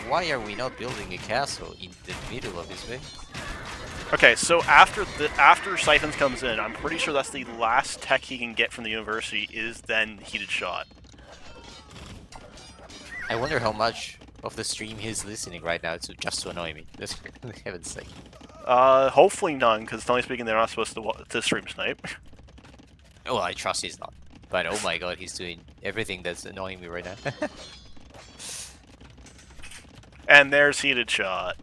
Why are we not building a castle in the middle of his base? Okay, so after Siphons comes in, I'm pretty sure that's the last tech he can get from the university is then heated shot. I wonder how much of the stream he's listening right now just to annoy me. For heaven's sake. Hopefully none, because Tony speaking, they're not supposed to stream snipe. Oh, I trust he's not. But oh my god, he's doing everything that's annoying me right now. And there's heated shot.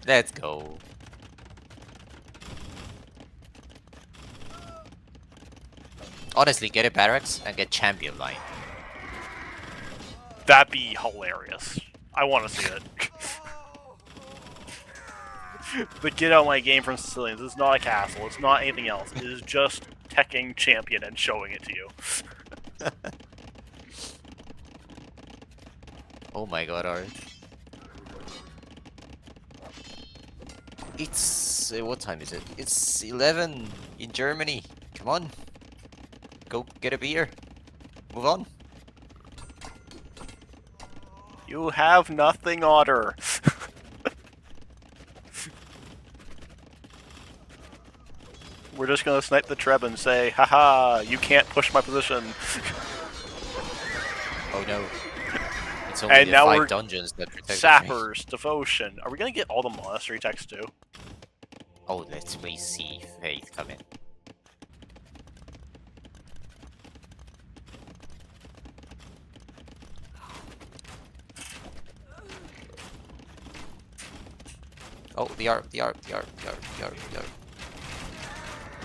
Let's go. Honestly, get a barracks and get champion line. That'd be hilarious. I want to see it. But get out my game from Sicilians. It's not a castle. It's not anything else. It is just teching champion and showing it to you. Oh my god, Art. It's... what time is it? It's 11 in Germany. Come on. Go get a beer. Move on. You have nothing, Otter. We're just gonna snipe the Treb and say, haha, you can't push my position. Oh no. It's only And the now 5 we're dungeons that protect the Sappers, Devotion. Are we gonna get all the monastery texts too? Oh, let's wait, see Faith come in. Oh, the ARB.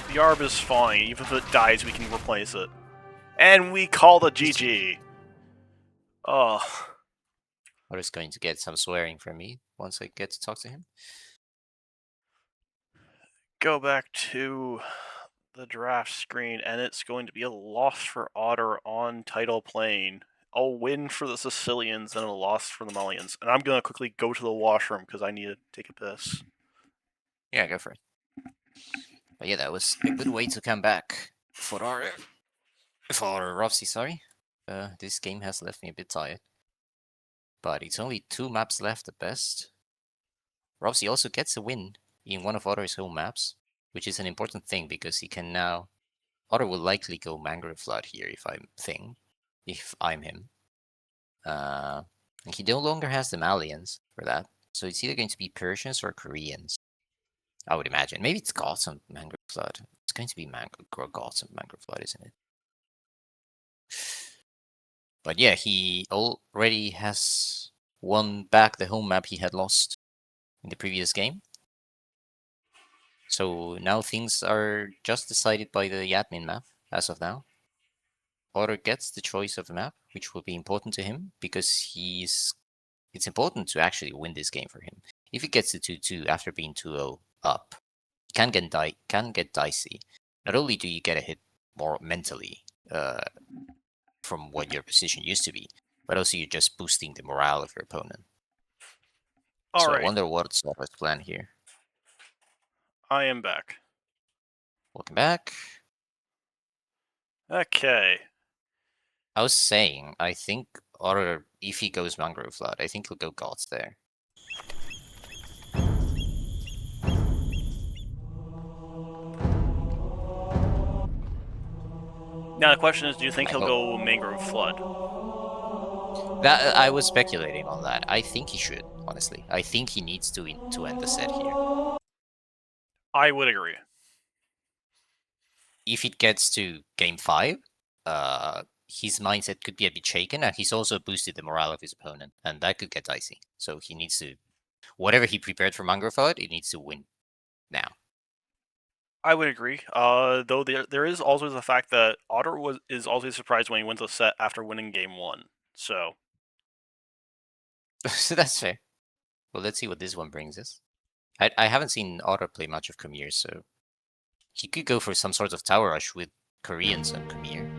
The Arb is fine. Even if it dies, we can replace it. And we call the GG. Oh. I'm just going to get some swearing from me once I get to talk to him. Go back to the draft screen, and it's going to be a loss for Otter on title plane. A win for the Sicilians and a loss for the Malians. And I'm gonna quickly go to the washroom because I need to take a piss. Yeah, go for it. But yeah, that was a good way to come back for Rovsea, sorry. This game has left me a bit tired. But it's only 2 maps left at best. Rovsea also gets a win in one of Otter's home maps, which is an important thing because he can now... Otter will likely go Mangrove Flood here if I'm him. And he no longer has the Malians for that, so it's either going to be Persians or Koreans. I would imagine. Maybe it's Goths and Mangrove Flood. It's going to be Goths and Mangrove Flood, isn't it? But yeah, he already has won back the home map he had lost in the previous game. So now things are just decided by the admin map as of now. Otter gets the choice of the map, which will be important to him because it's important to actually win this game for him. If he gets to 2-2 after being 2-0 up, it can get dicey. Not only do you get a hit more mentally from what your position used to be, but also you're just boosting the morale of your opponent. So I wonder what's Otter's plan here. I am back. Welcome back. Okay. I was saying, I think Otter, if he goes Mangrove Flood, I think he'll go Gods there. Now the question is, do you think he'll go Mangrove Flood? That I was speculating on that. I think he should, honestly. I think he needs to end the set here. I would agree. if it gets to game 5, his mindset could be a bit shaken, and he's also boosted the morale of his opponent, and that could get dicey. So he needs to, whatever he prepared for Mangrove Flood, it needs to win now. I would agree. Though there is also the fact that Otter is always surprised when he wins a set after winning game 1. So So that's fair. Well, let's see what this one brings us. I haven't seen Otter play much of Khmer, so he could go for some sort of tower rush with Koreans on Khmer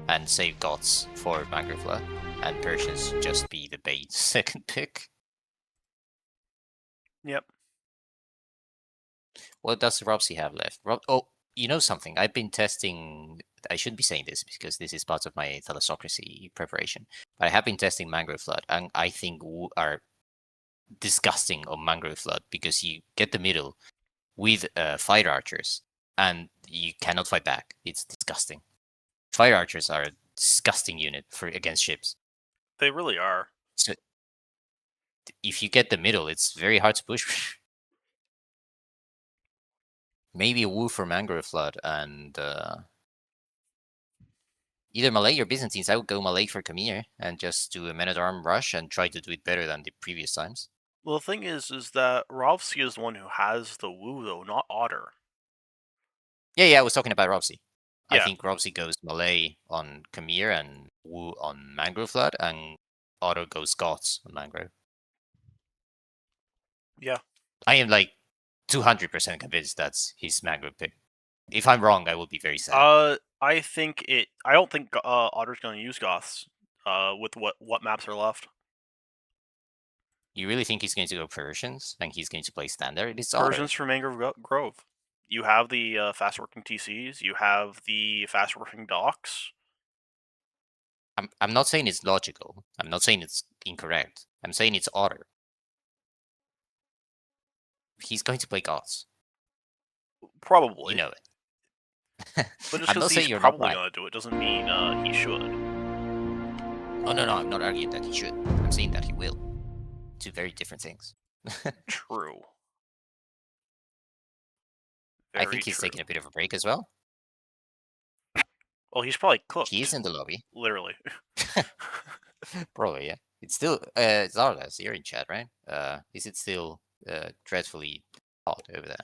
and save Goths for Mangrove Flood, and Persians just be the bait second pick. yep. What does Rovsea have left? Oh, you know something? I've been testing. I shouldn't be saying this because this is part of my Thalassocracy preparation. But I have been testing Mangrove Flood, and I think are disgusting on Mangrove Flood because you get the middle with fire archers, and you cannot fight back. It's disgusting. Fire archers are a disgusting unit for against ships. They really are. So if you get the middle, it's very hard to push. Maybe a woo for Mangrove Flood and either Malay or Byzantines. I would go Malay for Khmer and just do a men-at-arm rush and try to do it better than the previous times. Well, the thing is that Rovsea is the one who has the woo, though, not Otter. Yeah, I was talking about Rovsea. I Yeah. think Rovsea goes Malay on Khmer and Wu on Mangrove Flood, and Otter goes Goths on Mangrove. Yeah. I am like 200% convinced that's his Mangrove pick. If I'm wrong, I will be very sad. I think it. I don't think Otter's going to use Goths. With what maps are left. You really think he's going to go Persians and he's going to play standard? It's Persians Otter. from Mangrove Grove. You have the fast working TCs. You have the fast working docks. I'm not saying it's logical. I'm not saying it's incorrect. I'm saying it's Otter. He's going to play Goths. Probably. You know it. But just I'm because not he's saying you're not probably right. going to do it doesn't mean he should. Oh, no, I'm not arguing that he should. I'm saying that he will. Two very different things. True. I Very think he's true. taking a bit of a break as well. Well, he's probably He is cooked. in the lobby. Literally. Probably, yeah. It's still, Zardas, you're in chat, right? Is it still dreadfully hot over there?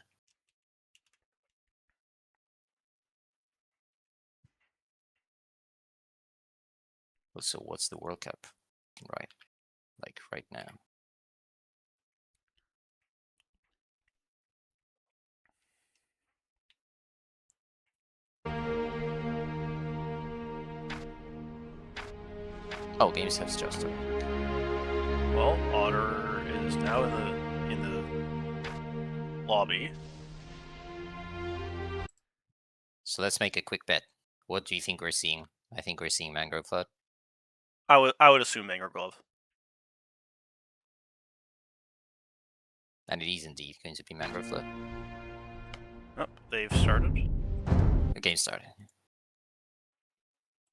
So what's the World Cup? Right, like right now. Oh, games have just started. Well, Otter is now in the lobby. So let's make a quick bet. What do you think we're seeing? I think we're seeing Mangrove Flood. I would assume Mangrove Glove. And it is indeed going to be Mangrove Flood. Oh, they've started. The game started.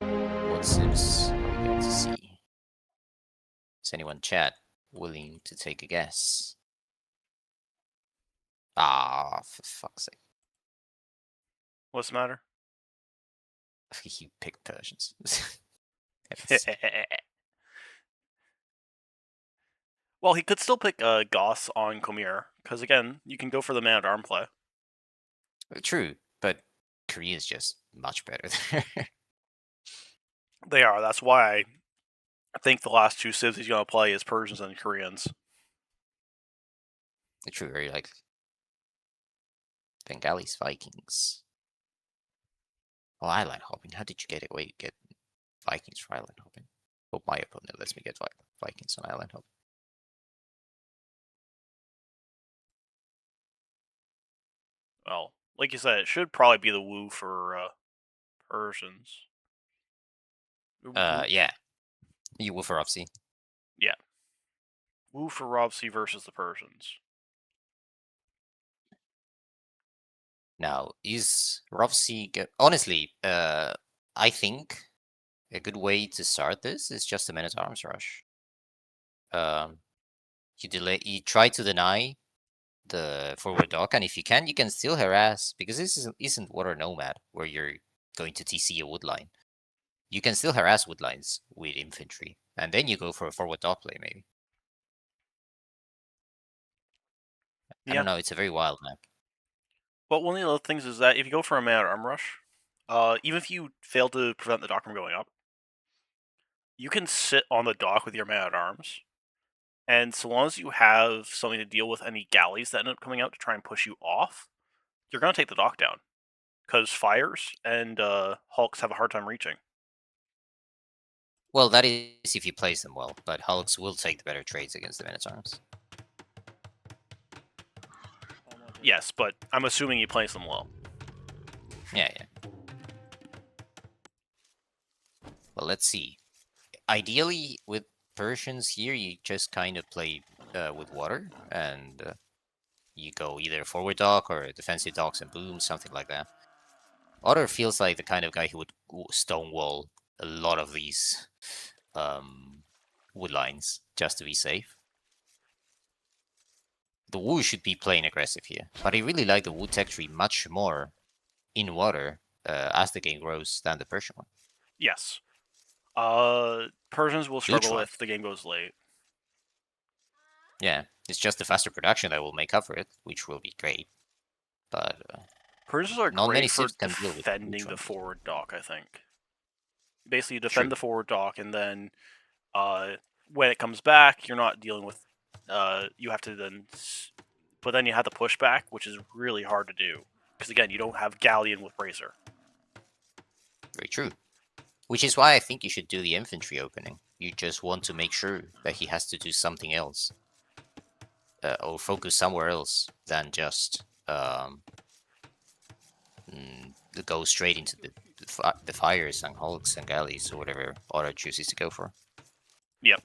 What sims are we going to see? Is anyone chat willing to take a guess? Ah, for fuck's sake. What's the matter? He picked Persians. Well, he could still pick Goss on Khmer, because again, you can go for the man at arm play. True, but Korea is just much better there. They are. That's why I think the last two civs he's going to play is Persians and Koreans. True, very likely. Bengalis, Vikings. Oh, island hopping. How did you get it? Wait, get Vikings for island hopping. Hope my opponent lets me get Vikings on island hopping. Well, like you said, it should probably be the Wu for Persians. Yeah. You will for Rovsea. Yeah. Wu for Rovsea versus the Persians. Now, is Rovsea... Honestly, I think a good way to start this is just a men-at-arms rush. You try to deny the forward dock, and if you can still harass, because this isn't Water Nomad where you're going to TC a wood line. You can still harass wood lines with infantry, and then you go for a forward dock play maybe. I Yeah. don't know. It's a very wild map. But one of the other things is that if you go for a man-at-arm rush, even if you fail to prevent the dock from going up, you can sit on the dock with your man-at-arms, and so long as you have something to deal with any galleys that end up coming out to try and push you off, you're going to take the dock down. Because fires and hulks have a hard time reaching. Well, that is if you place them well, but Hulks will take the better trades against the Men-at-Arms. Yes, but I'm assuming you place them well. Yeah. Well, let's see. Ideally, with Persians here, you just kind of play with water, and you go either forward dock or defensive docks and boom, something like that. Otter feels like the kind of guy who would stonewall a lot of these wood lines just to be safe. The Wu should be playing aggressive here, but I really like the Wu tech tree much more in water as the game grows than the Persian one. Yes. Persians will struggle if the game goes late. Yeah, it's just the faster production that will make up for it, which will be great. But Persians are not great many for civs can deal with defending the forward dock, I think. Basically, you True. defend the forward dock, and then when it comes back, you're not dealing with... you have to then... But then you have the pushback, which is really hard to do. Because again, you don't have Galleon with Bracer. Very true. Which is why I think you should do the infantry opening. You just want to make sure that he has to do something else. Or focus somewhere else than just go straight into the fires and hulks and galleys or whatever Otter chooses to go for. Yep.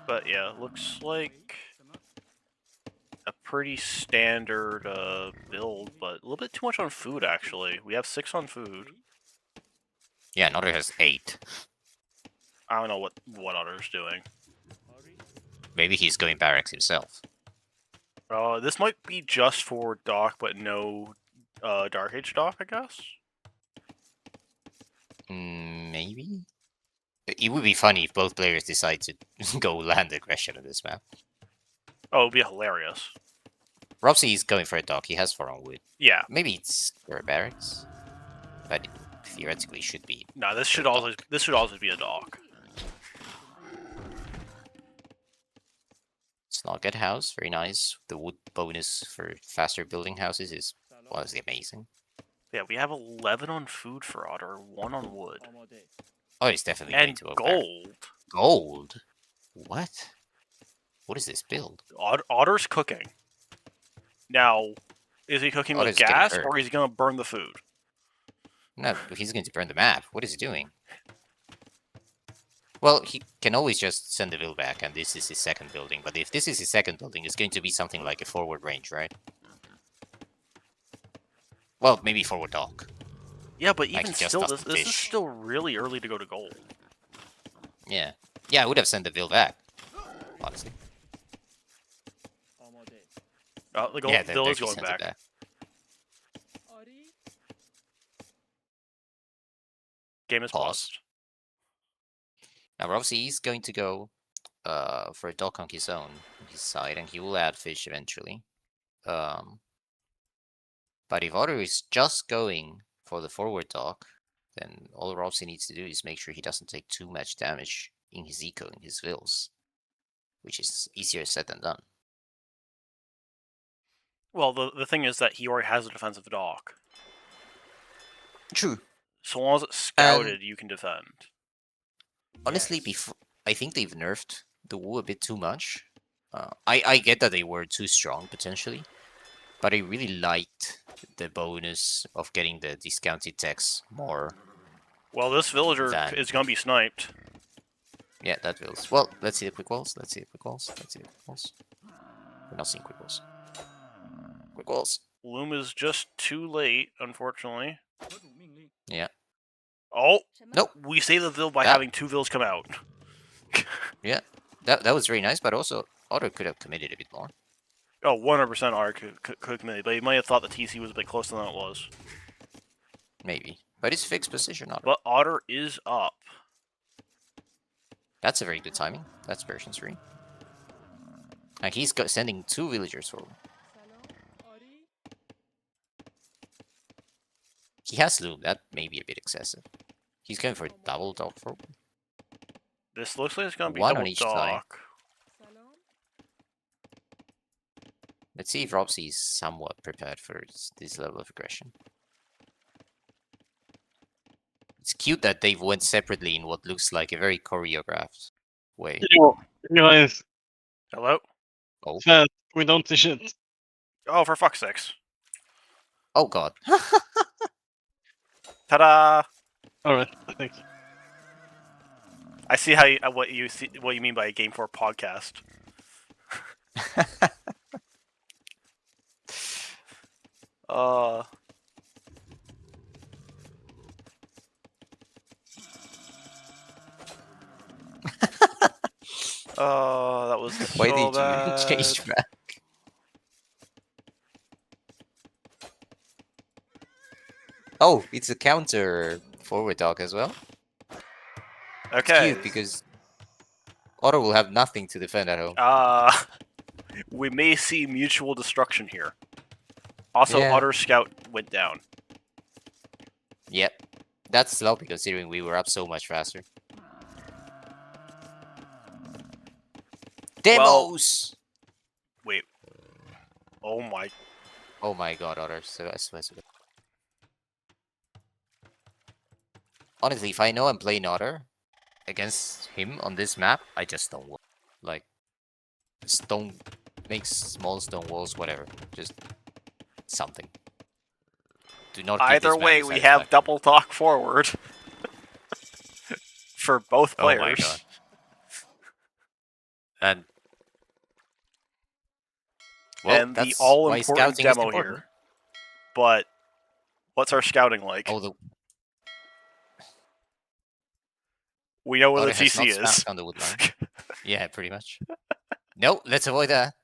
But yeah, looks like a pretty standard build, but a little bit too much on food, actually. We have 6 on food. Yeah, Otter has 8. I don't know what Otter's doing. Maybe he's going barracks himself. This might be just for dock, but no Dark Age dock, I guess? Maybe? It would be funny if both players decide to go land aggression on this map. Oh, it would be hilarious. Rovsea is going for a dock. He has 4 on wood. Yeah. Maybe it's for a barracks, but it theoretically should be. No, this should always be a dock. Snogget house, very nice. The wood bonus for faster building houses is honestly amazing. Yeah, we have 11 on food for Otter, 1 on wood. Oh, it's definitely going And to gold. Gold? What? What is this build? Otter's cooking. Now, is he cooking with gas, or is he going to burn the food? No, he's going to burn the map. What is he doing? Well, he can always just send the bill back, and this is his second building. But if this is his second building, it's going to be something like a forward range, right? Well, maybe forward dock. Yeah, but even still, this is still really early to go to gold. Yeah. Yeah, I would have sent the bill back, honestly. The gold bill is going back. Game is paused. Now, Rovsea is going to go for a dock on his own, on his side, and he will add fish eventually. But if Otter is just going for the forward dock, then all Rovsea needs to do is make sure he doesn't take too much damage in his eco, in his vills, which is easier said than done. Well, the thing is that he already has a defensive dock. True. So long as it's scouted, you can defend. Honestly, I think they've nerfed the Wu a bit too much. I get that they were too strong, potentially. But I really liked the bonus of getting the discounted techs more. Well, this villager is going to be sniped. Yeah, that vills. Well, let's see the quick walls. We're not seeing quick walls. Quick walls. Loom is just too late, unfortunately. Yeah. Oh! Nope. We save the vill by having 2 vills come out. Yeah, that was very nice, but also Otter could have committed a bit more. Oh, 100% Otter could commit, but he might have thought the TC was a bit closer than it was. Maybe. But it's fixed position, Otter. But Otter is up. That's a very good timing. That's version 3. And he's sending 2 villagers forward. He has loom. That may be a bit excessive. He's going for a double dock forward. This looks like it's going to be One double on each side. dock. Let's see if Rovsea is somewhat prepared for this level of aggression. It's cute that they went separately in what looks like a very choreographed way. Guys, Hello? Oh, chat, we don't see shit. Oh, for fuck's sakes. oh god. Ta-da! Alright, I think. I see how what you mean by a Game 4 podcast. Uh... that was Why so did you bad. change back? Oh, it's a counter forward dog as well. It's Okay. cute because Otter will have nothing to defend at home. We may see mutual destruction here. Also, Yeah. Otter Scout went down. Yep. That's sloppy considering we were up so much faster. Demos! Wait. Oh my. Oh my god, Otter. Honestly, if I know I'm playing Otter against him on this map, I just don't work. Like, stone, make small stone walls, whatever. Just something. Do not give Either this man way, the we have satisfaction. double talk forward. For both Oh my players. god. And well, and the that's why all-important scouting is demo important. here. But what's our scouting like? Oh, We know where Otter the has TC not is. found the wood line. Yeah, pretty much. No, let's avoid that.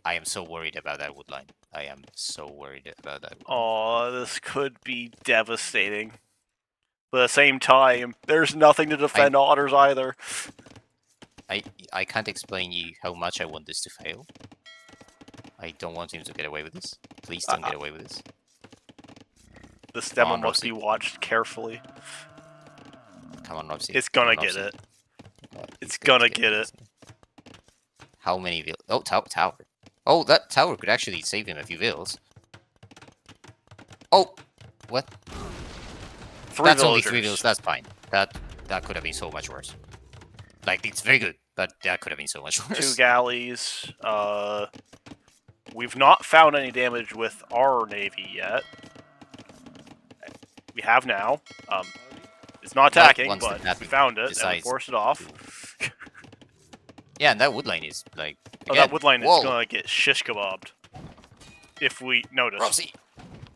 I am so worried about that wood line. I am so worried about that. Aw, this could be devastating. But at the same time, there's nothing to defend Otters either. I can't explain you how much I want this to fail. I don't want him to get away with this. Please don't get away with this. This demo on, must Rovsea. be watched carefully. Come on, Rovsea. It's gonna Come on, get Rovsea. it. God, It's he's going gonna to get it. How many vills? Oh, tower. Oh, that tower could actually save him a few vills. Oh, what? That's only 3 vills. That's fine. That could have been so much worse. Like, it's very good, but that could have been so much worse. 2 galleys. We've not found any damage with our navy yet. We have now. It's not attacking, once the but cat we found it and we decides forced it off. Yeah, and that wood line is like. Oh, Again, that wood line is whoa. gonna get shish kebabbed. If we notice. Rovsea!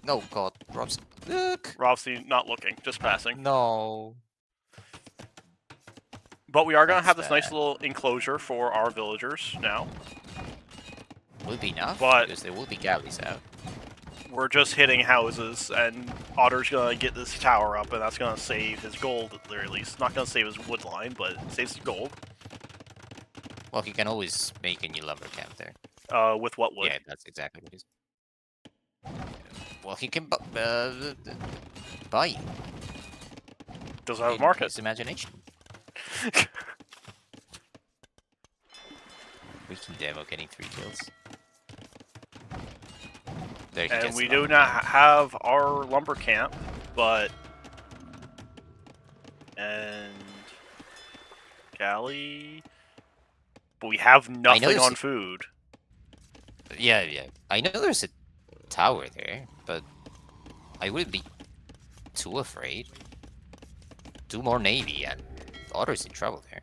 No, God, Rovsea. Look! Rovsea not looking, just passing. No. But we are gonna That's have this nice bad. little enclosure for our villagers now. Will be enough, But- because there will be galleys out. We're just hitting houses, and Otter's gonna get this tower up, and that's gonna save his gold at the very least. Not gonna save his wood line, but it saves his gold. Well, he can always make a new lumber camp there. With what wood? Yeah, that's exactly what it is. Well, he can buy. Doesn't have a in market. his imagination. We can demo getting 3 kills. There he And gets we the do lumber not camp. have our lumber camp, but... And... Galley... But we have nothing there's on a- food. Yeah. I know there's a tower there, but I wouldn't be too afraid. 2 more navy and Otter's in trouble there.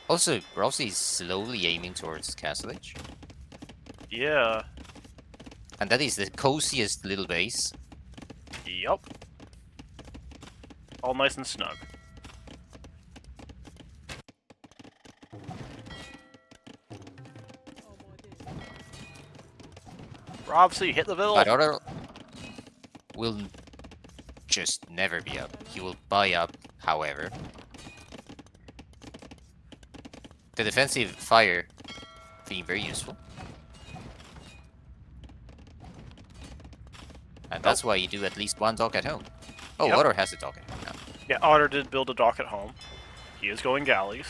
Also, Rovsea is slowly aiming towards Castle Edge. Yeah. And that is the coziest little base. Yup. All nice and snug. Rovsea, hit the middle. But Otter will just never be up. He will buy up, however. The defensive fire being very useful. And that's why you do at least one dock at home. Oh, Yep. Otter has a dock at home now. Yeah, Otter did build a dock at home. He is going galleys.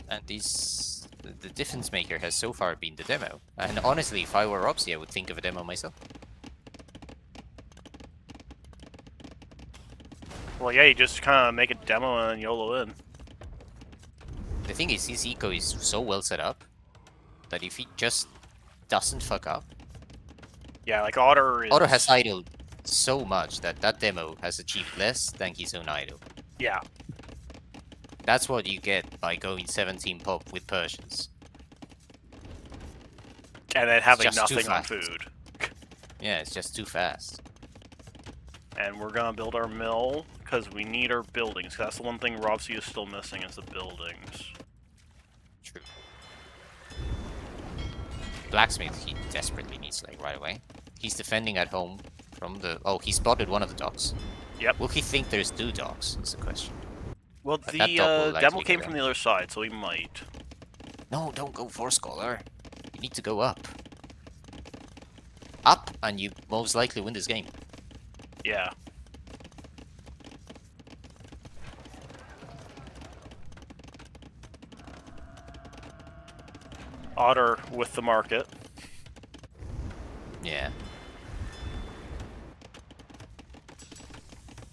And the difference maker has so far been the demo. And honestly, if I were Rovsea, I would think of a demo myself. Well, yeah, you just kind of make a demo and YOLO in. The thing is, his eco is so well set up that if he just doesn't fuck up, Yeah, like Otter is... Otter has idled so much that that demo has achieved less than his own idle. Yeah. That's what you get by going 17 pop with Persians. And then having just too nothing on fast. food. Yeah, it's just too fast. And we're gonna build our mill, because we need our buildings. That's the one thing Rovsea is still missing, is the buildings. True. Blacksmith, he desperately needs, like, right away. He's defending at home from the... Oh, he spotted one of the docks. Yep. Will he think there's two docks? Is the question. Well, But the that dock will demo likely came go from down. the other side, so we might. No, don't go for Scholar. You need to go up. Up, and you most likely win this game. Yeah. Otter with the market. Yeah.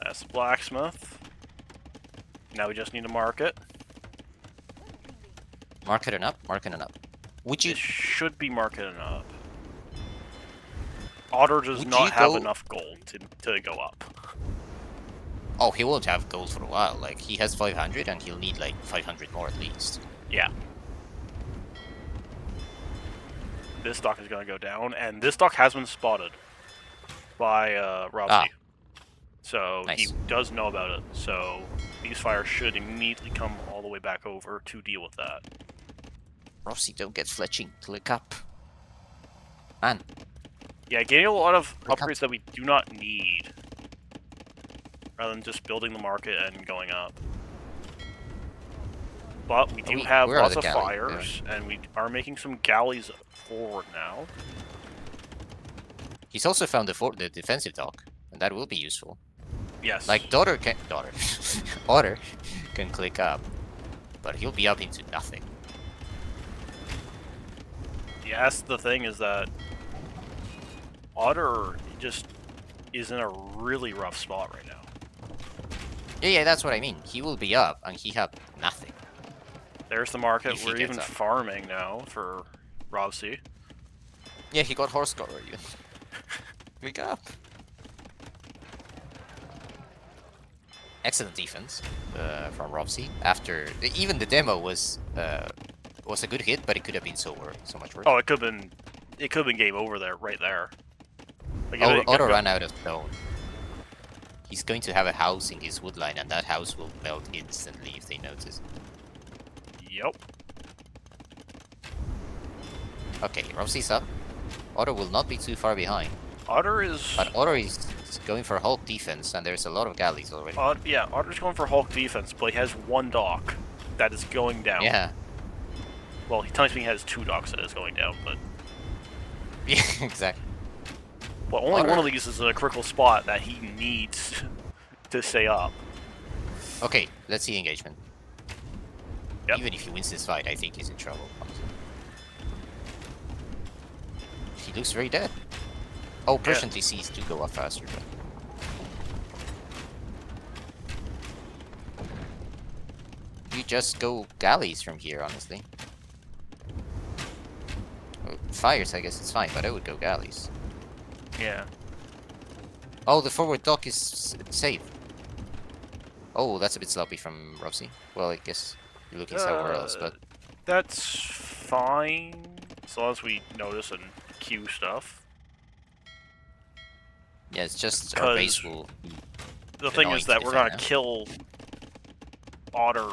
That's the blacksmith. Now we just need a market. Market and up, market and up. Would you... It should be marketed up. Otter does Would not you have go- enough gold to go up. Oh, he won't have gold for a while. Like, he has 500 and he'll need like 500 more at least. Yeah. This dock is going to go down, and this dock has been spotted by Rovsea. Ah. So Nice. he does know about it. So these fires should immediately come all the way back over to deal with that. Rovsea, don't get fletching. Click up. Man, Yeah, getting a lot of Click up. upgrades that we do not need, rather than just building the market and going up. But we do have where are lots the of galley? fires, and we are making some galleys forward now. he's also found the defensive dock, and that will be useful. Yes. Like, Otter can click up, but he'll be up into nothing. Yes, the thing is that Otter just is in a really rough spot right now. Yeah, that's what I mean. He will be up, and he have nothing. There's the market. If he We're gets even up. farming now for Rovsea. Yeah, he got horse color even. Click up. Excellent defense from Rovsea. After even the demo was a good hit, but it could have been so much worse. Oh, it could have been game over there, right there. Like, Oh, it- Otter ran out of stone. He's going to have a house in his woodline, and that house will melt instantly if they notice. Yep. Okay, Rovsea's up. Otter will not be too far behind, Otter is. but Otter is going for Hulk defense, and there's a lot of galleys already. Yeah, Otter's going for Hulk defense, but he has one dock that is going down. Yeah, Well, he tells me he has two docks that is going down, but yeah, exactly. well, only Otter- one of these is in a critical spot that he needs to stay up. Okay, let's see engagement. Yep. Even if he wins this fight, I think he's in trouble. Honestly. He looks very dead. Oh, Persian TCs do go up faster, but... You just go galleys from here, honestly. Fires, I guess it's fine, but I would go galleys. Yeah. Oh, the forward dock is safe. Oh, that's a bit sloppy from Rovsea. Well, I guess you're looking somewhere else, but... That's fine, as long as we notice and queue stuff. Yeah, it's just our base 'Cause will... The thing annoying is to that we're defend gonna now. kill Otter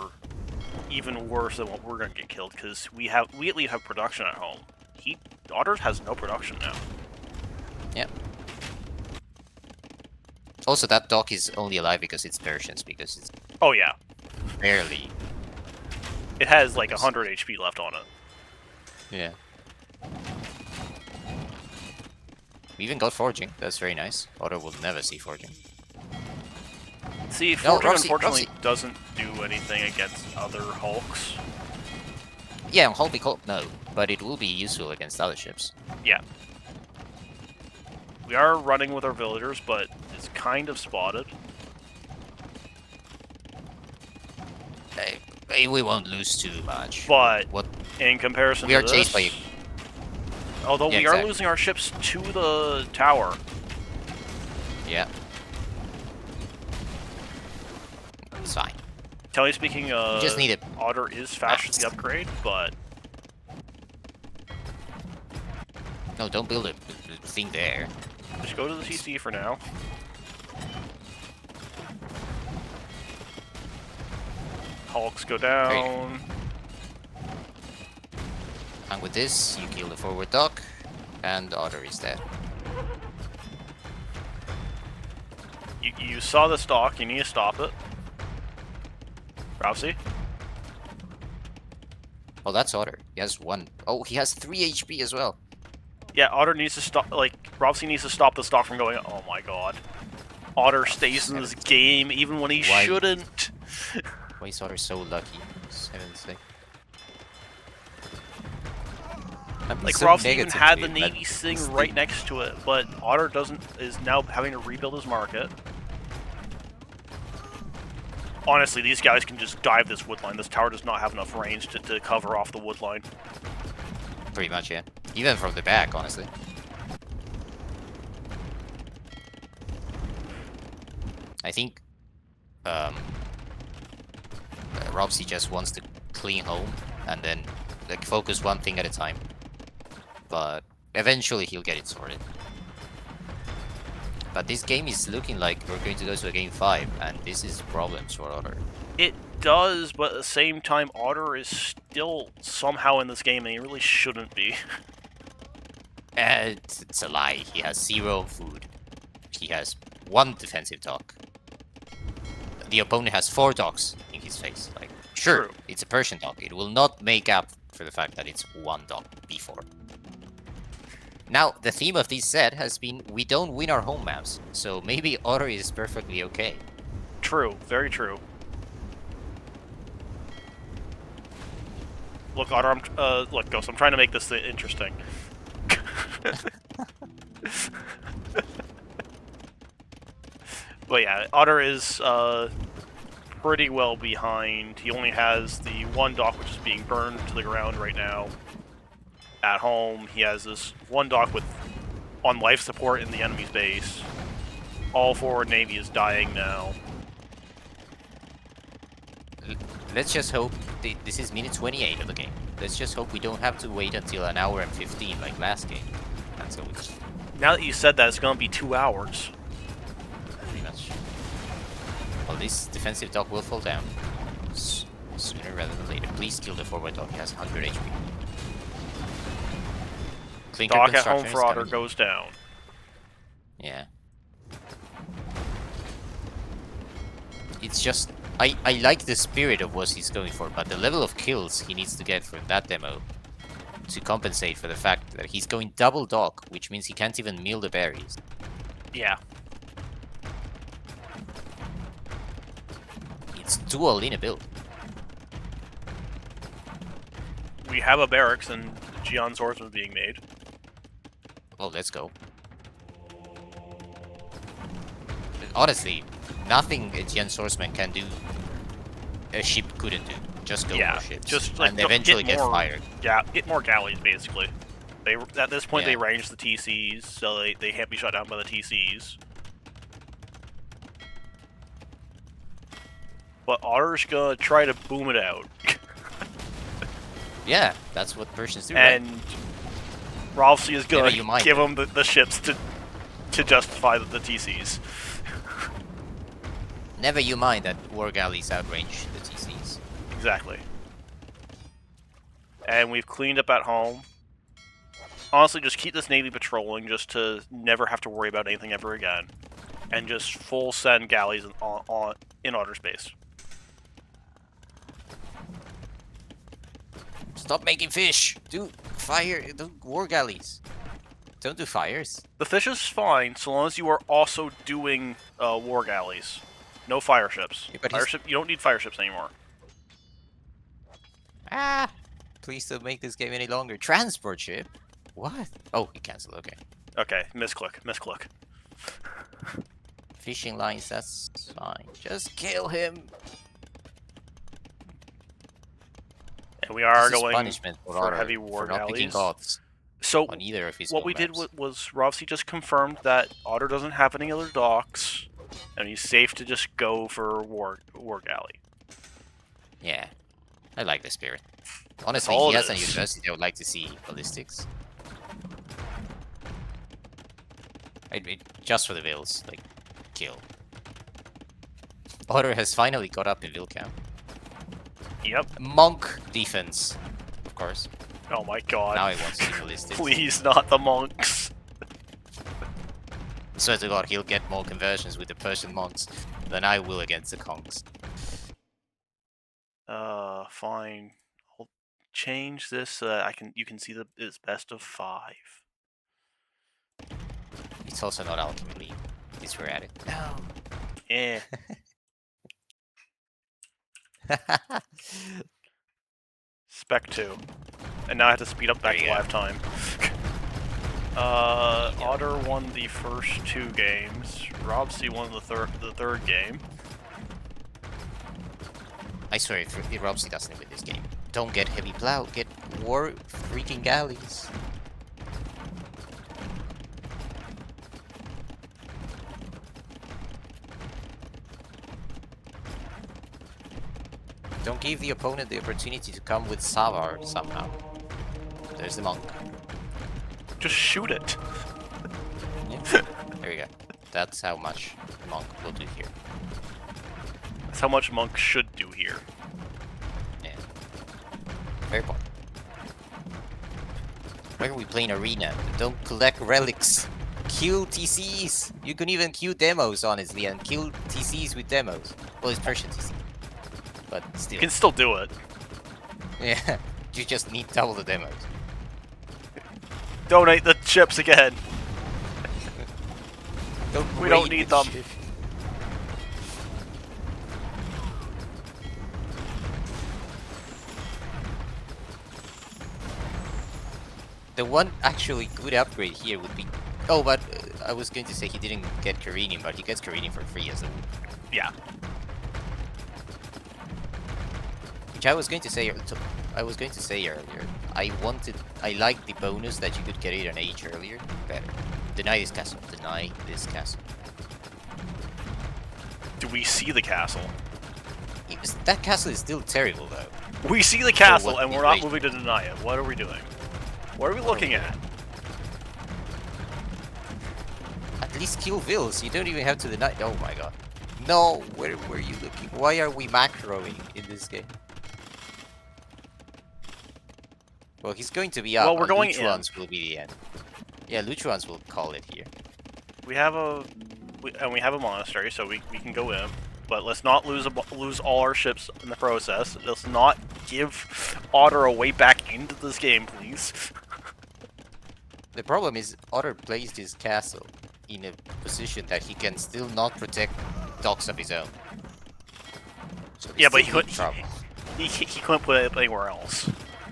even worse than what we're gonna get killed because we at least have production at home. Otter has no production now. Yep. Also, that dock is only alive because it's Persians, because it's Oh yeah, barely. it has like 100 HP left on it. Yeah. We even got forging. That's very nice. Otter will never see forging. See, No, forging Rovsea, unfortunately Rovsea. doesn't do anything against other hulks. Yeah, on Hulk no, but it will be useful against other ships. Yeah. We are running with our villagers, but it's kind of spotted. We won't lose too much. But What? in comparison We to are chased this, by. although Yeah, we are exactly. losing our ships to the tower. Yeah. It's fine. Tell you speaking, We just need it. Otter is faster than the upgrade, but No, don't build a thing there. just go to the CC for now. Hulks go down. And with this, you kill the forward dock, and Otter is dead. You saw the stock, you need to stop it. Rovsea? Oh, that's Otter. He has 1. Oh, he has 3 HP as well. Yeah, Otter needs to stop, like, Rovsea needs to stop the stock from going, oh my god. Otter stays in this game even when he Why? shouldn't. Why is Otter so lucky? 7-6. Like, Rovsea even had the Navy Sting right next to it, but Otter is now having to rebuild his market. Honestly, these guys can just dive this wood line. This tower does not have enough range to cover off the wood line. Pretty much, yeah. Even from the back, honestly. I think Rovsea just wants to clean home and then like focus one thing at a time. But eventually he'll get it sorted. But this game is looking like we're going to go to a game 5, and this is problems for Otter. It does, but at the same time, Otter is still somehow in this game, and he really shouldn't be. It's a lie. He has 0 food. He has 1 defensive dock. The opponent has 4 docks in his face. Like, sure, True. it's a Persian dock. It will not make up for the fact that it's 1 dock before. Now, the theme of this set has been we don't win our home maps, so maybe Otter is perfectly okay. True, very true. Look, Otter, look, Ghost, I'm trying to make this interesting. But yeah, Otter is pretty well behind. He only has the 1 dock which is being burned to the ground right now. At home, he has this 1 dock on life support in the enemy's base. All forward navy is dying now. Let's just hope this is minute 28 of the game. Let's just hope we don't have to wait until 1 hour and 15 like last game. And so it's Now that you said that, it's going to be 2 hours. pretty much. Well, this defensive dock will fall down sooner rather than later. Please kill the forward dock. He has 100 HP. Clinker Dock at home construction for is Otter coming. goes down. Yeah. It's just I like the spirit of what he's going for, but the level of kills he needs to get for that demo to compensate for the fact that he's going double dock, which means he can't even mill the berries. Yeah. It's dual in a build. We have a barracks and Geon swordsman being made. Oh, let's go. Honestly, nothing a Gen Swordsman can do, a ship couldn't do. Just go Yeah, more ships. just, like, and eventually get more- fired. Yeah, get more galleys, basically. At this point, Yeah. they range the TCs, so they can't be shut down by the TCs. But Otter's gonna try to boom it out. Yeah, that's what Persians do, right? And Rovsea is Never gonna you mind give it. him the ships to justify the TCs. Never you mind that war galleys outrange the TCs. Exactly. And we've cleaned up at home. Honestly, just keep this Navy patrolling just to never have to worry about anything ever again. And just full send galleys in outer space. Stop making fish! Do fire, do war galleys. Don't do fires. The fish is fine so long as you are also doing war galleys. No fire ships. Yeah, but You don't need fire ships anymore. Ah! Please don't make this game any longer. Transport ship? What? Oh, he canceled, okay. Okay, misclick, misclick. Fishing lines, that's fine. Just kill him! And we are This is going punishment for Otter heavy war for not picking galleys. gods So on either of his what home we did maps. was Rovsea just confirmed that Otter doesn't have any other docks, and he's safe to just go for war galley. Yeah, I like the spirit. Honestly, all he it has a is. university. I would like to see ballistics. I mean, just for the vills, like, kill. Otter has finally got up in vill count. Yep. Monk defense, of course. Oh my god. Now he wants to see ballistics. Please, not the monks. Swear to God, he'll get more conversions with the Persian monks than I will against the Kongs. Fine. I'll change this so that you can see it's best of 5. It's also not alchemy. It's we're at it. No. Eh. Spec 2. And now I have to speed up back to There you live time. Otter won the first 2 games. Rovsea won the third game. I swear, if Rovsea doesn't win this game, don't get heavy plow, get war freaking galleys. Don't give the opponent the opportunity to come with Savar somehow. There's the monk. Just shoot it. Yeah. There we go. That's how much the monk will do here. That's how much monks should do here. Yeah. Fair point. Why are we playing arena? Don't collect relics. Kill TCs. You can even queue demos, honestly, and kill TCs with demos. Well, it's Persian TC. But still. You can still do it. Yeah. You just need double the demos. Donate the chips again. We don't raid need with them. shit. The one actually good upgrade here would be... Oh, but I was going to say he didn't get Carinium, but he gets Carinium for free as well. Yeah. Which I was going to say earlier. I liked the bonus that you could get it on Age earlier better. Deny this castle. Deny this castle. Do we see the castle? That castle is still terrible though. We see the castle what and we we're not rate. moving to deny it. What are we doing? What are we looking at? At least kill vills. You don't even have to deny. Oh my god. No, where were you looking? Why are we macroing in this game? Well, he's going to be up. Well, we're going in. Luchuans will be the end. Yeah, Luchuans will call it here. We have a monastery, so we can go in. But let's not lose all our ships in the process. Let's not give Otter a way back into this game, please. The problem is Otter placed his castle in a position that he can still not protect docks of his own. So Yeah, but still in trouble. he couldn't put it anywhere else.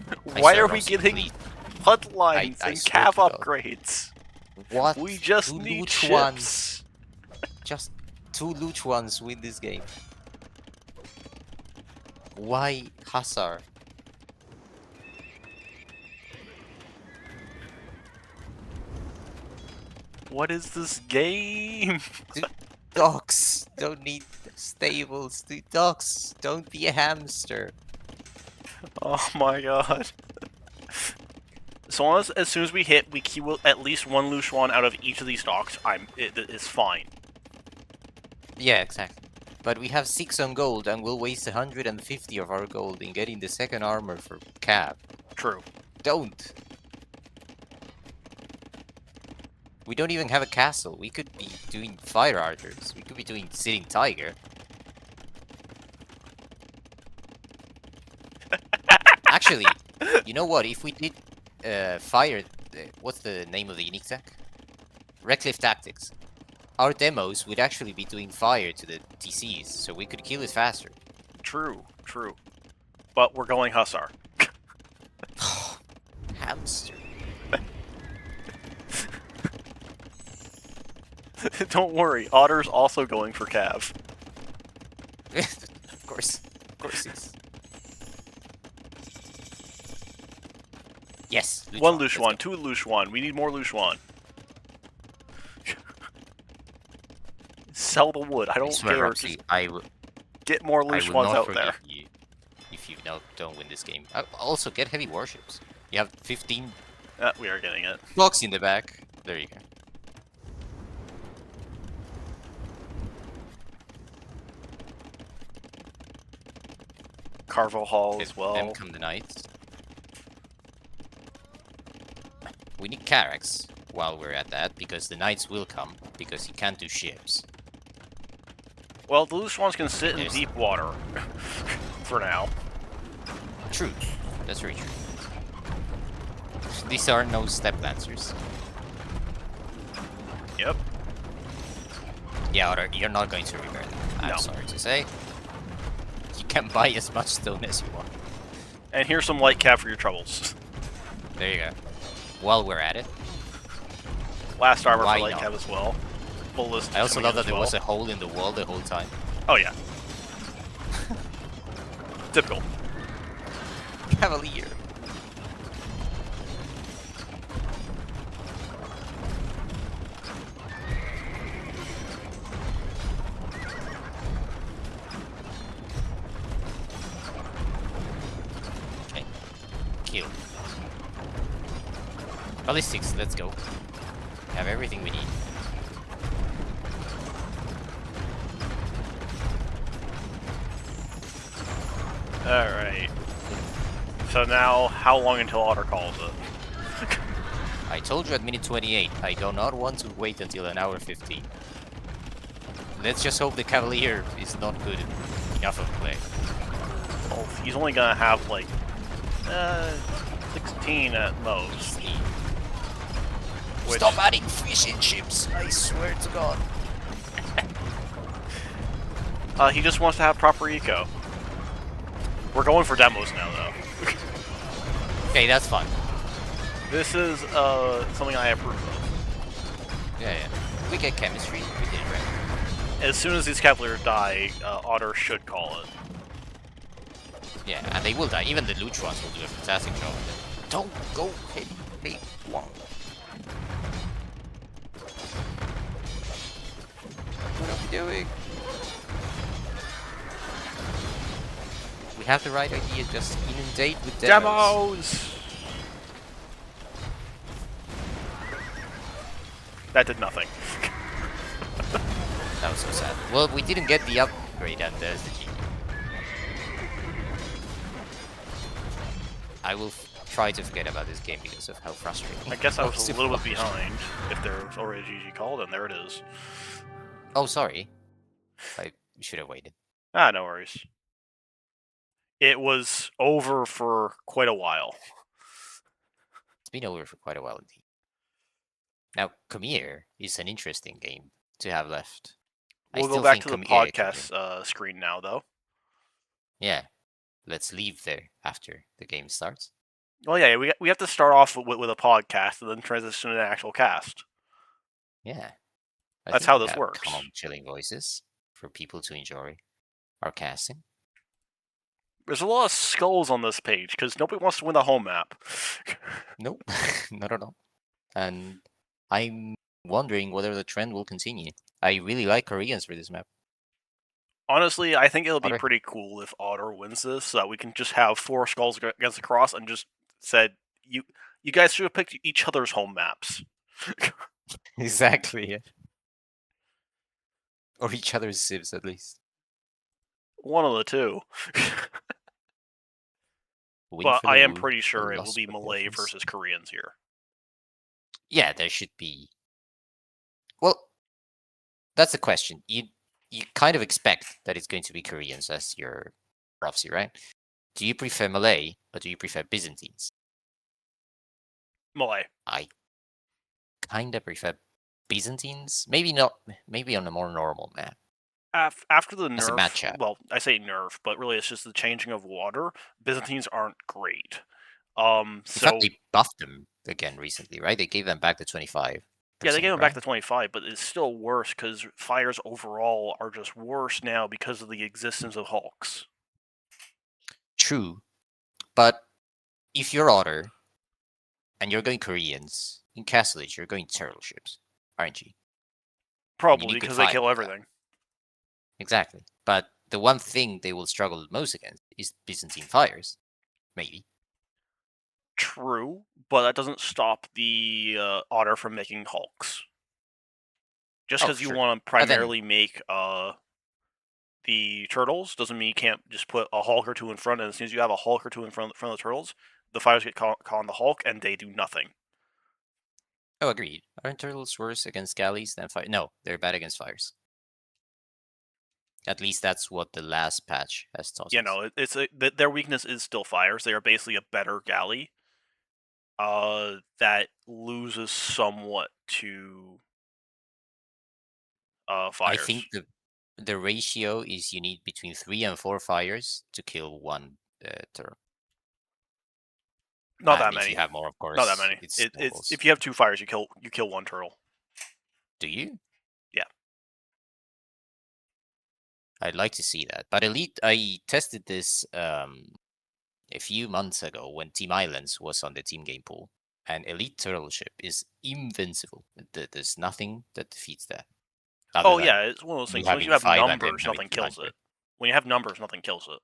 I Why swear, are we Rovsea, getting please. HUD lines I and swear cav to God. upgrades? What? We just Two need Luchuans. ships. Just 2 Luchuans win this game. Why Hussar? What is this game? Docks don't need stables. The docks don't be a hamster. Oh my god. As soon as we hit, we queue at least one Luchuan out of each of these docks. It is fine. Yeah, exactly. But we have 6 on gold, and we'll waste 150 of our gold in getting the second armor for Cav. True. Don't. We don't even have a castle. We could be doing fire archers. We could be doing sitting tiger. Actually, you know what? If we did fire, what's the name of the unique tech? Redcliffe Tactics. Our demos would actually be doing fire to the TCs, so we could kill it faster. True. True. But we're going Hussar. Hamster. Don't worry, Otter's also going for Cav. Of course he's. Yes. One Luchuan, 2 Luchuan. We need more Luchuan. Sell the wood. I don't swear, care. Rovsea, I will Get more not Luchuans out forgive there. you if you don't win this game. Also, get heavy warships. You have 15 We are getting it. blocks in the back. There you go. Carvo Hall as Then well. come the knights. We need Carax while we're at that, because the knights will come, because he can't do ships. Well, the Luchuans can sit in There's- deep water. For now. True. That's very true. These are no step lancers. Yep. Yeah, Otter, you're not going to repair them. I'm No. sorry to say. You can buy as much stone as you want. And here's some light Cav for your troubles. There you go. While we're at it, Last armor Why for light not? Cav as well. Ballista I also coming love in that as there well. was a hole in the wall the whole time. Oh yeah. Typical. Cavalier. Okay. Kill. Ballistics, let's go. Have everything we need. Alright. So now, how long until Otter calls it? I told you at minute 28, I do not want to wait until an hour 15. Let's just hope the Cavalier is not good enough of play. Well, he's only gonna have like 16 at most. Sleep. Which- Stop adding fishing ships, I swear to God. He just wants to have proper eco. We're going for demos now, though. Okay, that's fun. This is something I approve of. Yeah. We get chemistry, we did it right. As soon as these Cavaliers die, Otter should call it. Yeah, and they will die. Even the Luchuans will do a fantastic job. Don't go heavy, big one. What are we doing? We have the right idea, just inundate with demos. Demos! That did nothing. That was so sad. Well, we didn't get the upgrade, and there's the key. I will try to forget about this game because of how frustrating. I guess I was a it little bit was. behind. If there's already a GG called, and there it is. Oh, sorry. I should have waited. Ah, no worries. It was over for quite a while. It's been over for quite a while indeed. Now, Khmer is an interesting game to have left. We'll I go still back think to the Khmer could podcast screen now, though. Yeah. Let's leave there after the game starts. Well, yeah, we have to start off with a podcast and then transition to an actual cast. Yeah. I That's think how we this have works. Calm, chilling voices for people to enjoy our casting. There's a lot of skulls on this page because nobody wants to win the home map. Nope, not at all. And I'm wondering whether the trend will continue. I really like Koreans for this map. Honestly, I think it'll be Otter. pretty cool if Otter wins this, so that we can just have 4 skulls against the cross and just said, you guys should have picked each other's home maps. Exactly, yeah. Or each other's civs, at least. One of the two. Win But for the I am Woo, pretty a sure it will loss be for the Malay Dolphins. versus Koreans here. Yeah, there should be. Well, that's the question. You kind of expect that it's going to be Koreans as your Rovsea, right? Do you prefer Malay or do you prefer Byzantines? Malay. I kind of prefer Byzantines. Maybe not. Maybe on a more normal map. After the As a nerf, matchup. well, I say nerf, but really it's just the changing of water. Byzantines aren't great. In fact, So they buffed them again recently, right? They gave them back to 25%, yeah, they gave them back right? to 25, but it's still worse because fires overall are just worse now because of the existence of hulks. True. But if you're Otter and you're going Koreans, in Castle Age, you're going turtle ships, aren't you? Probably need good because they fire kill with that. everything. Exactly. But the one thing they will struggle most against is Byzantine fires. Maybe. True, but that doesn't stop the Otter from making hulks. Just Oh, because you sure. want to But then, primarily make the turtles doesn't mean you can't just put a Hulk or two in front, and as soon as you have a Hulk or two in front of the turtles, the fires get caught on the Hulk, and they do nothing. oh, agreed. Aren't turtles worse against galleys than fire? No, they're bad against fires. At least that's what the last patch has taught You us. know, their weakness is still fires. They are basically a better galley that loses somewhat to I fires. think the ratio is you need between 3 and 4 fires to kill one turtle. Not that And if many. you have more, of Not that course, many. it's It's snowballs. if you have 2 fires, you kill one turtle. Do you? Yeah. I'd like to see that. But Elite, I tested this a few months ago when Team Islands was on the team game pool. And Elite Turtle Ship is invincible. There's nothing that defeats that. Other Oh than yeah, it's one of those you things. Once you having have 5 and them numbers, having nothing kills 200. it. When you have numbers, nothing kills it.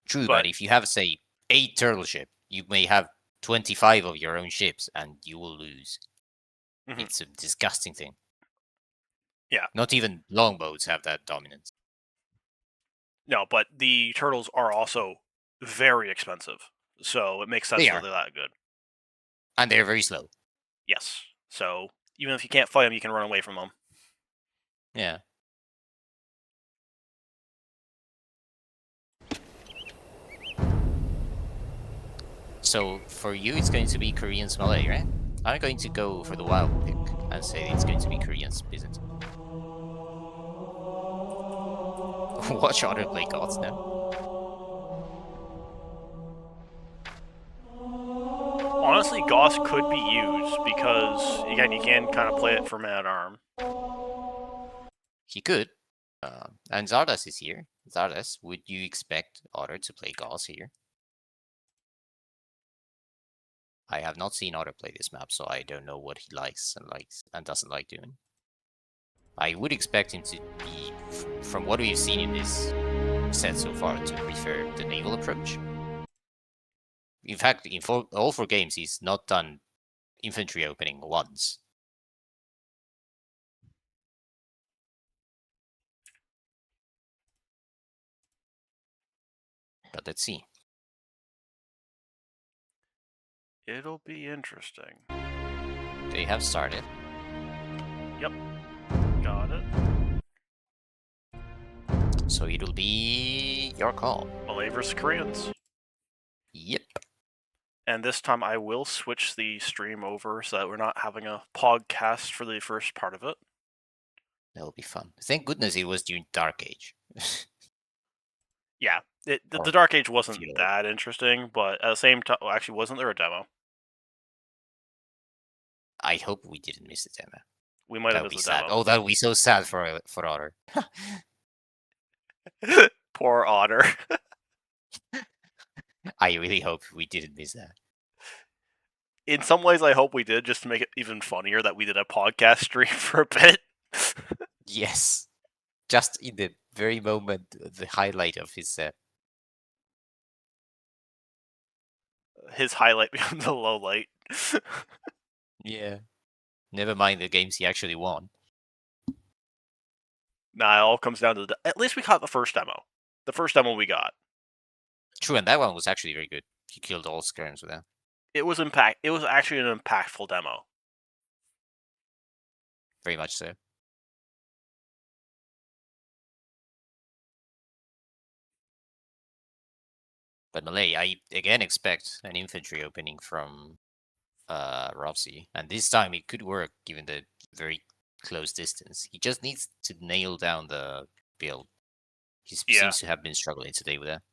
True, but But if you have, say, 8 turtle ship, you may have 25 of your own ships and you will lose. Mhm. It's a disgusting thing. Yeah. Not even longboats have that dominance. No, but the turtles are also very expensive, so it makes sense They that are. they're that good. And they're very slow. Yes. So even if you can't fight them, you can run away from them. Yeah. So for you, it's going to be Koreans Malay, right? I'm going to go for the wild pick and say it's going to be Koreans Byzantine. Watch Otter play gods now. Honestly, Goss could be used because again, you can kind of play it for man at arm. He could. And Zardas is here. Zardas, would you expect Otter to play Gauss here? I have not seen Otter play this map, so I don't know what he likes and doesn't like doing. I would expect him to be, from what we've seen in this set so far, to prefer the naval approach. In fact, in all 4 games, he's not done infantry opening once. But let's see. It'll be interesting. They have started. Yep. Got it. So it'll be your call. Malay versus Koreans. Yep. And this time I will switch the stream over so that we're not having a podcast for the first part of it. That'll be fun. Thank goodness it was during Dark Age. Yeah, the Or Dark Age wasn't feudal. that interesting, but at the same time, well, actually, wasn't there a demo? I hope we didn't miss the demo. We might That have would be missed the sad. demo. Oh, that would be so sad for Otter. Poor Otter. I really hope we didn't miss that. In some ways, I hope we did, just to make it even funnier that we did a podcast stream for a bit. Yes. Just in the very moment, the highlight of his set. His highlight becomes a low light. Yeah. Never mind the games he actually won. Nah, it all comes down to at least we caught the first demo. The first demo we got. True, and that one was actually very good. He killed all skirms with that. It was actually an impactful demo. Very much so. But Malay, I again expect an infantry opening from Rovsea, and this time it could work given the very close distance. He just needs to nail down the build. He Yeah. seems to have been struggling today with that.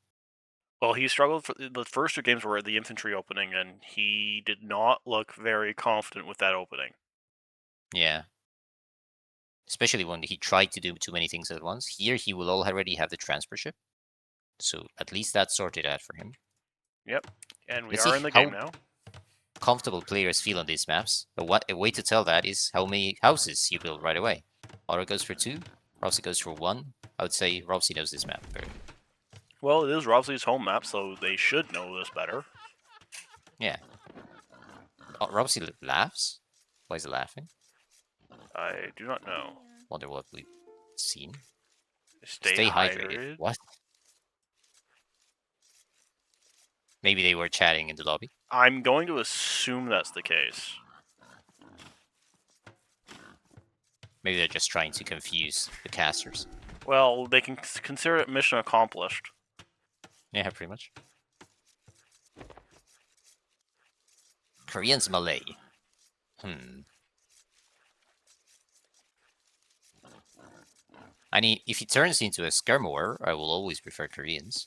Well, he struggled for the first two games were the infantry opening, and he did not look very confident with that opening. Yeah. Especially when he tried to do too many things at once. Here he will already have the transfer ship. So at least that's sorted out for him. Yep. And we Let's are see in the how game now. comfortable players feel on these maps. A way to tell that is how many houses you build right away. Otter goes for 2, Rovsea goes for 1. I would say Rovsea knows this map very Well, it is Rovsea's home map, so they should know this better. yeah. Oh, Rovsea laughs? Why is it laughing? I do not know. Wonder what we've seen. Stay hydrated. What? Maybe they were chatting in the lobby. I'm going to assume that's the case. Maybe they're just trying to confuse the casters. Well, they can consider it mission accomplished. Yeah, pretty much. Koreans Malay. I mean, if he turns into a skirmower, I will always prefer Koreans.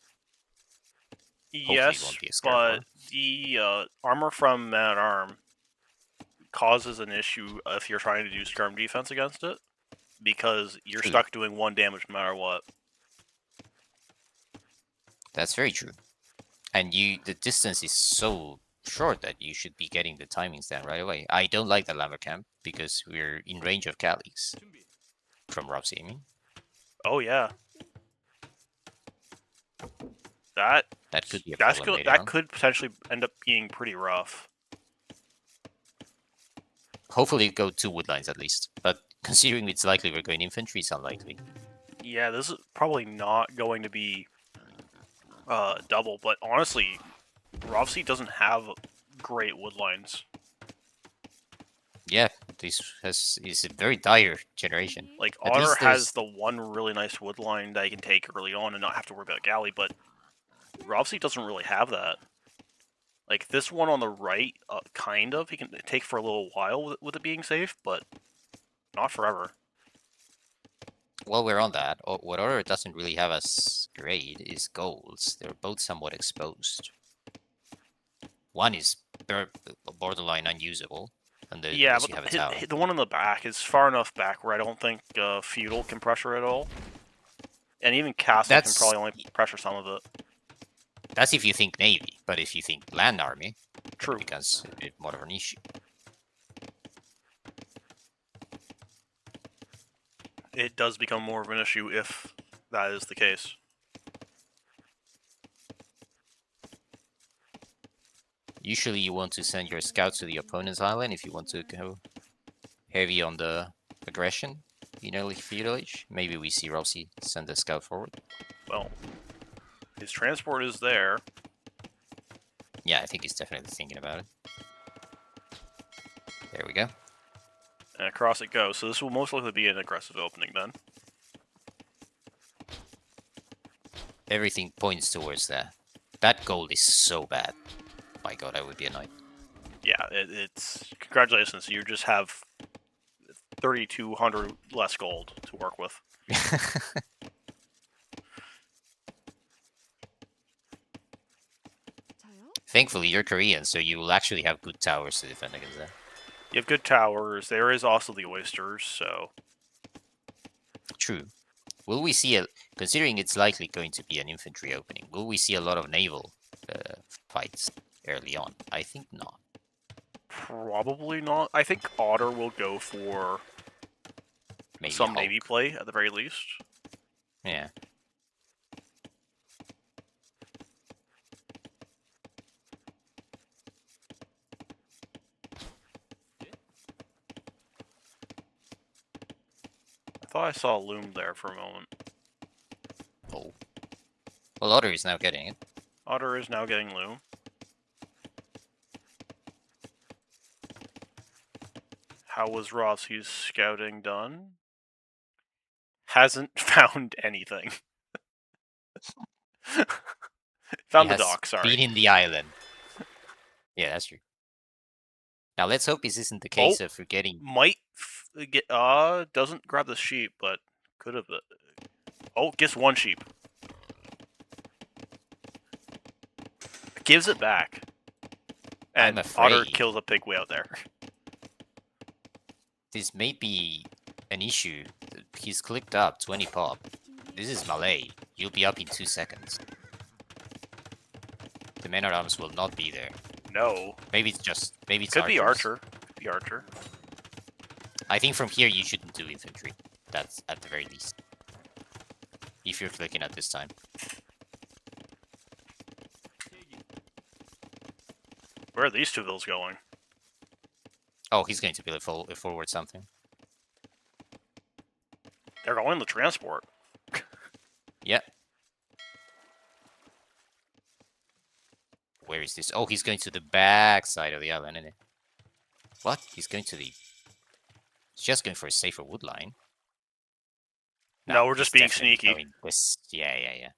Hopefully it Yes, won't be a skirmower. but the armor from Man-at-Arm causes an issue if you're trying to do skirm defense against it, because you're True. stuck doing 1 damage no matter what. That's very true. And the distance is so short that you should be getting the timings down right away. I don't like the lava camp because we're in range of Calis from Rovsea, I mean. Oh yeah. That could be a problem later on. That could potentially end up being pretty rough. Hopefully go 2 wood lines at least. But considering it's likely we're going infantry, it's unlikely. Yeah, this is probably not going to be double, but honestly, Rovsea doesn't have great wood lines. Yeah, this is a very dire generation. Like, At Otter least has the one really nice wood line that he can take early on and not have to worry about galley, but Rovsea doesn't really have that. Like, this one on the right, kind of, he can take for a little while with it being safe, but not forever. While we're on that, what Otter doesn't really have as great is golds. They're both somewhat exposed. One is borderline unusable, and Yeah, unless but you have a tower. the one in the back is far enough back where I don't think Feudal can pressure it at all. And even Castle can probably only pressure some of it. That's if you think Navy, but if you think land army, True. it becomes a bit more of an issue. It does become more of an issue if that is the case. Usually you want to send your scouts to the opponent's island if you want to go heavy on the aggression in early feudal age. Maybe we see Rovsea send the scout forward. Well, his transport is there. Yeah, I think he's definitely thinking about it. There we go. And across it goes. So this will most likely be an aggressive opening then. Everything points towards that. That gold is so bad. My god, I would be annoyed. Yeah, it's... Congratulations, you just have 3,200 less gold to work with. Thankfully, you're Korean, so you will actually have good towers to defend against that. You have good towers. There is also the oysters, so... True. Will we see considering it's likely going to be an infantry opening, will we see a lot of naval fights early on? I think not. Probably not. I think Otter will go for Maybe some Hulk. Navy play, at the very least. Yeah. thought I saw a loom there for a moment. Oh. Well, Otter is now getting it. Otter is now getting loom. How was Rovsea's scouting done? Hasn't found anything. Found the dock, sorry. Been in the island. Yeah, that's true. Now let's hope this isn't the case of forgetting. Might get doesn't grab the sheep, but could have. Oh, gets one sheep. Gives it back. And I'm afraid Otter kills a pig way out there. This may be an issue. He's clicked up 20 pop. This is Malay. You'll be up in 2 seconds. The men-at-arms will not be there. No. Maybe it's Could be archers. Archer. Could be Archer. I think from here you shouldn't do infantry. That's at the very least. If you're clicking at this time. Where are these two vills going? Oh, he's going to build a forward something. They're going to transport. Yeah. Where is this? Oh, he's going to the back side of the island, isn't it? What? He's going to the... He's just going for a safer wood line. No, we're he's just being definitely sneaky. going this... Yeah.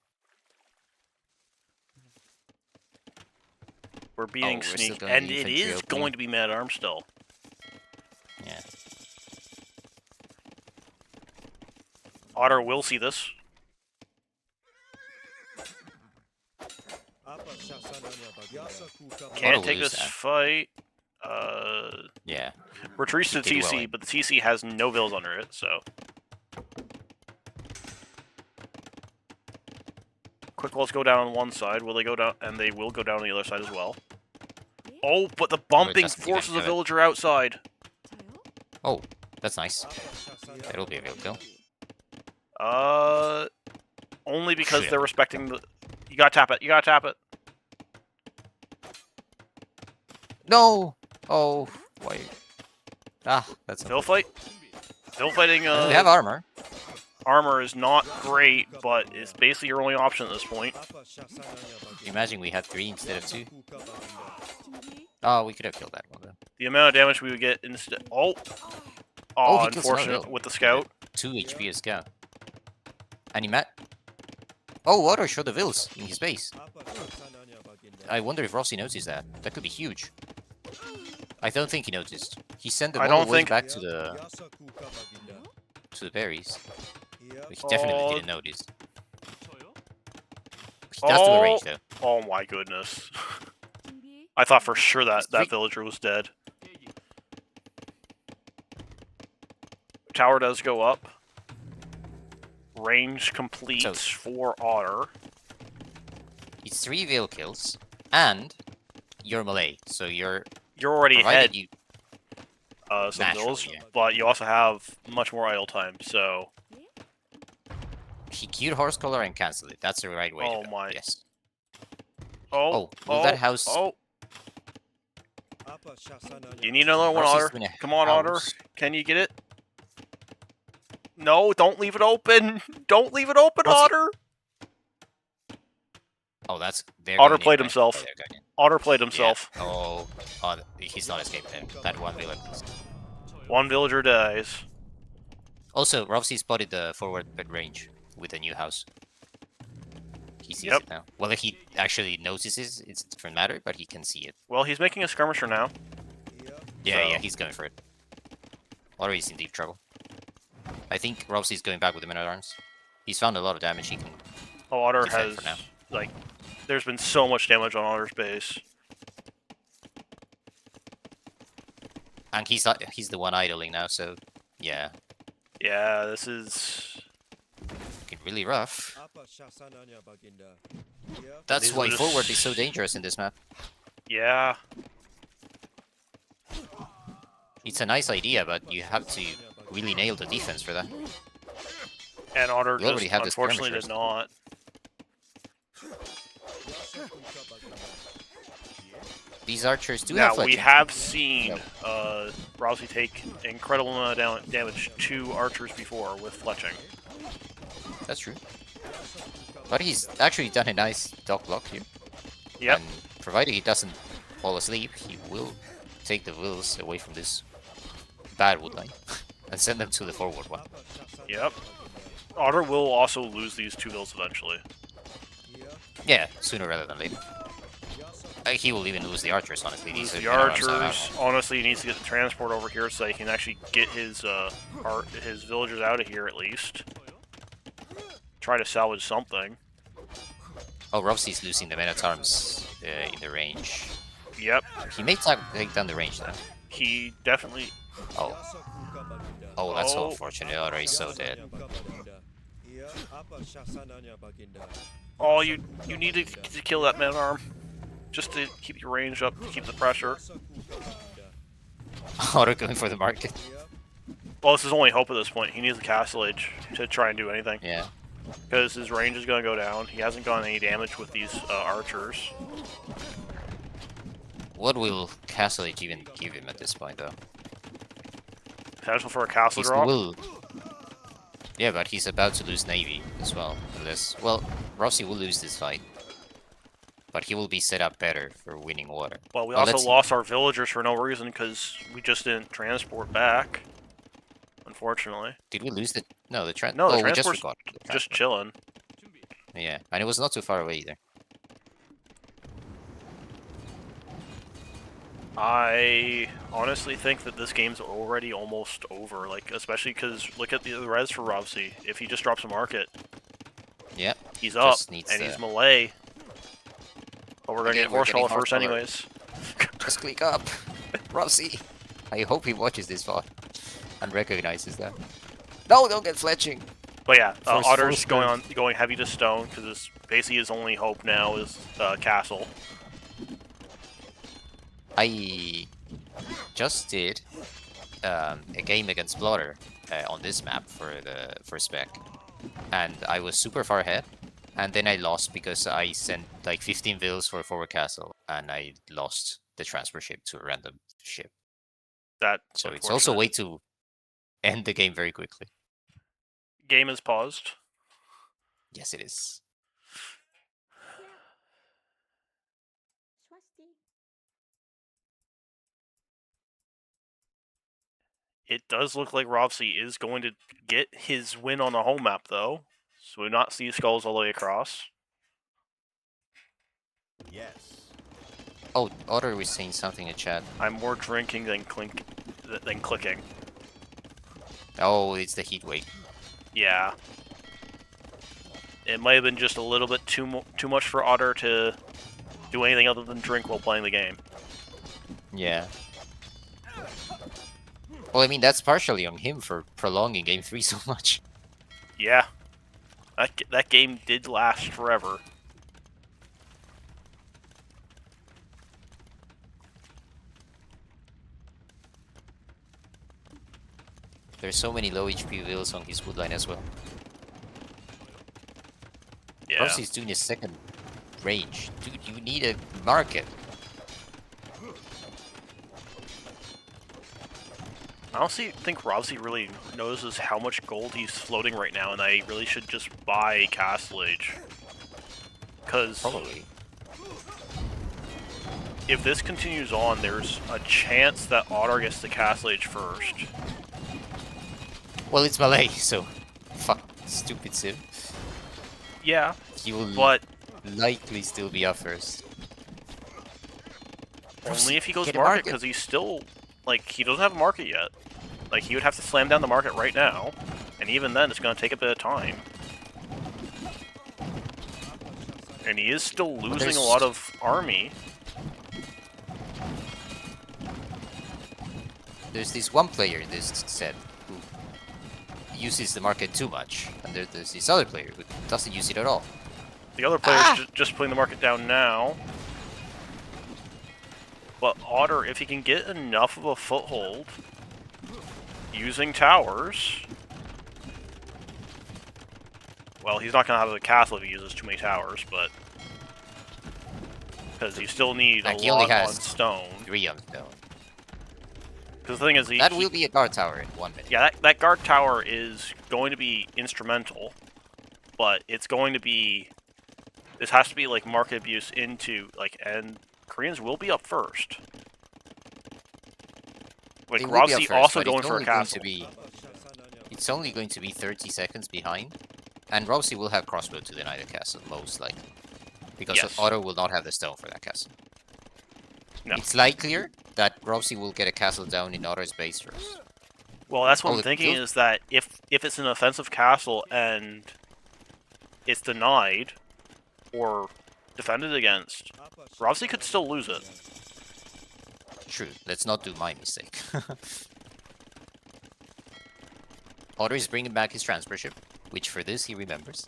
We're being we're still sneaky. going And to it infantry is opening. going to be man-at-arms still. Yeah. Otter will see this. Can't will take lose this that. fight. Yeah. Retreats to Did well TC, in. but the TC has no vills under it, so. Quick Walls go down on one side. Will they go down? And they will go down on the other side as well. Oh, but the bumping doesn't even forces a have it. villager outside. Oh, that's nice. That'll be a real kill. Only because Shit. they're respecting the. You gotta tap it. You gotta tap it. No! Oh, why? Ah, that's Vill fight. Vill fighting. We have armor. Armor is not great, but it's basically your only option at this point. Imagine we had 3 instead of 2. Oh, we could have killed that one though. The amount of damage we would get instead. Oh, Oh, he kills another unfortunate vill. with the scout. 2 HP a scout. And he met. Oh, Otter showed the vills in his base. I wonder if Rovsea noticed that. That could be huge. I don't think he noticed. He sent them I all don't the way think- back to the berries. But he definitely Oh. didn't notice. He does do a range though. Oh my goodness. I thought for sure that Three- villager was dead. Tower does go up. Range complete So- for Otter. It's 3 veil kills, and you're Malay, so you're You're already provided ahead you. some Naturally, vills, yeah. but you also have much more idle time, so... He queued horse collar and canceled it. That's the right way Oh to go. my. Yes. Oh, will that house- Oh, you need another one, Rovsea's Otter. doing a Come on, Otter. house. Can you get it? No, don't leave it open. Don't leave it open, Rovsea- Otter. Oh, that's they're Otter going in, played right? himself. Yeah, they're going in. Otter played Yeah. himself. Oh, he's not escaped there. That one villager. One villager dies. Also, Rovsea spotted the forward mid range with the new house. He sees Yep. it now. Whether he actually notices, it's a different matter, but he can see it. Well, he's making a skirmisher now. Yeah, So- yeah, he's going for it. Otter is in deep trouble. I think Rovsea's going back with the men-at-arms. He's found a lot of damage he can... Oh, Otter Defend has, for now. like, there's been so much damage on Otter's base. And he's the one idling now, so... Yeah, Yeah, this is... looking really rough. That's These why are just- forward is so dangerous in this map. Yeah. It's a nice idea, but you have to really nail the defense for that. And Otter We already just, have the unfortunately, skirmishers. did not. these archers do Now have we fletching. have seen Yep. Rovsea take incredible amount of damage to archers before with fletching. That's true. But he's actually done a nice dog block here. Yep. And provided he doesn't fall asleep, he will take the wills away from this bad wood line and send them to the forward one. Yep. Otter will also lose these 2 vills eventually. Yeah, sooner rather than later. He will even lose the archers, honestly. Lose These the are archers. Honestly, he needs to get the transport over here so he can actually get his villagers out of here at least. Try to salvage something. Oh, Rovsea's losing the men-at-arms in the range. Yep. He may take down the range though. He definitely... Oh. Oh, that's so Oh. unfortunate. Otter is so dead. Oh, you need to kill that man-at-arm. Just to keep your range up, to keep the pressure. Otter going for the market. Well, it's his only hope at this point. He needs the Castle Age to try and do anything. Yeah. Because his range is going to go down. He hasn't gotten any damage with these archers. What will Castle Age even give him at this point, though? Potential for a castle He's drop. will. Yeah, but he's about to lose Navy as well. Unless, well, Rovsea will lose this fight. But he will be set up better for winning water. Well, we Well, also let's- lost our villagers for no reason because we just didn't transport back. Unfortunately. Did we lose the... No, the No, the oh, we just transport's forgot. the Just transport. chilling. Yeah, and it was not too far away either. I honestly think that this game's already almost over. Like, especially because look at the res for Rovsea. If he just drops a market, Yeah. he's up Just needs and to- he's melee. But we're gonna Again, get we're horse getting collar first, horse collar. anyways. Just click up. Rovsea. I hope he watches this far and recognizes that. No, don't get fletching. But yeah, Force Otter's full going heavy to stone because basically his only hope now is castle. I just did a game against Blotter on this map for spec, and I was super far ahead, and then I lost because I sent like 15 vills for a forward castle, and I lost the transfer ship to a random ship. That So it's also a unfortunate. way to end the game very quickly. Game is paused. Yes, it is. It does look like Rovsea is going to get his win on the home map, though. So we not see skulls all the way across. Yes. Oh, Otter was saying something in chat. I'm more drinking than clicking. Oh, it's the heat wave. Yeah. It might have been just a little bit too much for Otter to do anything other than drink while playing the game. Yeah. Well, I mean, that's partially on him for prolonging Game 3 so much. Yeah. That game did last forever. There's so many low HP vills on his woodline as well. Yeah. Rovsea's doing his second range. Dude, you need a market. I honestly think Rovsea really notices how much gold he's floating right now, and I really should just buy Castle Age. Because Probably. if this continues on, there's a chance that Otter gets the Castle Age first. Well, it's Malay, so... Fuck, stupid sim. Yeah, He will but likely still be up first. only if he goes Get a market, market. because he's still... Like, he doesn't have a market yet. Like, he would have to slam down the market right now, and even then, it's going to take a bit of time. And he is still losing there's- a lot of army. There's this one player in this set who uses the market too much, and there's this other player who doesn't use it at all. The other player's just putting the market down now. But Otter, if he can get enough of a foothold using towers... Well, he's not going to have a castle if he uses too many towers, but... because you still need Like, a he only lot on has stone. 3 on stone. Because the thing is, That will be a guard tower in 1 minute. yeah, that guard tower is going to be instrumental, but it's going to be. This has to be like market abuse into like, and Koreans will be up first. Like They will be up Rovsea first, also but going it's for a only going castle. to be. It's only going to be 30 seconds behind, and Rovsea will have crossbow to deny the castle, most likely. Because Yes. Otter will not have the stone for that castle. No. It's likelier that Rovsea will get a castle down in Otter's base first. Well, that's what Oh, I'm the thinking build- is that if it's an offensive castle and it's denied or defended against, Rovsea could still lose it. True, let's not do my mistake. Otter is bringing back his transfer ship, which for this he remembers.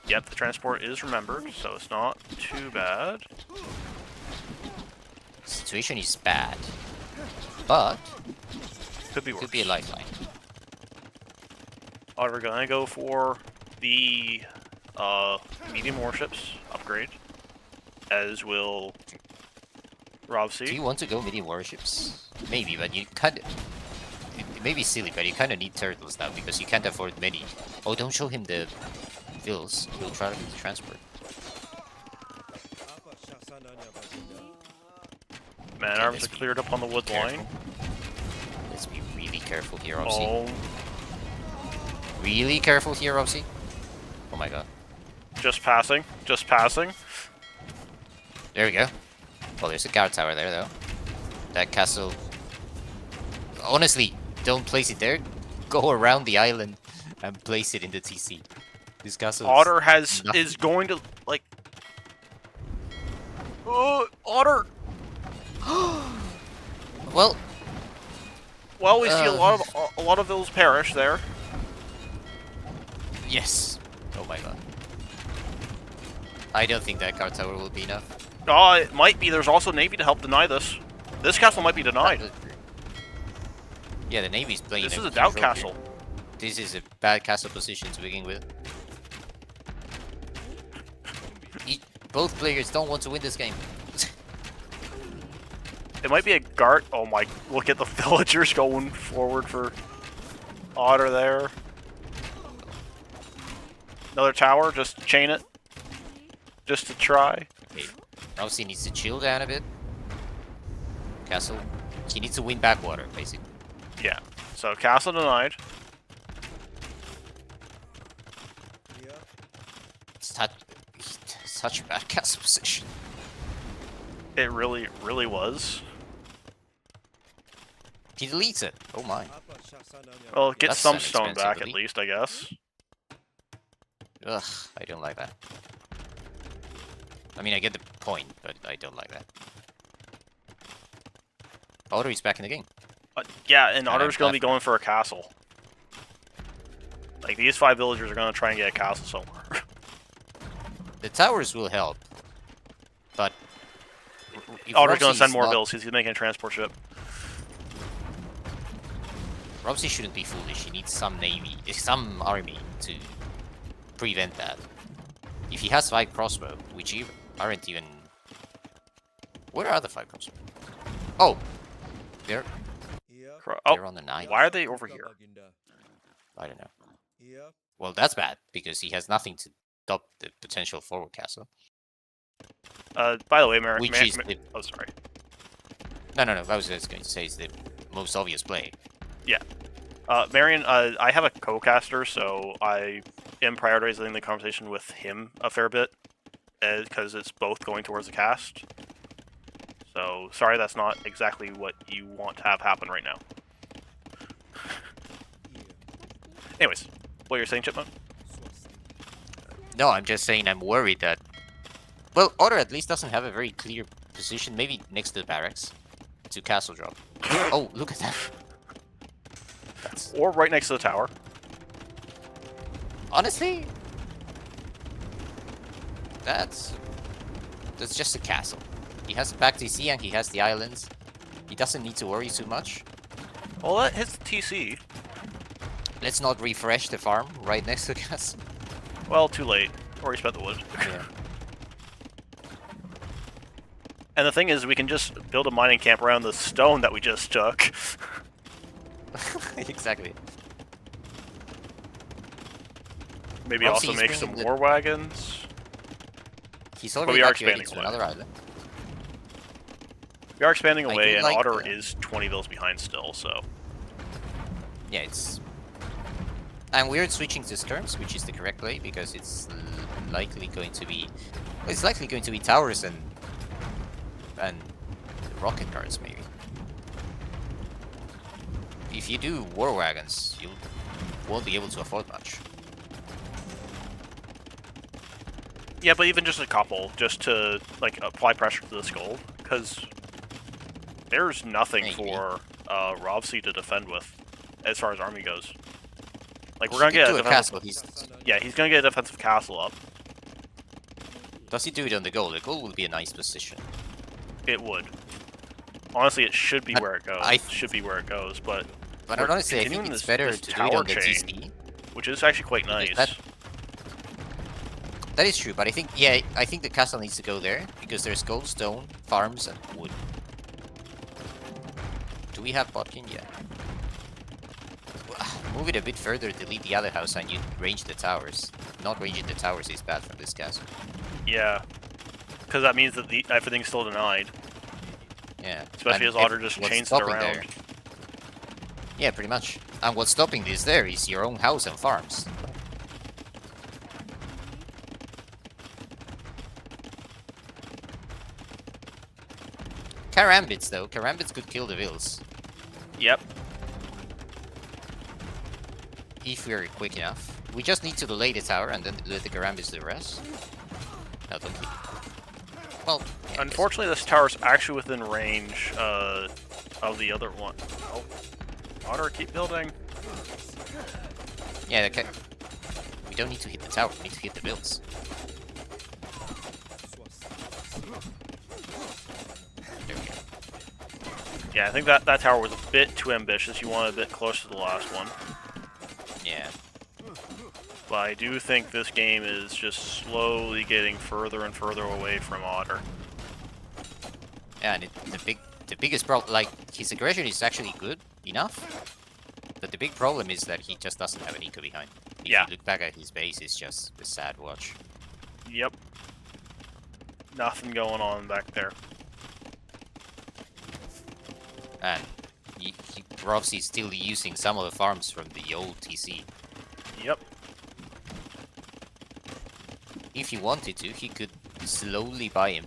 Yep, the transport is remembered, so it's not too bad. Situation is bad, but Could be worse. could be a lifeline. We're gonna go for the medium warships upgrade, as will Do Rovsea. you want to go medium warships? Maybe, but you kind of... It may be silly, but you kind of need turtles now, because you can't afford many. Oh, don't show him the bills. He'll try to get the transport. Man Okay, arms let's are be cleared up on the wood careful. line. Let's be really careful here, Rovsea. Oh, Really careful here, Rovsea. Oh my god. just passing, just passing. There we go. Oh, there's a guard tower there, though. That castle... Honestly, don't place it there. Go around the island and place it in the TC. This castle Otter nothing. is going to like. Otter. Well, Well, we see a lot of those perish there. yes. Oh my god. I don't think that guard tower will be enough. It might be. There's also Navy to help deny this. This castle might be denied. Yeah, the Navy's playing. This is a huge doubt role castle. here. This is a bad castle position to begin with. Both players don't want to win this game. It might be a guard. Oh my! Look at the villagers going forward for Otter there. Another tower. Just chain it. Just to try. Okay, Rovsea needs to chill down a bit. Castle, he needs to win back water, basically. Yeah. So castle denied. It's such a bad castle position. It really, really was. He deletes it. Oh my. Well, get That's some an stone expensive back at delete. least, I guess. Ugh, I don't like that. I mean, I get the point, but I don't like that. Otter is back in the game. Yeah, and I'm Otter's going to be glad for going for a castle. Like, these 5 villagers are going to try and get a castle somewhere. The towers will help, but if Otter's going Rovsea to send is more not- bills. He's making a transport ship. Rovsea shouldn't be foolish. He needs some navy, some army to prevent that. If he has 5 crossbow, which aren't even... Where are the 5 crossbow? Oh! They're Oh, on the 9. why are they over here? I don't know. Well, that's bad, because he has nothing to stop the potential forward castle. By the way, Merrick... Which is the... Oh, sorry. No, I was just going to say it's the most obvious play. Yeah. Marion, I have a co-caster, so I am prioritizing the conversation with him a fair bit, because it's both going towards the cast. So, sorry that's not exactly what you want to have happen right now. Anyways, what you're saying, Chipmunk? No, I'm just saying I'm worried that... Well, Otter at least doesn't have a very clear position, maybe next to the barracks, to castle drop. Oh, look at that. That's... Or right next to the tower. Honestly... That's just a castle. He has the back TC and he has the islands. He doesn't need to worry too much. Well, that hits the TC. Let's not refresh the farm right next to the castle. Well, too late. Already spent the wood. Yeah. And the thing is, we can just build a mining camp around the stone that we just took. Exactly. Maybe Well, also he's make some bringing the- war wagons. He's we already are evacuated expanding to away. another island. We are expanding I away, do and like Otter the- is 20 villas behind still, so... Yeah, it's... And we're switching to skirms, which is the correct way, because it's likely going to be... Well, it's likely going to be towers and rocket guards, maybe. If you do war wagons, you won't be able to afford much. Yeah, but even just a couple, just to, like, apply pressure to this gold, because there's nothing Maybe. for Rovsea to defend with, as far as army goes. Like, we're He gonna could get do a a defensive... castle. Yeah, he's gonna get a defensive castle up. Does he do it on the goal? The goal would be a nice position. It would. Honestly, it should be But where it goes. I- Should be where it goes, but But we're honestly, I think continuing it's this- better this to do it on tower the chain. TC. which is actually quite Because nice. That is true, but I think, yeah, I think the castle needs to go there, because there's gold, stone, farms, and wood. Do we have Botkin? Yeah. Move it a bit further, delete the other house, and you range the towers. Not ranging the towers is bad from this castle. Yeah, because that means that everything's still denied. Yeah. Especially and as Otter just what's chains it stopping around. there- Yeah, pretty much. And what's stopping this there is your own house and farms. Karambits, though. Karambits could kill the Vills. Yep. If we're quick enough. We just need to delay the tower and then let the Karambits do the rest. No, don't we? Well, yeah, I guess. Unfortunately, this tower's actually within range of the other one. Oh, Otter, keep building. Yeah, okay. We don't need to hit the tower, we need to hit the Vills. There we go. Yeah, I think that tower was a bit too ambitious. You wanted a bit closer to the last one. Yeah. But I do think this game is just slowly getting further and further away from Otter. Yeah, and the biggest problem, like, his aggression is actually good enough, but the big problem is that he just doesn't have an eco behind. If Yeah. you look back at his base, it's just a sad watch. Yep. Nothing going on back there. And Rovsea is still using some of the farms from the old TC. Yep. If he wanted to, he could slowly buy him.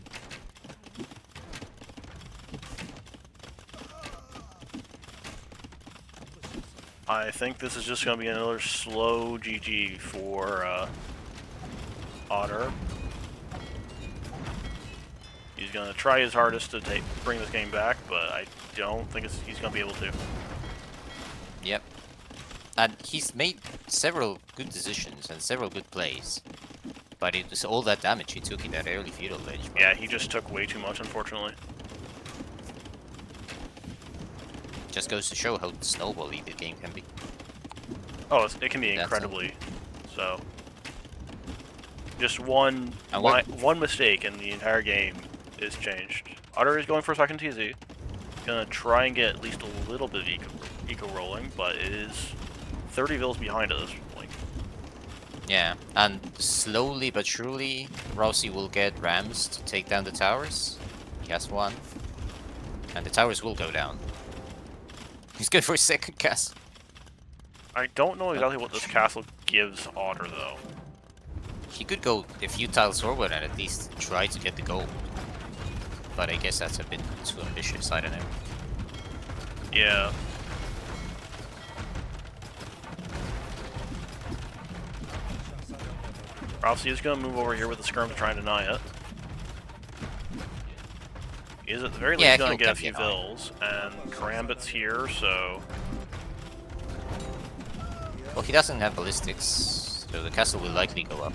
I think this is just going to be another slow GG for Otter. He's going to try his hardest to bring this game back, but I don't think he's going to be able to. Yep. And he's made several good decisions and several good plays. But it was all that damage he took in that early feudal age. Yeah, he just took way too much, unfortunately. Just goes to show how snowbally the game can be. Oh, it can be That's incredibly so. Just one And what- one mistake and the entire game is changed. Otter is going for a second TZ. Gonna try and get at least a little bit of eco rolling, but it is 30 vills behind at this point. Yeah, and slowly but surely, Rovsea will get rams to take down the towers. He has one. And the towers will go down. He's good for a second castle. I don't know exactly what this castle gives Otter though. He could go a few tiles forward and at least try to get the gold. But I guess that's a bit too ambitious, I don't know. Yeah. Rovsea is gonna move over here with the skirm to try and deny it. He is at the very least Yeah, gonna he'll get a come few behind. vills, and Karambit's here, so Well, he doesn't have ballistics, so the castle will likely go up.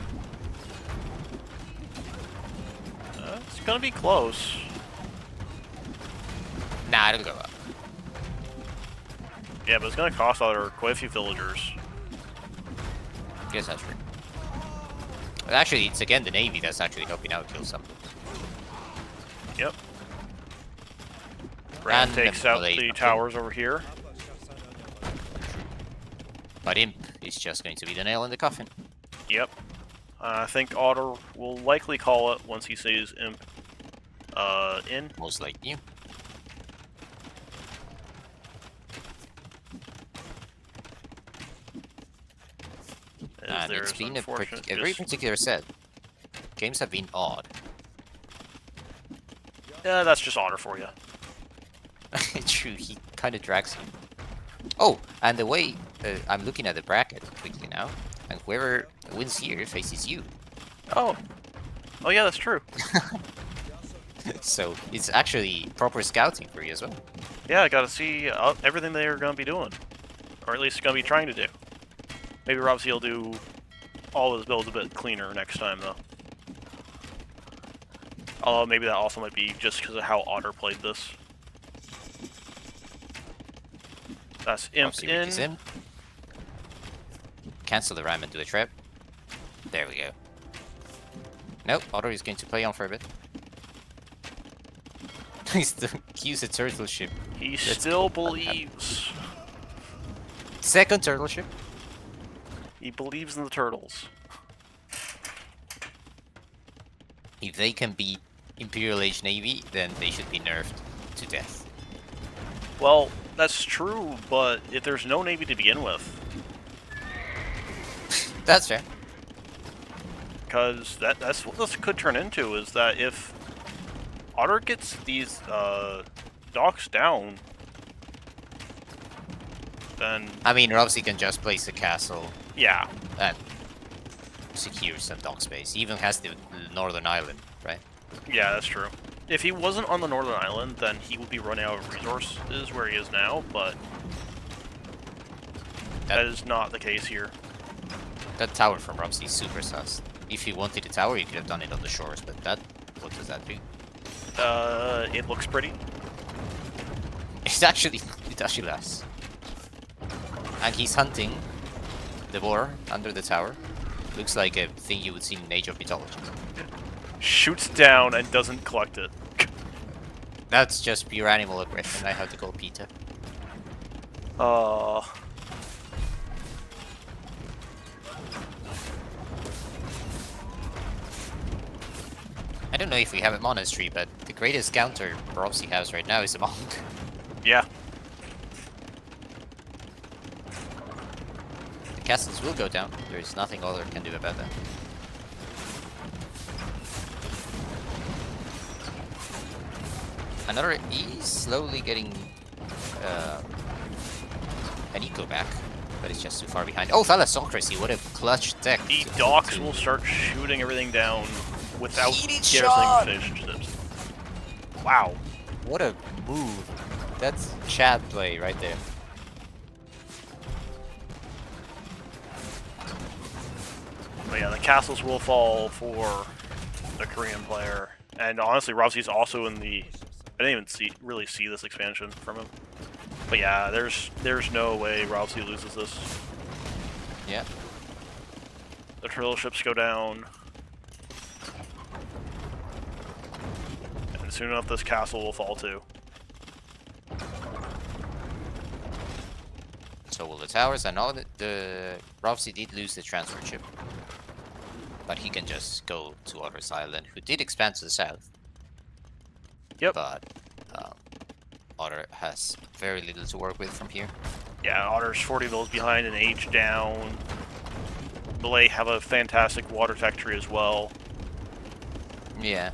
it's gonna be close. Nah, it'll go up. Yeah, but it's gonna cost Otter quite a few villagers. Guess that's true. But actually, it's again the Navy that's actually helping out kill some. Yep. Brand And takes the out Malay the something. towers over here. But Imp is just going to be the nail in the coffin. Yep. I think Otter will likely call it once he sees Imp in. Most like you. As And there's it's been a unfortunate very particular set. Games have been odd. Yeah, that's just Otter for you. True, he kind of drags you. Oh, and the way I'm looking at the bracket quickly now, and whoever wins here faces you. Oh. Oh yeah, that's true. So it's actually proper scouting for you as well. Yeah, I gotta see everything they're gonna be doing. Or at least gonna be trying to do. Maybe Rovsea will do all his builds a bit cleaner next time, though. Although maybe that also might be just because of how Otter played this. That's Imp Obviously, Rick is in. in. Cancel the ram and do a trap. There we go. Nope, Otter is going to play on for a bit. He's to use a turtle ship. He Let's still go. believes. Second turtle ship. He believes in the turtles. If they can beat Imperial Age Navy, then they should be nerfed to death. Well, that's true, but if there's no navy to begin with, That's fair. because that's what this could turn into, is that if Otter gets these docks down, then I mean, Rovsea can just place a castle yeah, and secure some dock space. He even has the northern island, right? yeah, that's true. If he wasn't on the northern island, then he would be running out of resources where he is now, but that is not the case here. That tower from Rovsea is super sus. If he wanted a tower, he could have done it on the shores, but that... what does that do? It looks pretty. It actually does. And he's hunting the boar under the tower. Looks like a thing you would see in Age of Mythology. Shoots down and doesn't collect it. That's just pure animal aggression. I have to call Peter. I don't know if we have a monastery, but the greatest counter Rovsea has right now is a monk. Yeah. The castles will go down. There is nothing Otter can do about that. Another is slowly getting an eco back, but it's just too far behind. Oh, Thalassocracy, what a clutch tech. The docks will start shooting everything down without Heated garrisoning shot! fish ships. Wow. What a move. That's Chad play right there. But yeah, the castles will fall for the Korean player. And honestly, Rovsea's also in the... I didn't even really see this expansion from him. But yeah, there's no way Rovsea loses this. Yeah. The turtle ships go down. And soon enough, this castle will fall too. So will the towers. I know that the Rovsea did lose the transfer ship. But he can just go to Otter's Island, who did expand to the south. Yep. But Otter has very little to work with from here. Yeah, Otter's 40 mils behind and age down. Malay have a fantastic water tech tree as well. Yeah.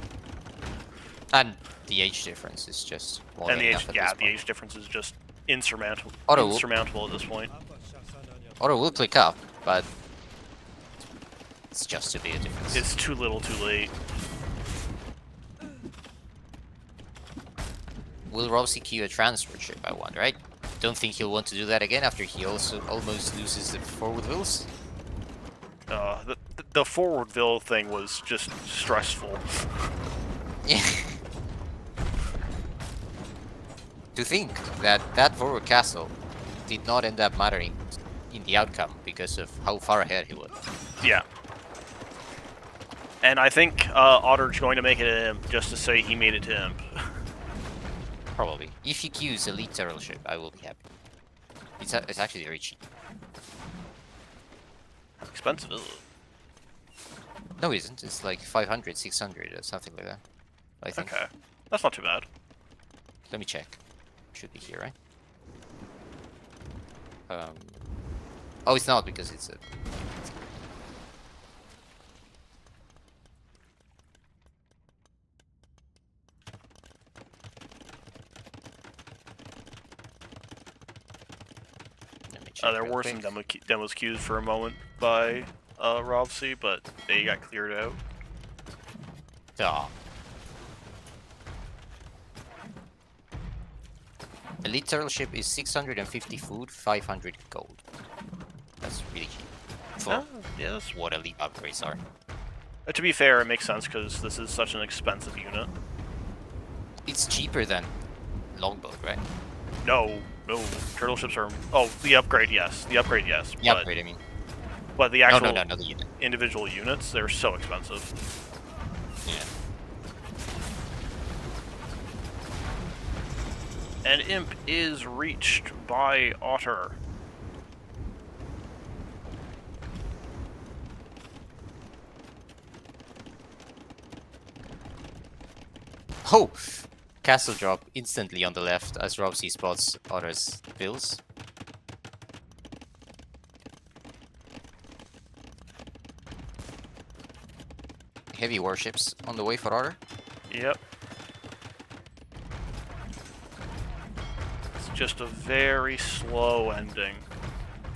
And the age difference is just more And than the enough age, at yeah, this the point. age difference is just insurmountable. Otter will- Insurmountable at this point. Otter will click up, but it's just too big a difference. It's too little, too late. Will Rovsea queue a transfer ship, I wonder? I don't think he'll want to do that again after he also almost loses the forward wheels. The forwardville thing was just stressful. Yeah. To think that that forward castle did not end up mattering in the outcome, because because of how far ahead he was. Yeah. And I think Otter's going to make it to Imp just to say he made it to Imp. Probably. If he queues Elite Turtle Ship, I will be happy. It's actually very cheap. Expensive, is it? No, it isn't. It's like 500, 600 or something like that. I think. Okay. That's not too bad. Let me check. Should be here, right? Oh, it's not because it's a... Let me check There real were quick. some demos queued for a moment by Rovsea, but they got cleared out. Ah. Elite Turtle Ship is 650 food, 500 gold. That's really cheap. For Yeah, that's... what elite upgrades are. To be fair, it makes sense because this is such an expensive unit. It's cheaper than Longboat, right? No, turtle ships are... Oh, the upgrade, yes. The upgrade, yes. The upgrade, I mean. But the No, actual no, the unit. individual units, they're so expensive. Yeah. And Imp is reached by Otter. Oh! Castle drop instantly on the left as Rovsea spots Otter's bills. Heavy warships on the way for Otter. Yep. It's just a very slow ending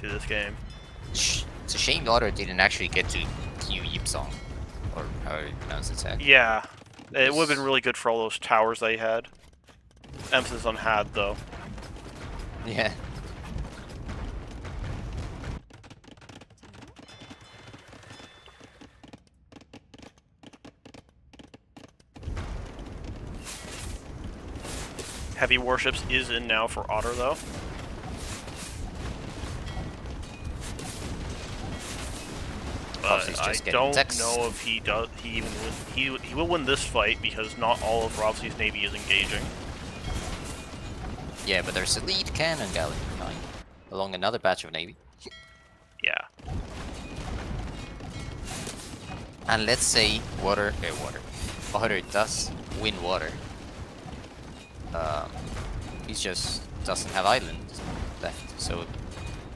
to this game. It's a shame Otter didn't actually get to queue Yipsong, or how you pronounce its attack. Yeah. It would have been really good for all those towers they had. Emphasis on had, though. Yeah. Heavy warships is in now for Otter, though. But I don't know if he does. He even win, he will win this fight because not all of Rovsea's navy is engaging. Yeah, but there's a lead cannon galleon behind, along another batch of navy. Yeah. And let's say Otter does win water. He just doesn't have island left, so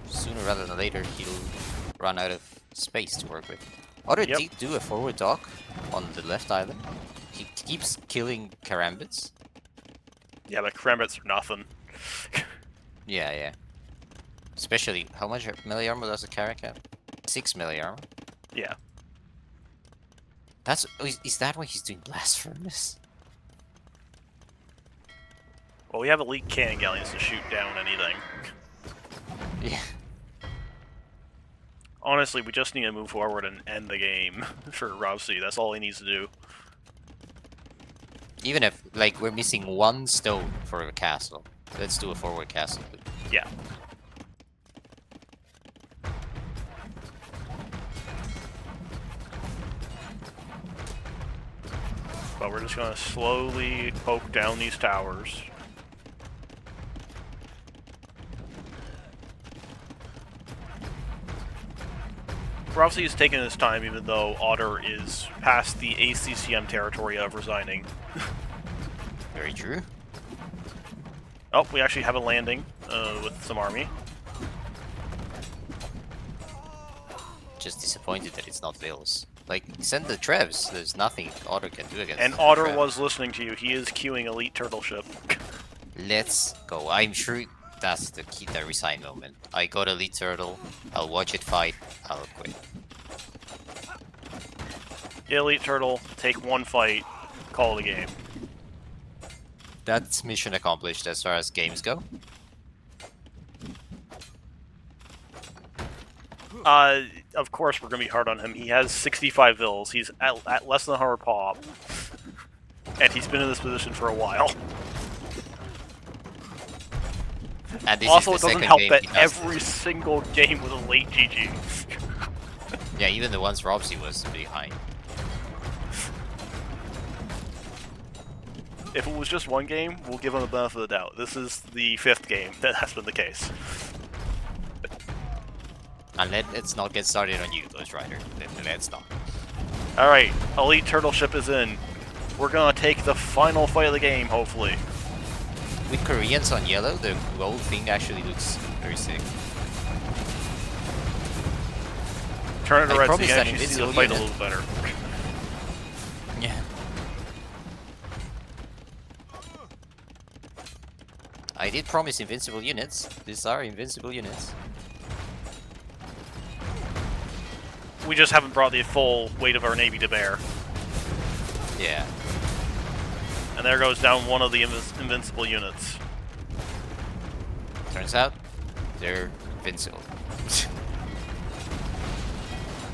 sooner rather than later he'll run out of space to work with. Otter did do a forward dock on the left island. He keeps killing karambits. Yeah, but karambits are nothing. Yeah. Especially, how much melee armor does a Carrack have? 6 melee armor. Yeah. That's is that why he's doing blast furnace? Well, we have elite cannon galleons to shoot down anything. Yeah. Honestly, we just need to move forward and end the game for Rovsea. That's all he needs to do. Even if, like, we're missing one stone for a castle. Let's do a forward castle. Yeah. But we're just going to slowly poke down these towers. Rovsea is taking his time, even though Otter is past the ACCM territory of resigning. Very true. Oh, we actually have a landing with some army. Just disappointed that it's not Vils. Like, send the Trevs. There's nothing Otter can do against. And Otter was listening to you. He is queuing elite turtle ship. Let's go. I'm sure that's the key, the resign moment. I got elite turtle. I'll watch it fight. I'll quit. Yeah, elite turtle, take one fight, call it a game. That's mission accomplished as far as games go. Of course we're going to be hard on him. He has 65 vills. He's at less than 100 pop. And he's been in this position for a while. And this Also, is it the doesn't second help game that he does every this. single game was a late GG. Yeah, even the ones Rovsea was behind. If it was just one game, we'll give him the benefit of the doubt. This is the 5th game that has been the case. And let's not get started on you, Ghost Rider. Let's not. Alright, Elite Turtle Ship is in. We're gonna take the final fight of the game, hopefully. With Koreans on yellow, the gold thing actually looks very sick. Turn it to I red so promise you can that actually see the invincible fight a unit. little better. Yeah. I did promise invincible units. These are invincible units. We just haven't brought the full weight of our navy to bear. Yeah. And there goes down one of the invincible units. Turns out, they're invincible.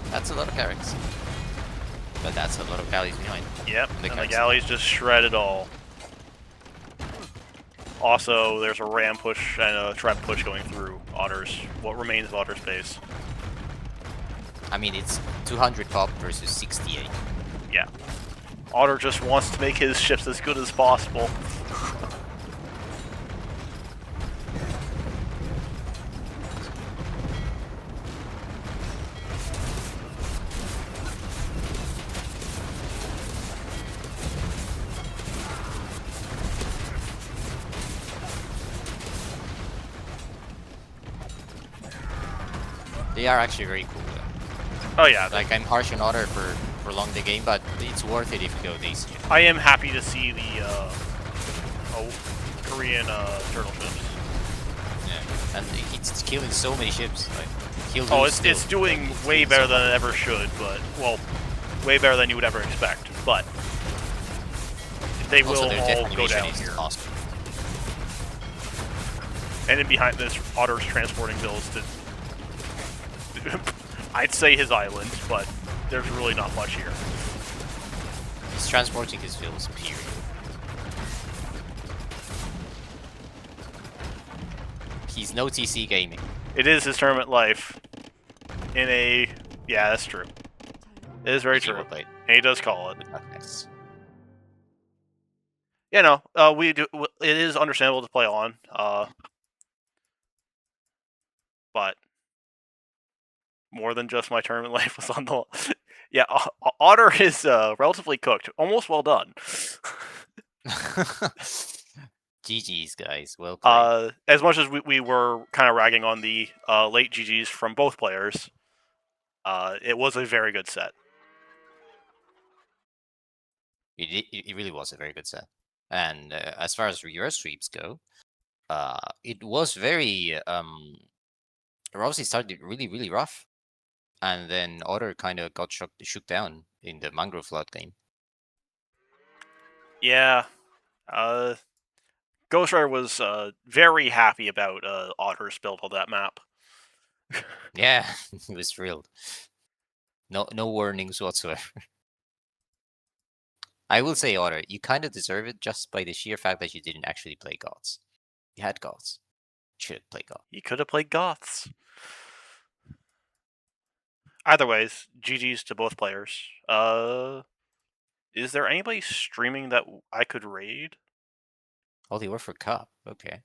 That's a lot of carrots. But that's a lot of galleys behind. Yep, The and the carrots. galleys just shred it all. Also, there's a ram push and a trap push going through Otter's, what remains of Otter's base. I mean, it's 200 pop versus 68. Yeah. Otter just wants to make his ships as good as possible. They are actually very cool. Oh yeah, Like, I'm harsh on Otter for prolong the game, but it's worth it if you go these. I am happy to see the Korean turtle ships. Yeah, and it's killing so many ships. Like, he'll Oh, lose still, it's doing but way killing better so than much. it ever should, but, well, way better than you would ever expect, but they will Also, their death all go animation down is here. awesome. And then behind this, Otter's transporting bills to, I'd say his island, but there's really not much here. He's transporting his villas, period. He's no TC gaming. It is his tournament life. In a... Yeah, that's true. It is very He will true. play And he does call it. with Darkness. You know, we do. It is understandable to play on, but more than just my tournament life was on the. Yeah, Otter is relatively cooked, almost well done. GG's, guys. Well played. As much as we were kind of ragging on the late GGs from both players, it was a very good set. It really was a very good set. And as far as reverse sweeps go, it was very Rovsea started really rough, and then Otter kind of got shook down in the mangrove flood game. Yeah, Ghost Rider was very happy about Otter's build on that map. Yeah, he was thrilled. No warnings whatsoever. I will say, Otter, you kind of deserve it just by the sheer fact that you didn't actually play gods. You had gods. You should play god. He could have played Goths. Either ways, GG's to both players. Is there anybody streaming that I could raid? Oh, they were for cup. Okay.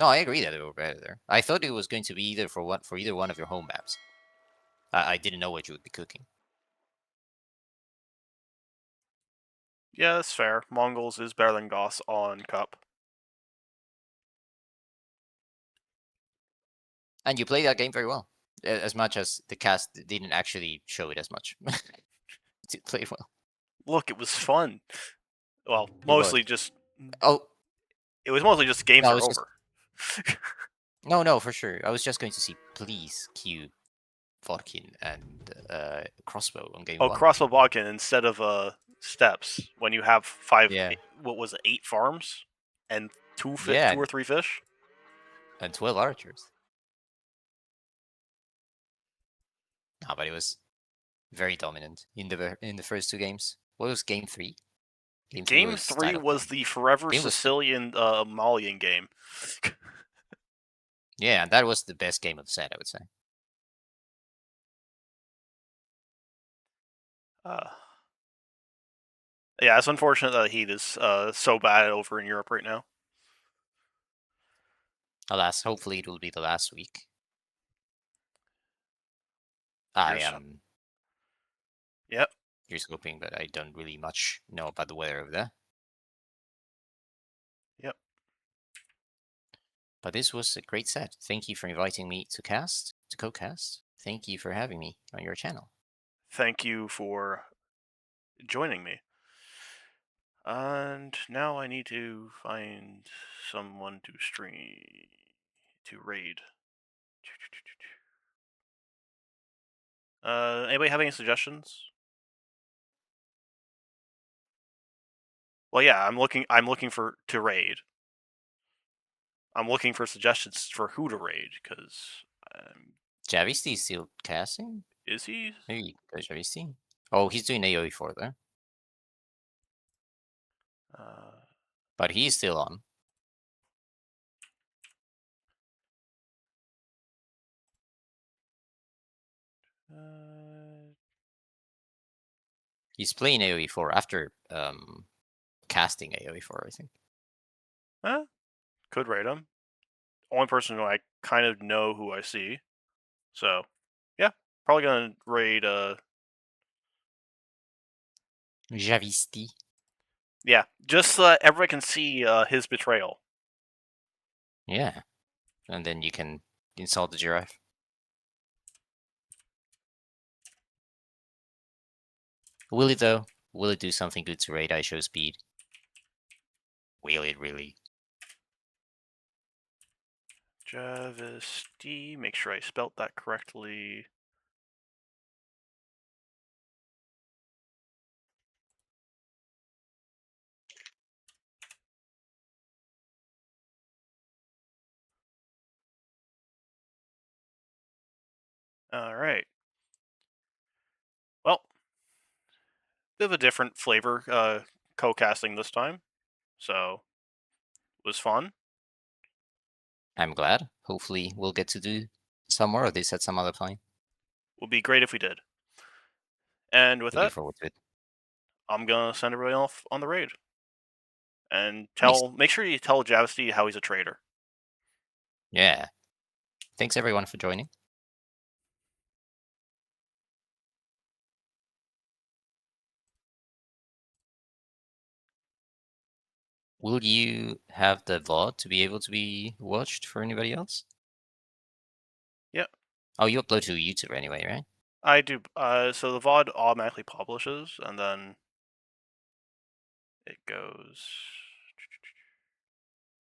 No, I agree that they were better there. I thought it was going to be either for either one of your home maps. I didn't know what you would be cooking. Yeah, that's fair. Mongols is better than Goths on Cup. And you played that game very well. As much as the cast didn't actually show it as much. You played well. Look, it was fun. Well, It mostly was. just... Oh, It was mostly just games No, are it's just- over. no, for sure. I was just going to see, please queue Vodkin and Crossbow on game Oh, one. Crossbow Bodkin instead of steps, when you have Yeah. what was it, 8 farms? And 2 Yeah. 2 or 3 fish? And 12 archers. No, but it was very dominant in the first 2 games. What was game 3? Game was 3 titled was the Forever Game was- Sicilian Malian game. Yeah, that was the best game of the set, I would say. Yeah, it's unfortunate that Heat is so bad over in Europe right now. Alas, hopefully it will be the last week. I Here's- am. Yep. Here's hoping, but I don't really much know about the weather over there. Yep. But this was a great set. Thank you for inviting me to co-cast. Thank you for having me on your channel. Thank you for joining me. And now I need to find someone to stream, to raid. Anybody have any suggestions? Well, yeah, I'm looking to raid. I'm looking for suggestions for who to raid, because Javisti is still casting? is he? Maybe go Javisti. Oh, he's doing AoE 4 there. But he's still on. He's playing AoE 4 after casting AoE 4, I think. Could raid him. Only person who I kind of know who I see. So, yeah, probably gonna raid. Javisti. Yeah, just so that everybody can see his betrayal. Yeah. And then you can insult the giraffe. Will it though? Will it do something good to raid I show speed? Will it really? Javisti, make sure I spelt that correctly. All right. Well, bit of a different flavor co-casting this time, so it was fun. I'm glad. Hopefully we'll get to do some more of this at some other time. Would be great if we did. And with Looking that, forward to it. I'm gonna send everybody off on the raid. And Nice. make sure you tell Javisti how he's a traitor. Yeah. Thanks everyone for joining. Will you have the VOD to be able to be watched for anybody else? Yep. Oh, you upload to YouTube anyway, right? I do. So the VOD automatically publishes, and then it goes